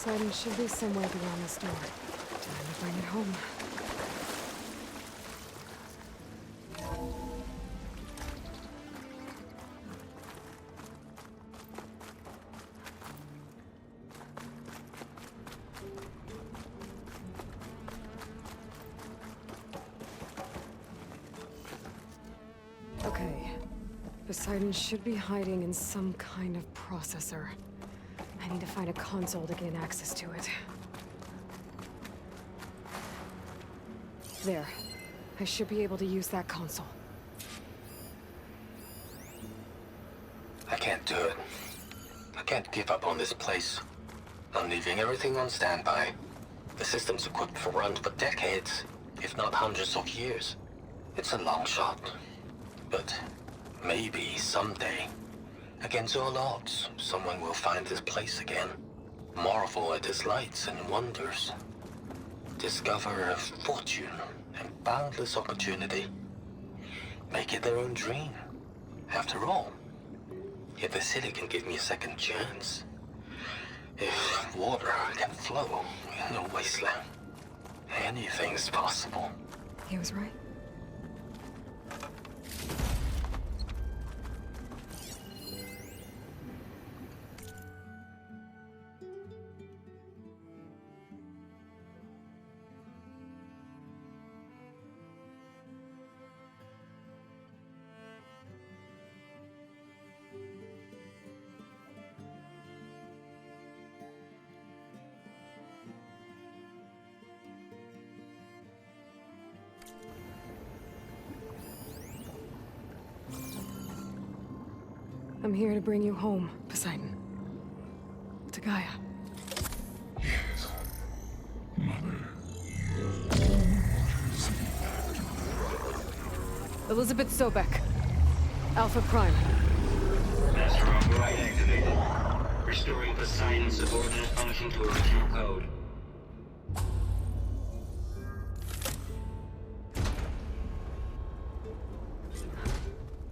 Poseidon should be somewhere beyond this door. Time to bring it home. Okay. Poseidon should be hiding in some kind of processor. I need to find a console to gain access to it. There. I should be able to use that console. I can't do it. I can't give up on this place. I'm leaving everything on standby. The system's equipped for runs for decades, if not hundreds of years. It's a long shot. But maybe someday, against all odds, someone will find this place again. Marvel at its lights and wonders. Discover a fortune and boundless opportunity. Make it their own dream. After all, if the city can give me a second chance, if water can flow in a wasteland, anything's possible. He was right. I'm here to bring you home, Poseidon. To Gaia. Elizabeth Sobek. Alpha Prime. Master override activated. Restoring Poseidon's subordinate function to original code.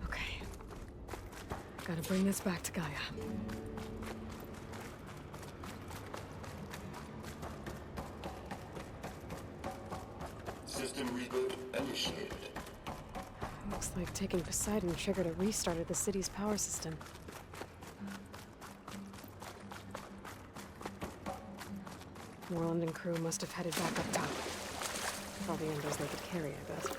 Okay. Gotta bring this back to Gaia. System reboot initiated. Looks like taking Poseidon triggered a restart of the city's power system. Moreland and crew must have headed back up top. All the embers they could carry, I bet.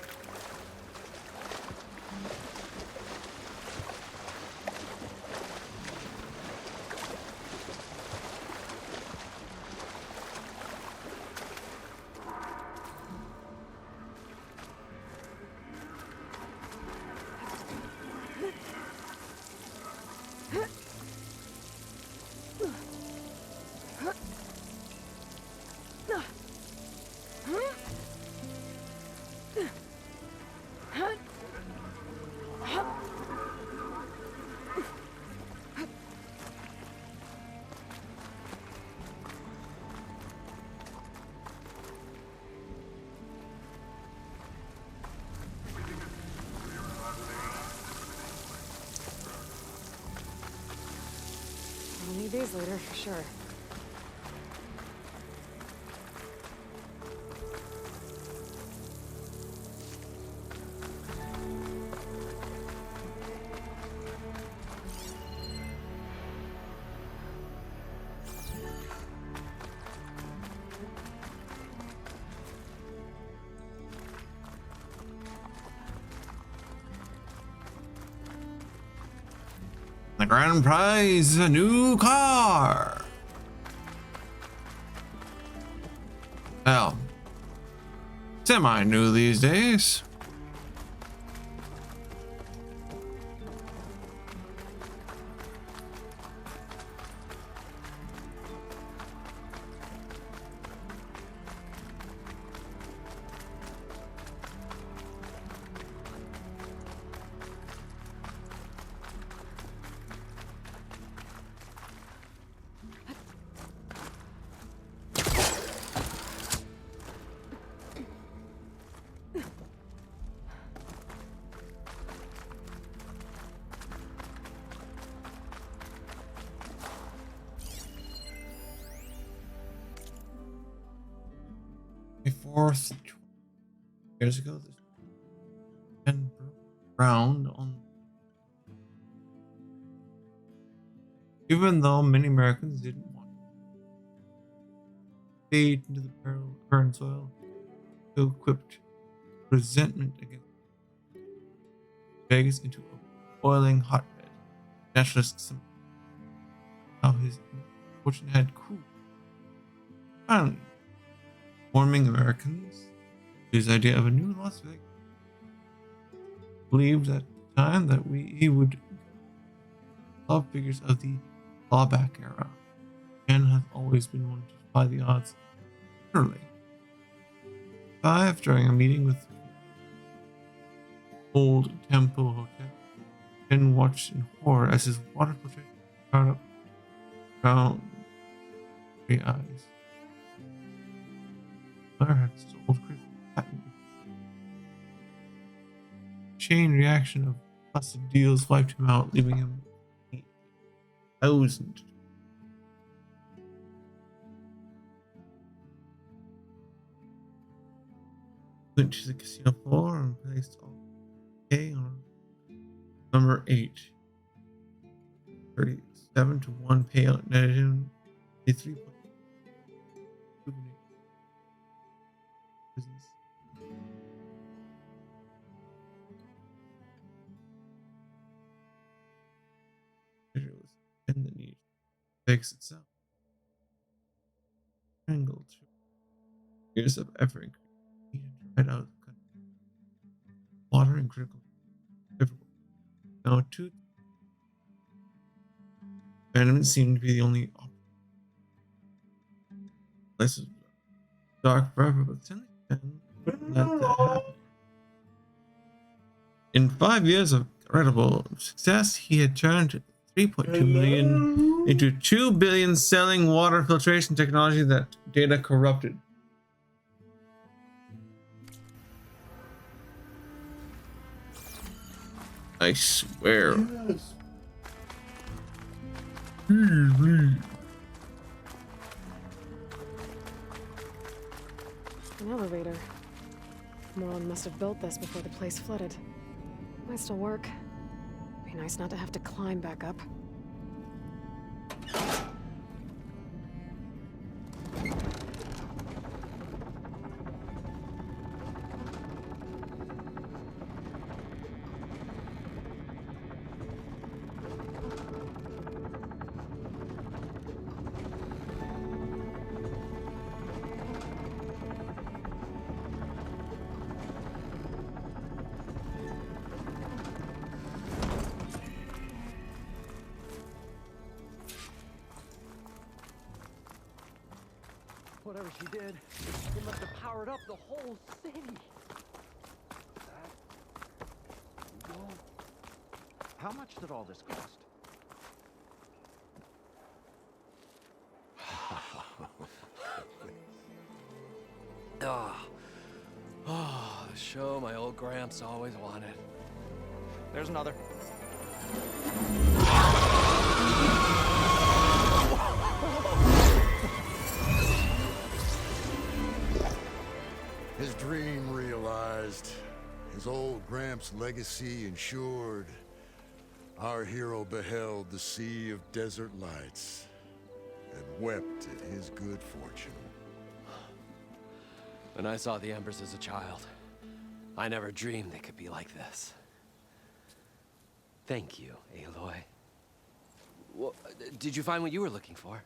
I'll need these later, for sure. The grand prize, a new car. Well, semi-new these days. Fourth years ago, this and round on. Even though many Americans didn't want to fade into the barren soil, so equipped resentment against Vegas into a boiling hotbed. Nationalists how his fortune had cooled. Finally, warming Americans to his idea of a new Las Vegas. Believed at the time that he would love figures of the clawback era. Man has always been one to defy the odds. Literally. 5. During a meeting with old Temple Hotel, Ken watched in horror as his water filtration powered up around gray eyes. Blair had sold Chris patent. Chain reaction of busted deals wiped him out, leaving him 8,000. Went to the casino floor and placed all K on number 8. 37 to 1 payout netted him a 3 business. It was in the need to fix itself. Angle 2 years of effort needed to ride out the country. Water and critical. Now, 2 abandonment seemed to be the only option. This is dark forever, but Stanley couldn't let that happen. In 5 years of incredible success, he had turned 3.2 million into 2 billion, selling water filtration technology that data corrupted. I swear. Yes. An elevator. Moreland must have built this before the place flooded. Might still work. Be nice not to have to climb back up. Whatever she did, it must have powered up the whole city. Whoa. How much did all this cost? The show my old Gramps always wanted. There's another. His dream realized, his old Gramps' legacy ensured. Our hero beheld the sea of desert lights and wept at his good fortune. When I saw the Embers as a child, I never dreamed they could be like this. Thank you, Aloy. Well, did you find what you were looking for?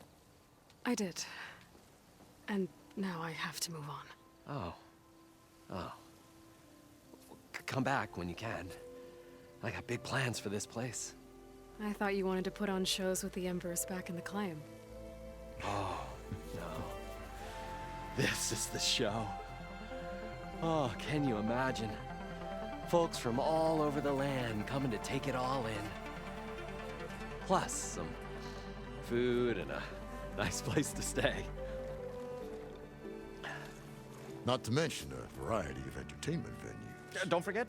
I did. And now I have to move on. Oh. Come back when you can. I got big plans for this place. I thought you wanted to put on shows with the Embers back in the claim. Oh, no. This is the show. Oh, can you imagine? Folks from all over the land coming to take it all in. Plus some food and a nice place to stay. Not to mention a variety of entertainment venues. Don't forget,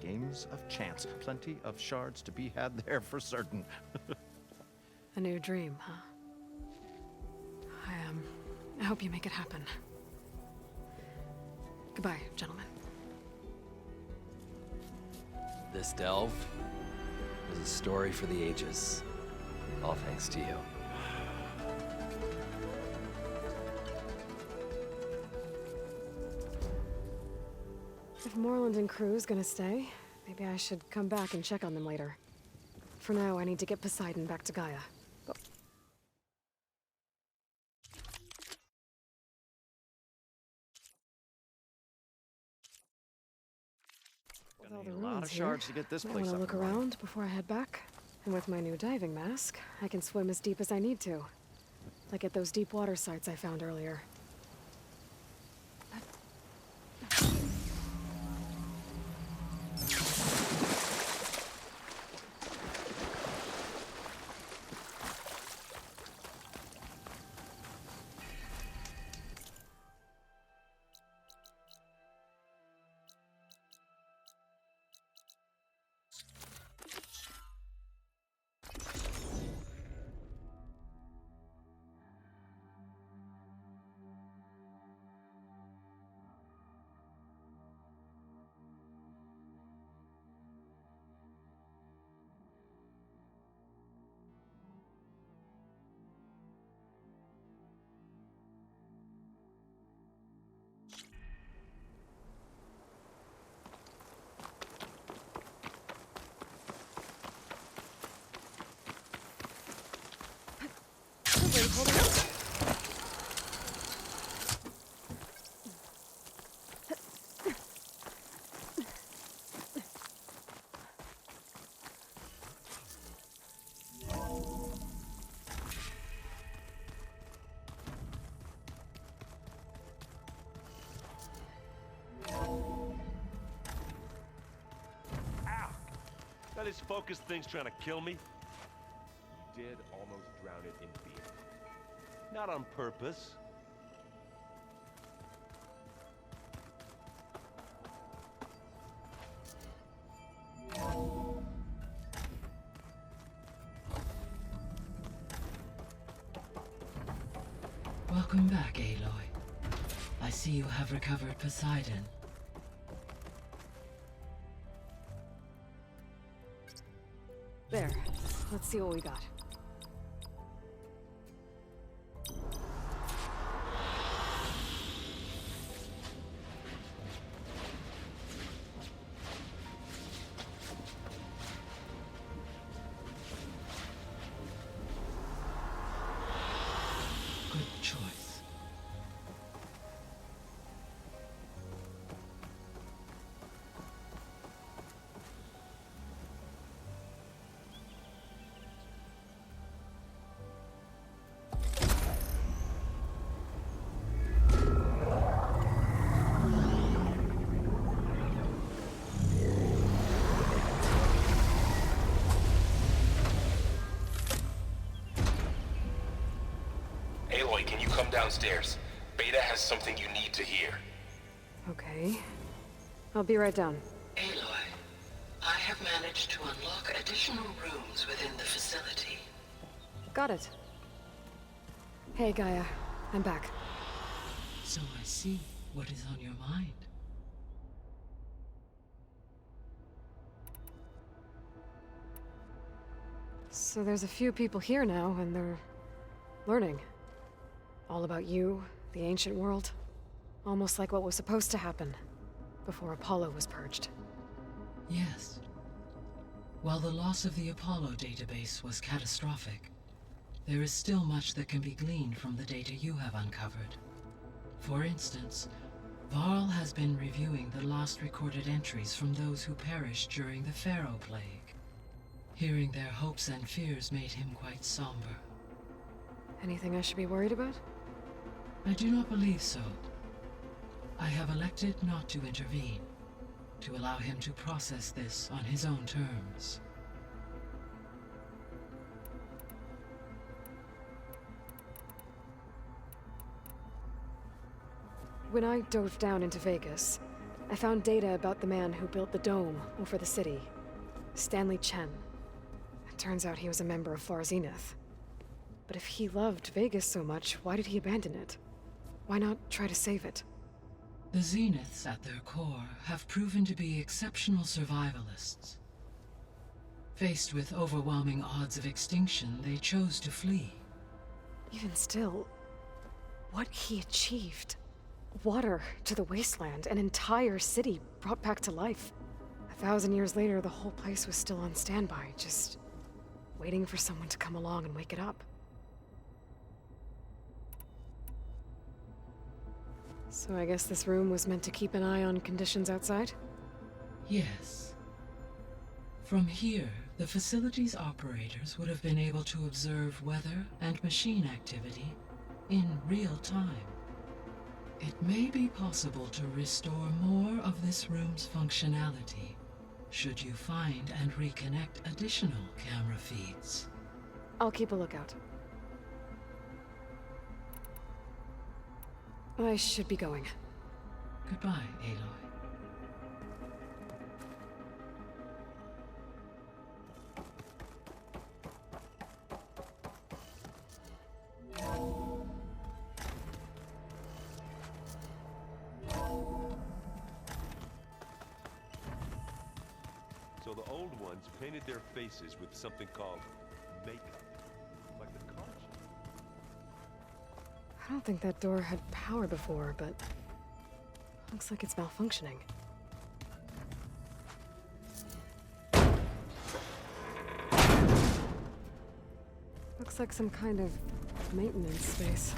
games of chance. Plenty of shards to be had there for certain. A new dream, huh? I hope you make it happen. Goodbye, gentlemen. This delve is a story for the ages. All thanks to you. If Moreland and crew's gonna stay, maybe I should come back and check on them later. For now, I need to get Poseidon back to Gaia. With all the a lot ruins of here, shards to get this might place wanna up look and running. around before I head back. And with my new diving mask, I can swim as deep as I need to. Like at those deep water sites I found earlier. Now this focus thing's trying to kill me. You did almost drown it in beer. Not on purpose. Welcome back, Aloy. I see you have recovered Poseidon. There. Let's see what we got. Good choice. Aloy, can you come downstairs? Beta has something you need to hear. Okay. I'll be right down. Aloy, I have managed to unlock additional rooms within the facility. Got it. Hey, Gaia. I'm back. So I see what is on your mind. So there's a few people here now, and they're learning. All about you, the ancient world. Almost like what was supposed to happen before Apollo was purged. Yes. While the loss of the Apollo database was catastrophic, there is still much that can be gleaned from the data you have uncovered. For instance, Varl has been reviewing the last recorded entries from those who perished during the Pharaoh Plague. Hearing their hopes and fears made him quite somber. Anything I should be worried about? I do not believe so. I have elected not to intervene, to allow him to process this on his own terms. When I dove down into Vegas, I found data about the man who built the dome over the city, Stanley Chen. It turns out he was a member of Far Zenith. But if he loved Vegas so much, why did he abandon it? Why not try to save it? The Zeniths, at their core, have proven to be exceptional survivalists. Faced with overwhelming odds of extinction, they chose to flee. Even still, what he achieved. Water to the wasteland, an entire city brought back to life. 1,000 years later, the whole place was still on standby, just waiting for someone to come along and wake it up. So I guess this room was meant to keep an eye on conditions outside? Yes. From here, The facility's operators would have been able to observe weather and machine activity in real time. It may be possible to restore more of this room's functionality should you find and reconnect additional camera feeds. I'll keep a lookout. I should be going. Goodbye, Aloy. So the old ones painted their faces with something called makeup. Like the car shop. I don't think that door had power before, but looks like it's malfunctioning. Looks like some kind of maintenance space.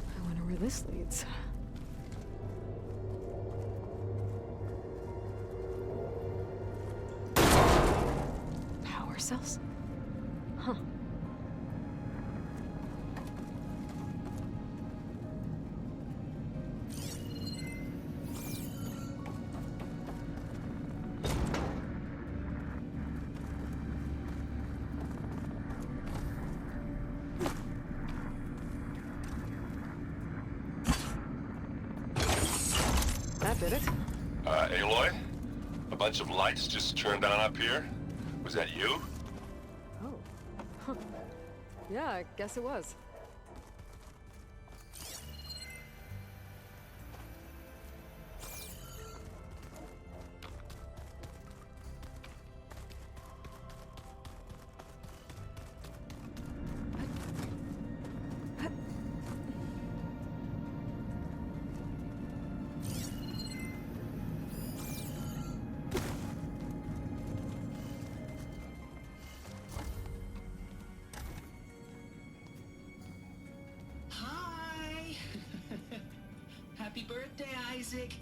I wonder where this leads. Power cells? Huh. That did it. Aloy? A bunch of lights just turned on up here? Was that you? Oh. Huh. Yeah, I guess it was. Hi! Happy birthday, Isaac.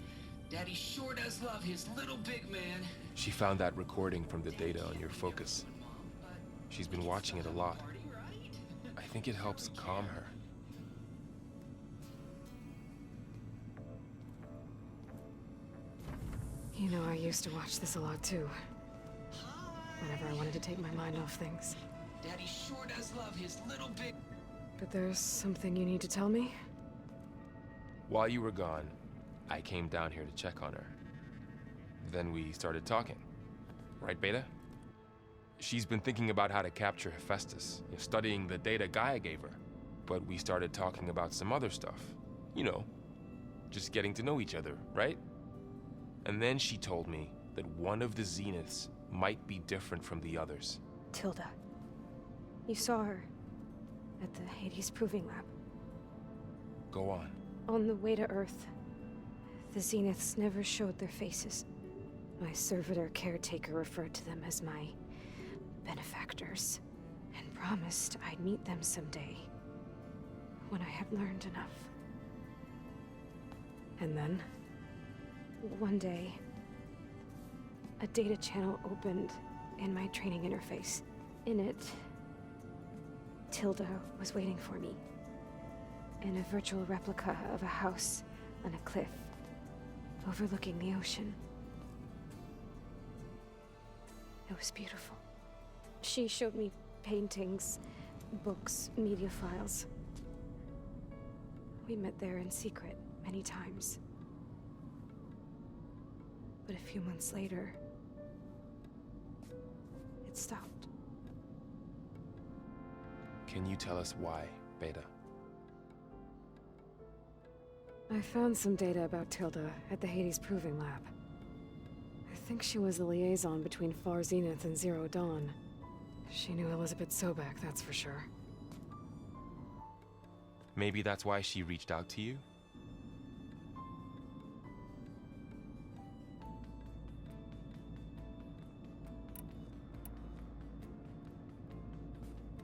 Daddy sure does love his little big man. She found that recording from the data on your focus. She's been watching it a lot. I think it helps calm her. You know, I used to watch this a lot too. Whenever I wanted to take my mind off things. Daddy sure does love his little big... But there's something you need to tell me? While you were gone, I came down here to check on her. Then we started talking. Right, Beta? She's been thinking about how to capture Hephaestus, studying the data Gaia gave her. But we started talking about some other stuff. You know, just getting to know each other, right? And then she told me that one of the Zeniths might be different from the others. Tilda. You saw her at the Hades Proving Lab. Go on. On the way to Earth, the Zeniths never showed their faces. My servitor caretaker referred to them as my benefactors, and promised I'd meet them someday, when I had learned enough. And then? One day, a data channel opened in my training interface. In it, Tilda was waiting for me, in a virtual replica of a house on a cliff, overlooking the ocean. It was beautiful. She showed me paintings, books, media files. We met there in secret many times. But a few months later, it stopped. Can you tell us why, Beta? I found some data about Tilda at the Hades Proving Lab. I think she was the liaison between Far Zenith and Zero Dawn. She knew Elizabeth Sobek, that's for sure. Maybe that's why she reached out to you?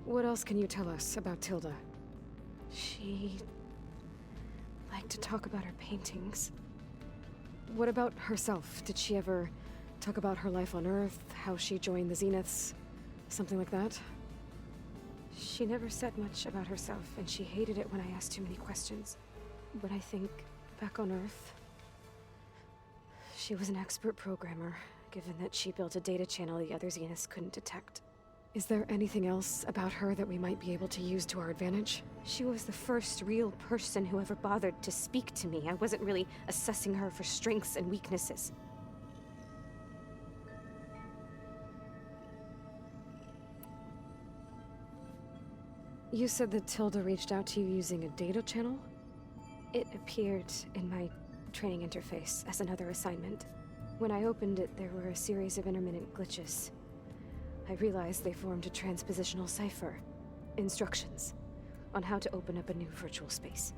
What else can you tell us about Tilda? She liked to talk about her paintings. What about herself? Did she ever talk about her life on Earth, how she joined the Zeniths, something like that? She never said much about herself, and she hated it when I asked too many questions. But I think, back on Earth, she was an expert programmer, given that she built a data channel the other Zeniths couldn't detect. Is there anything else about her that we might be able to use to our advantage? She was the first real person who ever bothered to speak to me. I wasn't really assessing her for strengths and weaknesses. You said that Tilda reached out to you using a data channel? It appeared in my training interface as another assignment. When I opened it, there were a series of intermittent glitches. I realized they formed a transpositional cipher. Instructions on how to open up a new virtual space.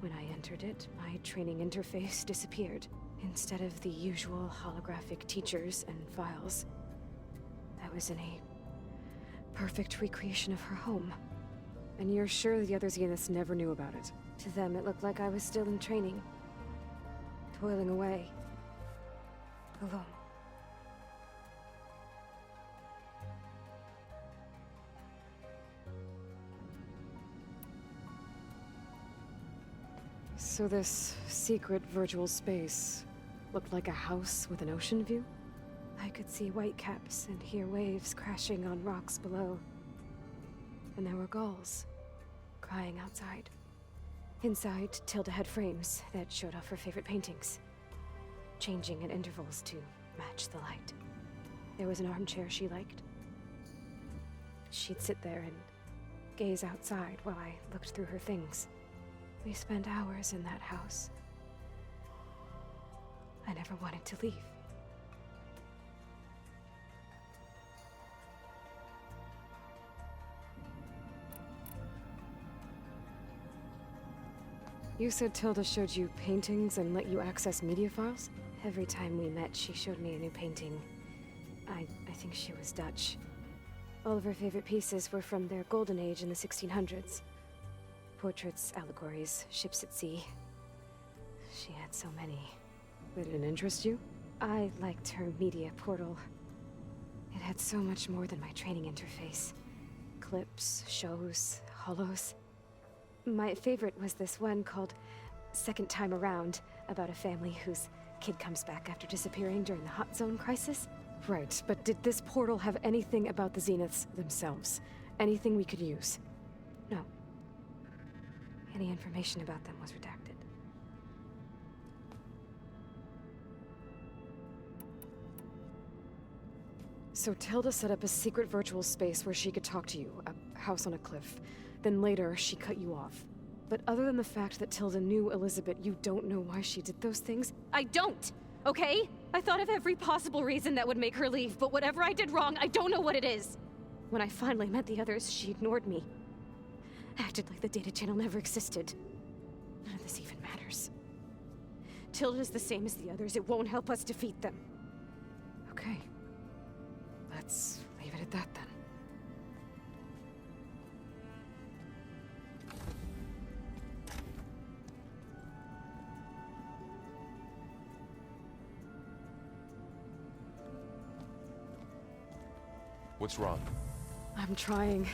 When I entered it, my training interface disappeared. Instead of the usual holographic teachers and files, I was in a perfect recreation of her home. And you're sure the other Zeniths never knew about it? To them, it looked like I was still in training. Toiling away. Alone. So this secret virtual space looked like a house with an ocean view? I could see whitecaps and hear waves crashing on rocks below. And there were gulls crying outside. Inside, Tilda had frames that showed off her favorite paintings, changing at intervals to match the light. There was an armchair she liked. She'd sit there and gaze outside while I looked through her things. We spent hours in that house. I never wanted to leave. You said Tilda showed you paintings and let you access media files? Every time we met, she showed me a new painting. I think she was Dutch. All of her favorite pieces were from their golden age in the 1600s. Portraits, allegories, ships at sea. She had so many. They didn't interest you? I liked her media portal. It had so much more than my training interface. Clips, shows, holos. My favorite was this one called Second Time Around, about a family whose kid comes back after disappearing during the Hot Zone crisis. Right, but did this portal have anything about the Zeniths themselves? Anything we could use? No. Any information about them was redacted. So Tilda set up a secret virtual space where she could talk to you, a house on a cliff. Then later, she cut you off. But other than the fact that Tilda knew Elizabeth, you don't know why she did those things? I don't! Okay? I thought of every possible reason that would make her leave, but whatever I did wrong, I don't know what it is. When I finally met the others, she ignored me. Acted like the data channel never existed. None of this even matters. Tilda's the same as the others. It won't help us defeat them. Okay. Let's leave it at that then. What's wrong? I'm trying,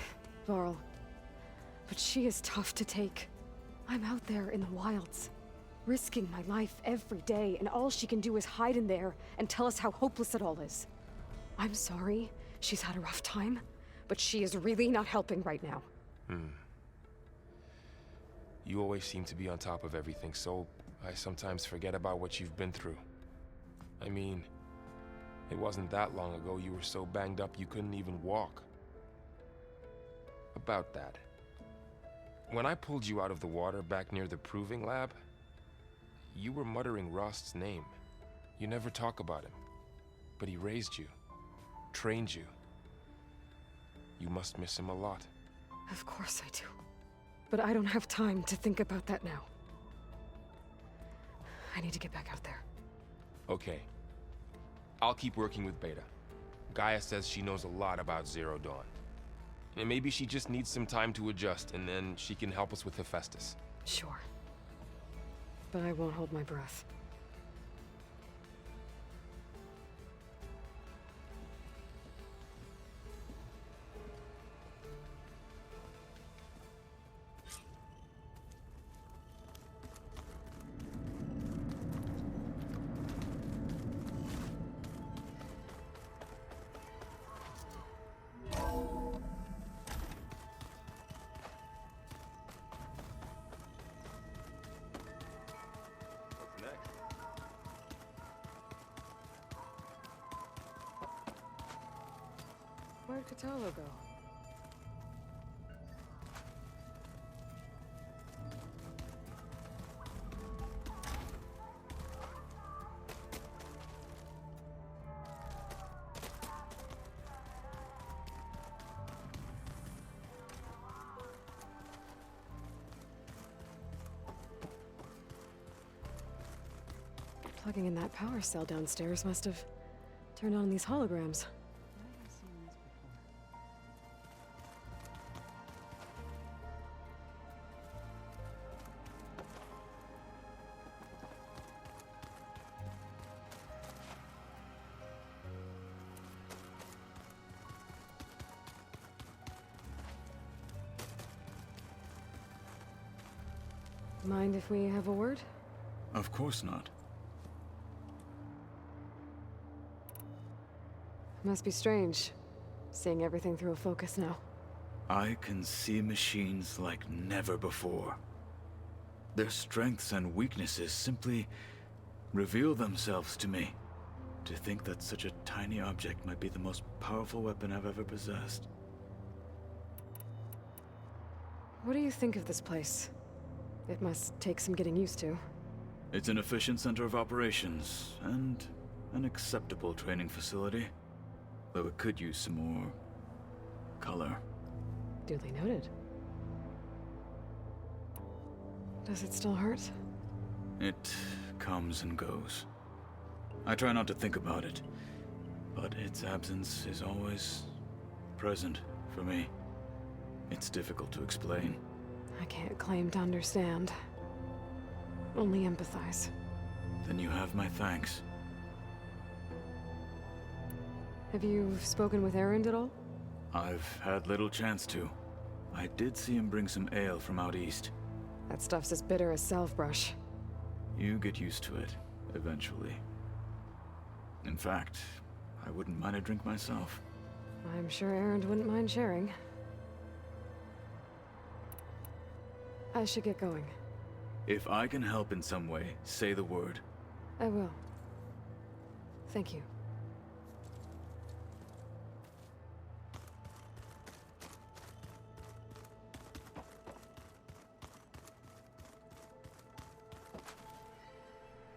Varl. But she is tough to take. I'm out there in the wilds, risking my life every day, and all she can do is hide in there and tell us how hopeless it all is. I'm sorry she's had a rough time, but she is really not helping right now. You always seem to be on top of everything, so I sometimes forget about what you've been through. I mean, it wasn't that long ago you were so banged up you couldn't even walk. About that. When I pulled you out of the water back near the proving lab, you were muttering Rost's name. You never talk about him. But he raised you, trained you. You must miss him a lot. Of course I do. But I don't have time to think about that now. I need to get back out there. Okay. I'll keep working with Beta. Gaia says she knows a lot about Zero Dawn. And maybe she just needs some time to adjust, and then she can help us with Hephaestus. Sure. But I won't hold my breath. What's next? Where'd Kotallo go? Plugging in that power cell downstairs must have turned on these holograms. Mind if we have a word? Of course not. Must be strange, seeing everything through a focus now. I can see machines like never before. Their strengths and weaknesses simply reveal themselves to me. To think that such a tiny object might be the most powerful weapon I've ever possessed. What do you think of this place? It must take some getting used to. It's an efficient center of operations, and an acceptable training facility. Though it could use some more color. Duly noted. Does it still hurt? It comes and goes. I try not to think about it, but its absence is always present for me. It's difficult to explain. I can't claim to understand. Only empathize. Then you have my thanks. Have you spoken with Erend at all? I've had little chance to. I did see him bring some ale from out east. That stuff's as bitter as salve-brush. You get used to it, eventually. In fact, I wouldn't mind a drink myself. I'm sure Erend wouldn't mind sharing. I should get going. If I can help in some way, say the word. I will. Thank you.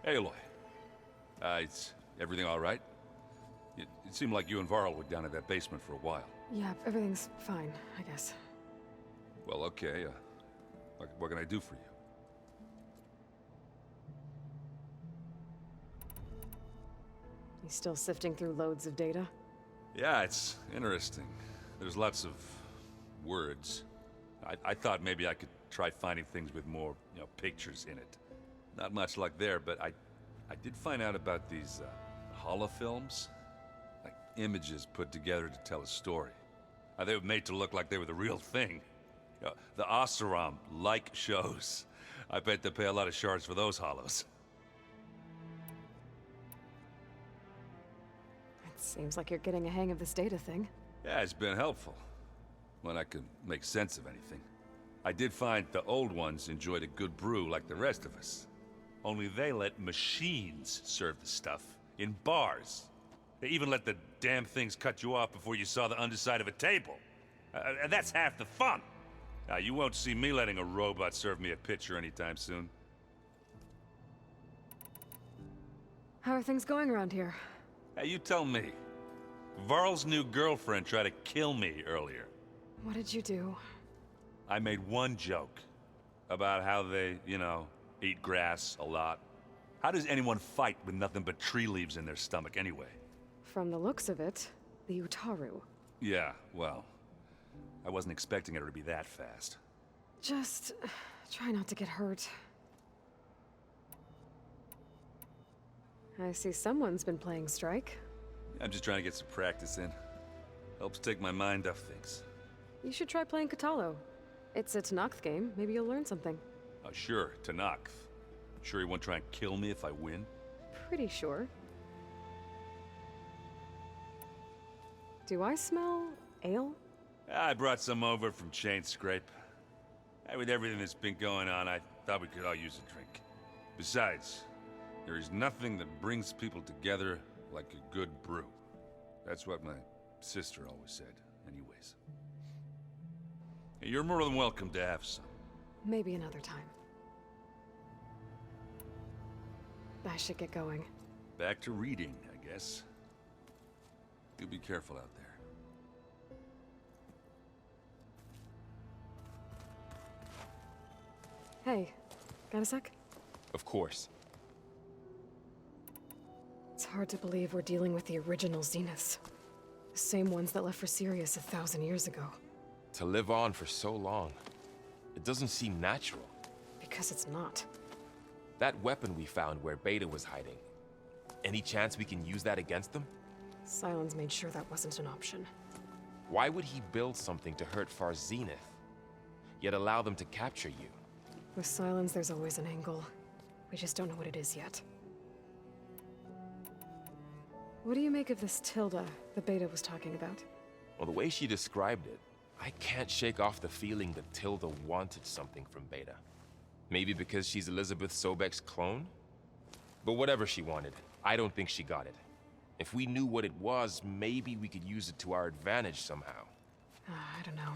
Hey, Aloy. Is everything all right? It seemed like you and Varl were down in that basement for a while. Yeah, everything's fine, I guess. Well, okay. What can I do for you? You still sifting through loads of data? Yeah, it's interesting. There's lots of words. I thought maybe I could try finding things with more, pictures in it. Not much luck there, but I did find out about these holofilms. Like images put together to tell a story. They were made to look like they were the real thing. The Oseram like shows. I bet they pay a lot of shards for those hollows. It seems like you're getting a hang of this data thing. Yeah, it's been helpful. When I could make sense of anything. I did find the old ones enjoyed a good brew like the rest of us. Only they let machines serve the stuff in bars. They even let the damn things cut you off before you saw the underside of a table. And that's half the fun. Now, you won't see me letting a robot serve me a pitcher anytime soon. How are things going around here? Hey, you tell me. Varl's new girlfriend tried to kill me earlier. What did you do? I made one joke about how they, eat grass a lot. How does anyone fight with nothing but tree leaves in their stomach anyway? From the looks of it, the Utaru. Yeah, well, I wasn't expecting her to be that fast. Just try not to get hurt. I see someone's been playing Strike. I'm just trying to get some practice in. Helps take my mind off things. You should try playing Katalo. It's a Tenakth game. Maybe you'll learn something. Oh, sure, Tenakth. Sure he won't try and kill me if I win? Pretty sure. Do I smell ale? I brought some over from Chain Scrape. With everything that's been going on, I thought we could all use a drink. Besides, there is nothing that brings people together like a good brew. That's what my sister always said, anyways. You're more than welcome to have some. Maybe another time. I should get going. Back to reading, I guess. You be careful out there. Hey, got a sec? Of course. It's hard to believe we're dealing with the original Zeniths. The same ones that left for Sirius 1,000 years ago. To live on for so long, it doesn't seem natural. Because it's not. That weapon we found where Beta was hiding, any chance we can use that against them? Sylens made sure that wasn't an option. Why would he build something to hurt Far Zenith, yet allow them to capture you? With Sylens, there's always an angle. We just don't know what it is yet. What do you make of this Tilda the Beta was talking about? Well, the way she described it, I can't shake off the feeling that Tilda wanted something from Beta. Maybe because she's Elizabeth Sobek's clone? But whatever she wanted, I don't think she got it. If we knew what it was, maybe we could use it to our advantage somehow. I don't know.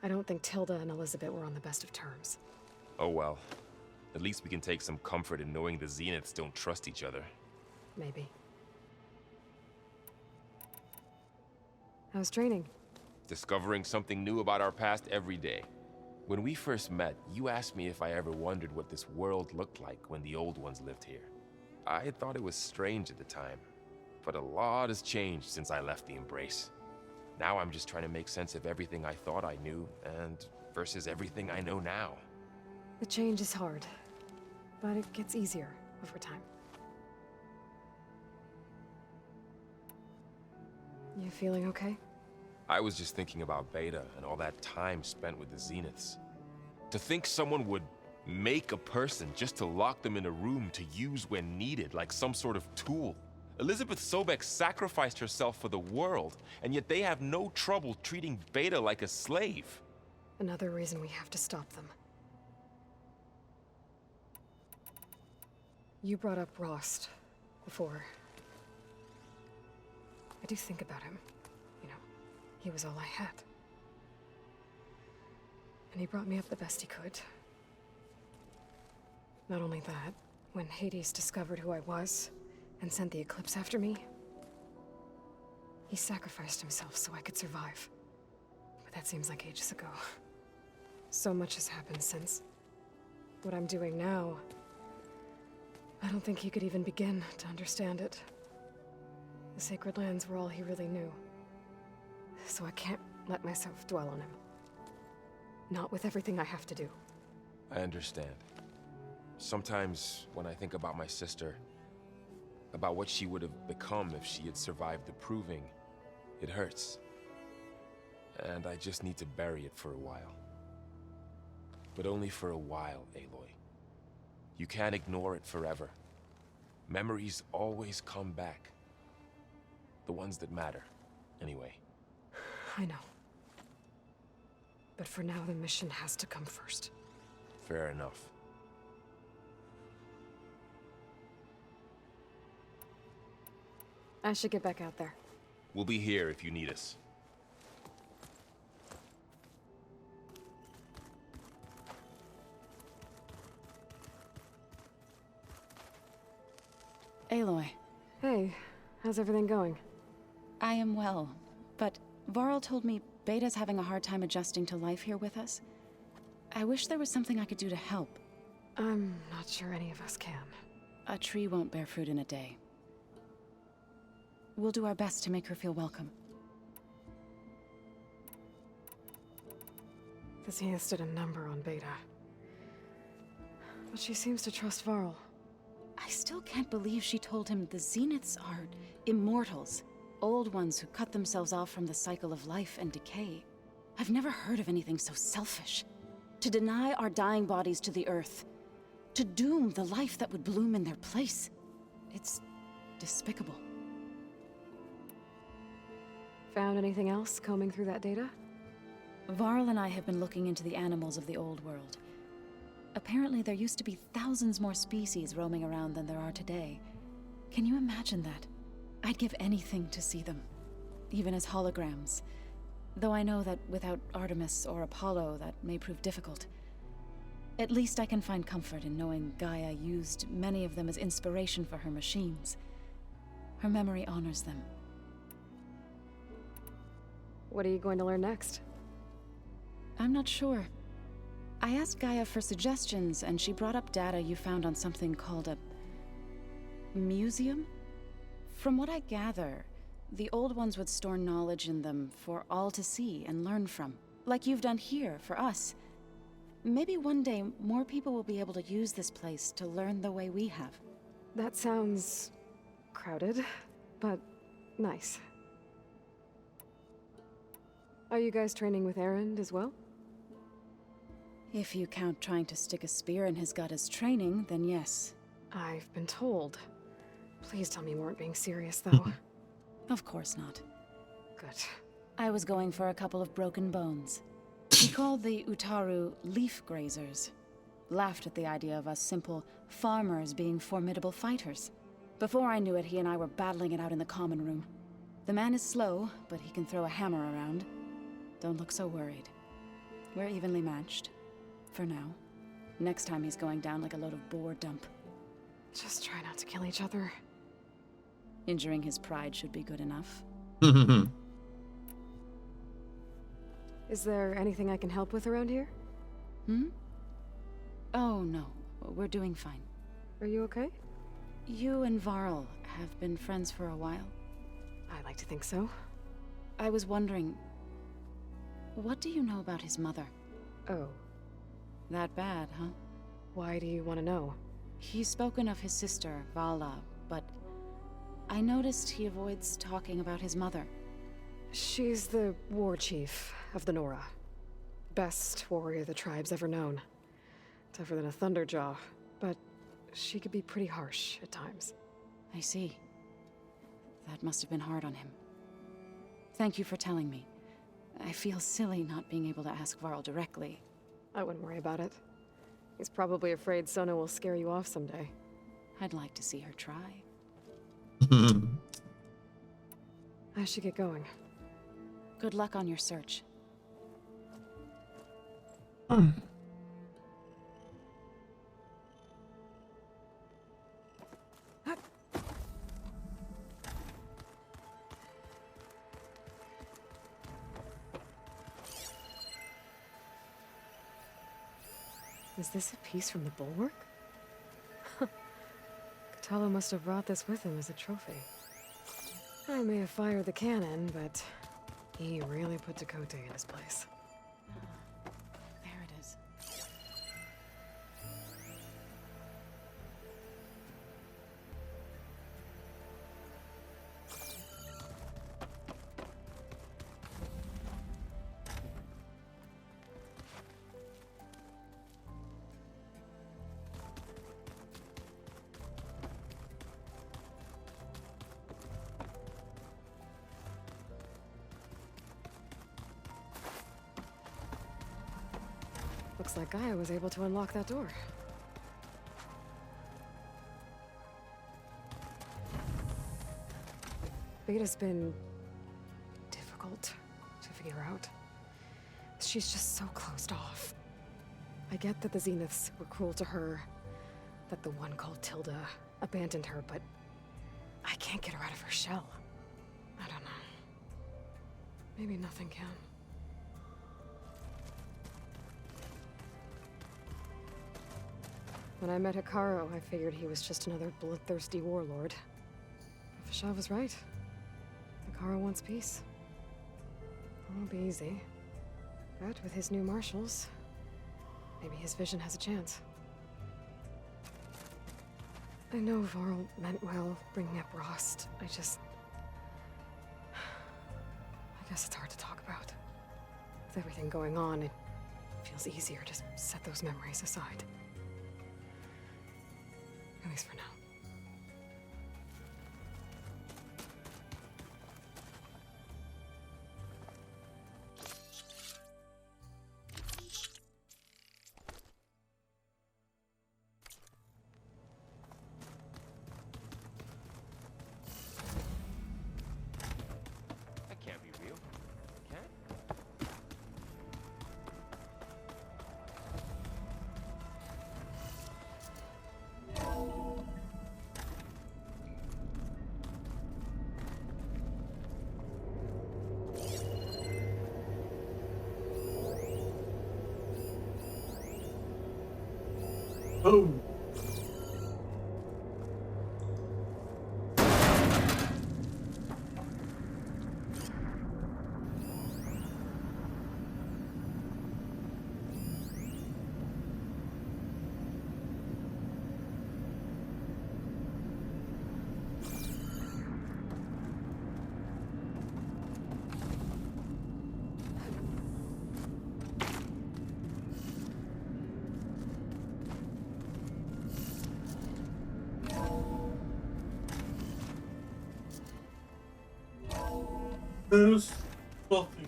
I don't think Tilda and Elizabeth were on the best of terms. Oh well. At least we can take some comfort in knowing the Zeniths don't trust each other. Maybe. How's training? Discovering something new about our past every day. When we first met, you asked me if I ever wondered what this world looked like when the old ones lived here. I thought it was strange at the time, but a lot has changed since I left the Embrace. Now I'm just trying to make sense of everything I thought I knew, and versus everything I know now. The change is hard, but it gets easier over time. You feeling okay? I was just thinking about Beta and all that time spent with the Zeniths. To think someone would make a person just to lock them in a room to use when needed, like some sort of tool. Elizabeth Sobek sacrificed herself for the world, and yet they have no trouble treating Beta like a slave. Another reason we have to stop them. You brought up Rost before. I do think about him. You know, he was all I had. And he brought me up the best he could. Not only that, when Hades discovered who I was and sent the Eclipse after me, he sacrificed himself so I could survive. But that seems like ages ago. So much has happened since. What I'm doing now, I don't think he could even begin to understand it. The Sacred Lands were all he really knew. So I can't let myself dwell on him. Not with everything I have to do. I understand. Sometimes, when I think about my sister, about what she would have become if she had survived the Proving, it hurts. And I just need to bury it for a while. But only for a while, Aloy. You can't ignore it forever. Memories always come back. The ones that matter, anyway. I know. But for now, the mission has to come first. Fair enough. I should get back out there. We'll be here if you need us. Aloy. Hey, how's everything going? I am well, but Varl told me Beta's having a hard time adjusting to life here with us. I wish there was something I could do to help. I'm not sure any of us can. A tree won't bear fruit in a day. We'll do our best to make her feel welcome. The Zeniths did a number on Beta. But she seems to trust Varl. I still can't believe she told him the Zeniths are immortals. Old ones who cut themselves off from the cycle of life and decay. I've never heard of anything so selfish. To deny our dying bodies to the Earth. To doom the life that would bloom in their place. It's despicable. Found anything else combing through that data? Varl and I have been looking into the animals of the old world. Apparently there used to be thousands more species roaming around than there are today. Can you imagine that? I'd give anything to see them. Even as holograms. Though I know that without Artemis or Apollo, that may prove difficult. At least I can find comfort in knowing Gaia used many of them as inspiration for her machines. Her memory honors them. What are you going to learn next? I'm not sure. I asked Gaia for suggestions, and she brought up data you found on something called a museum? From what I gather, the old ones would store knowledge in them for all to see and learn from, like you've done here for us. Maybe one day more people will be able to use this place to learn the way we have. That sounds crowded, but nice. Are you guys training with Erend as well? If you count trying to stick a spear in his gut as training, then yes. I've been told. Please tell me you weren't being serious, though. Of course not. Good. I was going for a couple of broken bones. He called the Utaru leaf grazers. Laughed at the idea of us simple farmers being formidable fighters. Before I knew it, he and I were battling it out in the common room. The man is slow, but he can throw a hammer around. Don't look so worried. We're evenly matched. For now. Next time he's going down like a load of boar dump. Just try not to kill each other. Injuring his pride should be good enough. Is there anything I can help with around here? Oh, no. We're doing fine. Are you okay? You and Varl have been friends for a while. I like to think so. I was wondering, what do you know about his mother? Oh. That bad, huh? Why do you want to know? He's spoken of his sister, Vala, but I noticed he avoids talking about his mother. She's the war chief of the Nora. Best warrior the tribe's ever known. Tougher than a Thunderjaw, but she could be pretty harsh at times. I see. That must have been hard on him. Thank you for telling me. I feel silly not being able to ask Varl directly. I wouldn't worry about it. He's probably afraid Sona will scare you off someday. I'd like to see her try. I should get going. Good luck on your search. Is this a piece from the bulwark? Kotallo must have brought this with him as a trophy. I may have fired the cannon, but he really put Dakota in his place. There it is. Looks like Gaia was able to unlock that door. Beta's been difficult to figure out. She's just so closed off. I get that the Zeniths were cruel to her, that the one called Tilda abandoned her, but I can't get her out of her shell. I don't know. Maybe nothing can. When I met Hekarro, I figured he was just another bloodthirsty warlord. But Fashav was right. Hekarro wants peace. It won't be easy. But with his new marshals, maybe his vision has a chance. I know Varl meant well bringing up Rost. I guess it's hard to talk about. With everything going on, it feels easier to set those memories aside. At least for now. That can't be real. Can it? Boom. There's nothing.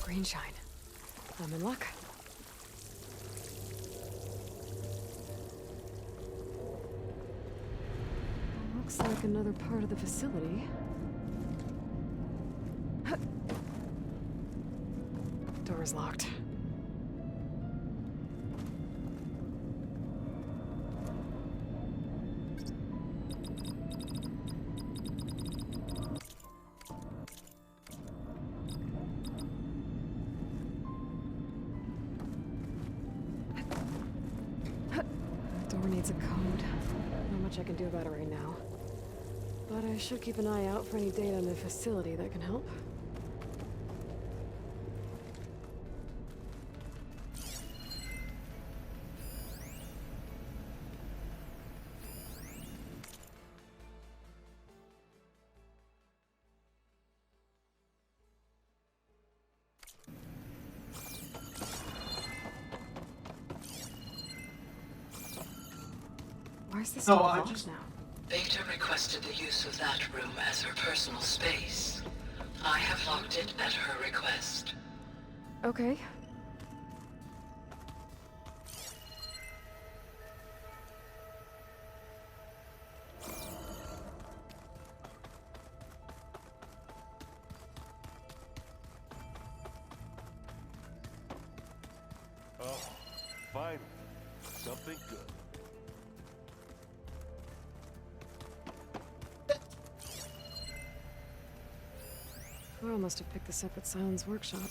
Green shine. I'm in luck. Looks like another part of the facility. Door's locked. Door needs a code. Not much I can do about it right now. But I should keep an eye out for any data in the facility that can help. Why is this door locked now? Beta requested the use of that room as her personal space. I have locked it at her request. Okay. Oh, finally. Something good. Varl must have picked this up at Silence Workshop.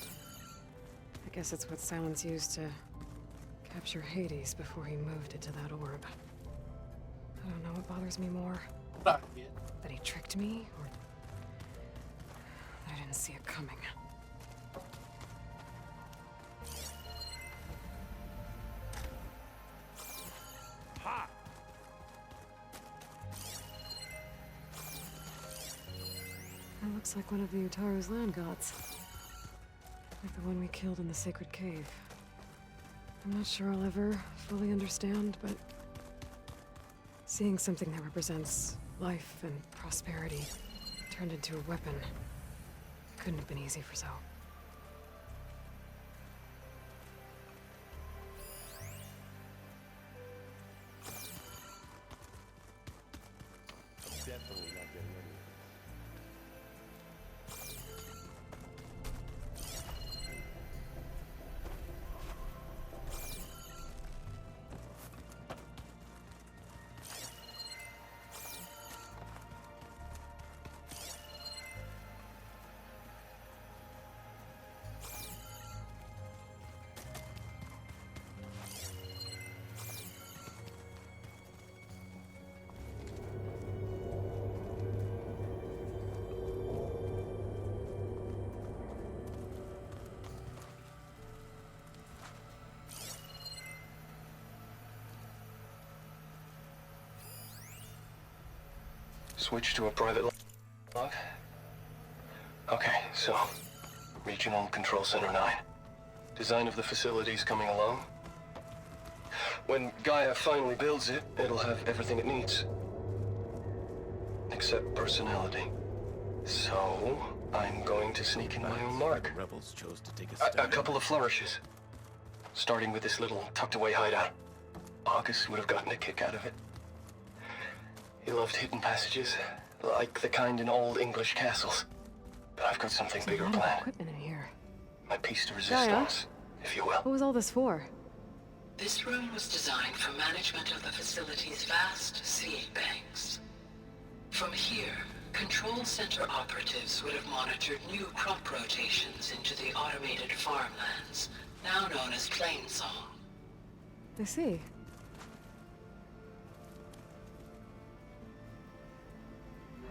I guess it's what Silence used to capture Hades before he moved it to that orb. I don't know what bothers me more. That he tricked me, or that I didn't see it coming. Ha! That looks like one of the Utaru's land gods. Like the one we killed in the sacred cave. I'm not sure I'll ever fully understand, but seeing something that represents life and prosperity turned into a weapon couldn't have been easy for Zoe. I'm definitely not getting any of this. Switch to a private log? Okay, so Regional Control Center 9. Design of the facility's coming along. When Gaia finally builds it, it'll have everything it needs. Except personality. So, I'm going to sneak in my own mark. Rebels chose to take A couple of flourishes. Starting with this little tucked-away hideout. August would have gotten a kick out of it. He loved hidden passages, like the kind in old English castles. But I've got something bigger planned. Equipment in here. My piece de resistance, if you will. What was all this for? This room was designed for management of the facility's vast seed banks. From here, Control Center operatives would have monitored new crop rotations into the automated farmlands, now known as Plainsong. I see.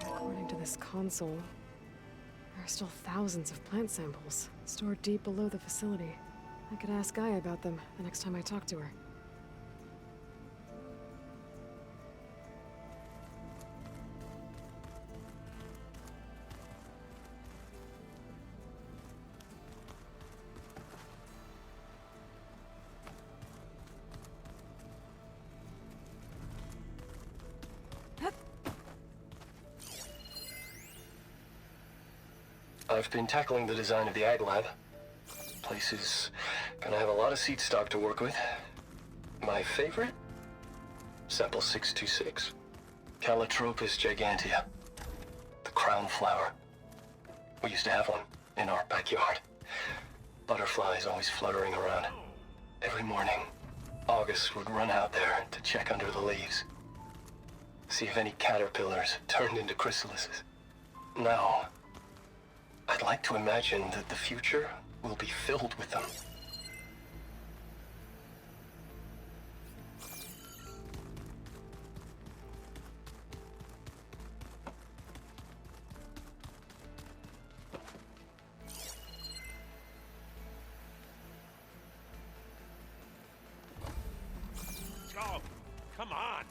According to this console, there are still thousands of plant samples stored deep below the facility. I could ask Gaia about them the next time I talk to her. I've been tackling the design of the Ag Lab. Place is gonna have a lot of seed stock to work with. My favorite? Sample 626. Calotropis gigantea. The crown flower. We used to have one in our backyard. Butterflies always fluttering around. Every morning, August would run out there to check under the leaves. See if any caterpillars turned into chrysalises. Now, I'd like to imagine that the future will be filled with them. Oh, come on.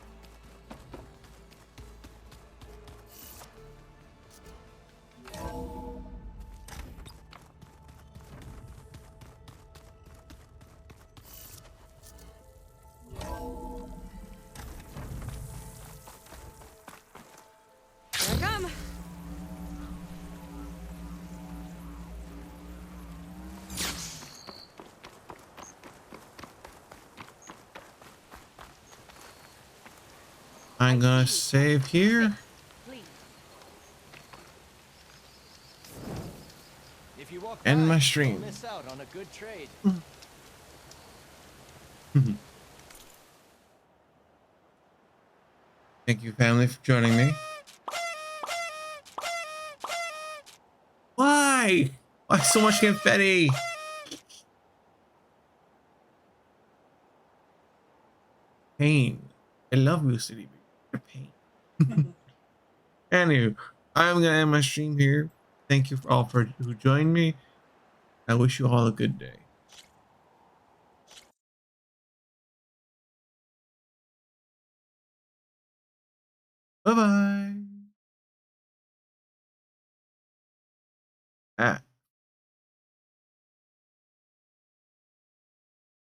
Here I come! I'm gonna save here. If you walk End by, my you'll stream. miss out on a good trade. Thank you, family, for joining me. Why? Why so much confetti? Pain. I love you, City. You're pain. Anyway, I'm gonna end my stream here. Thank you all for who joined me. I wish you all a good day. Bye bye.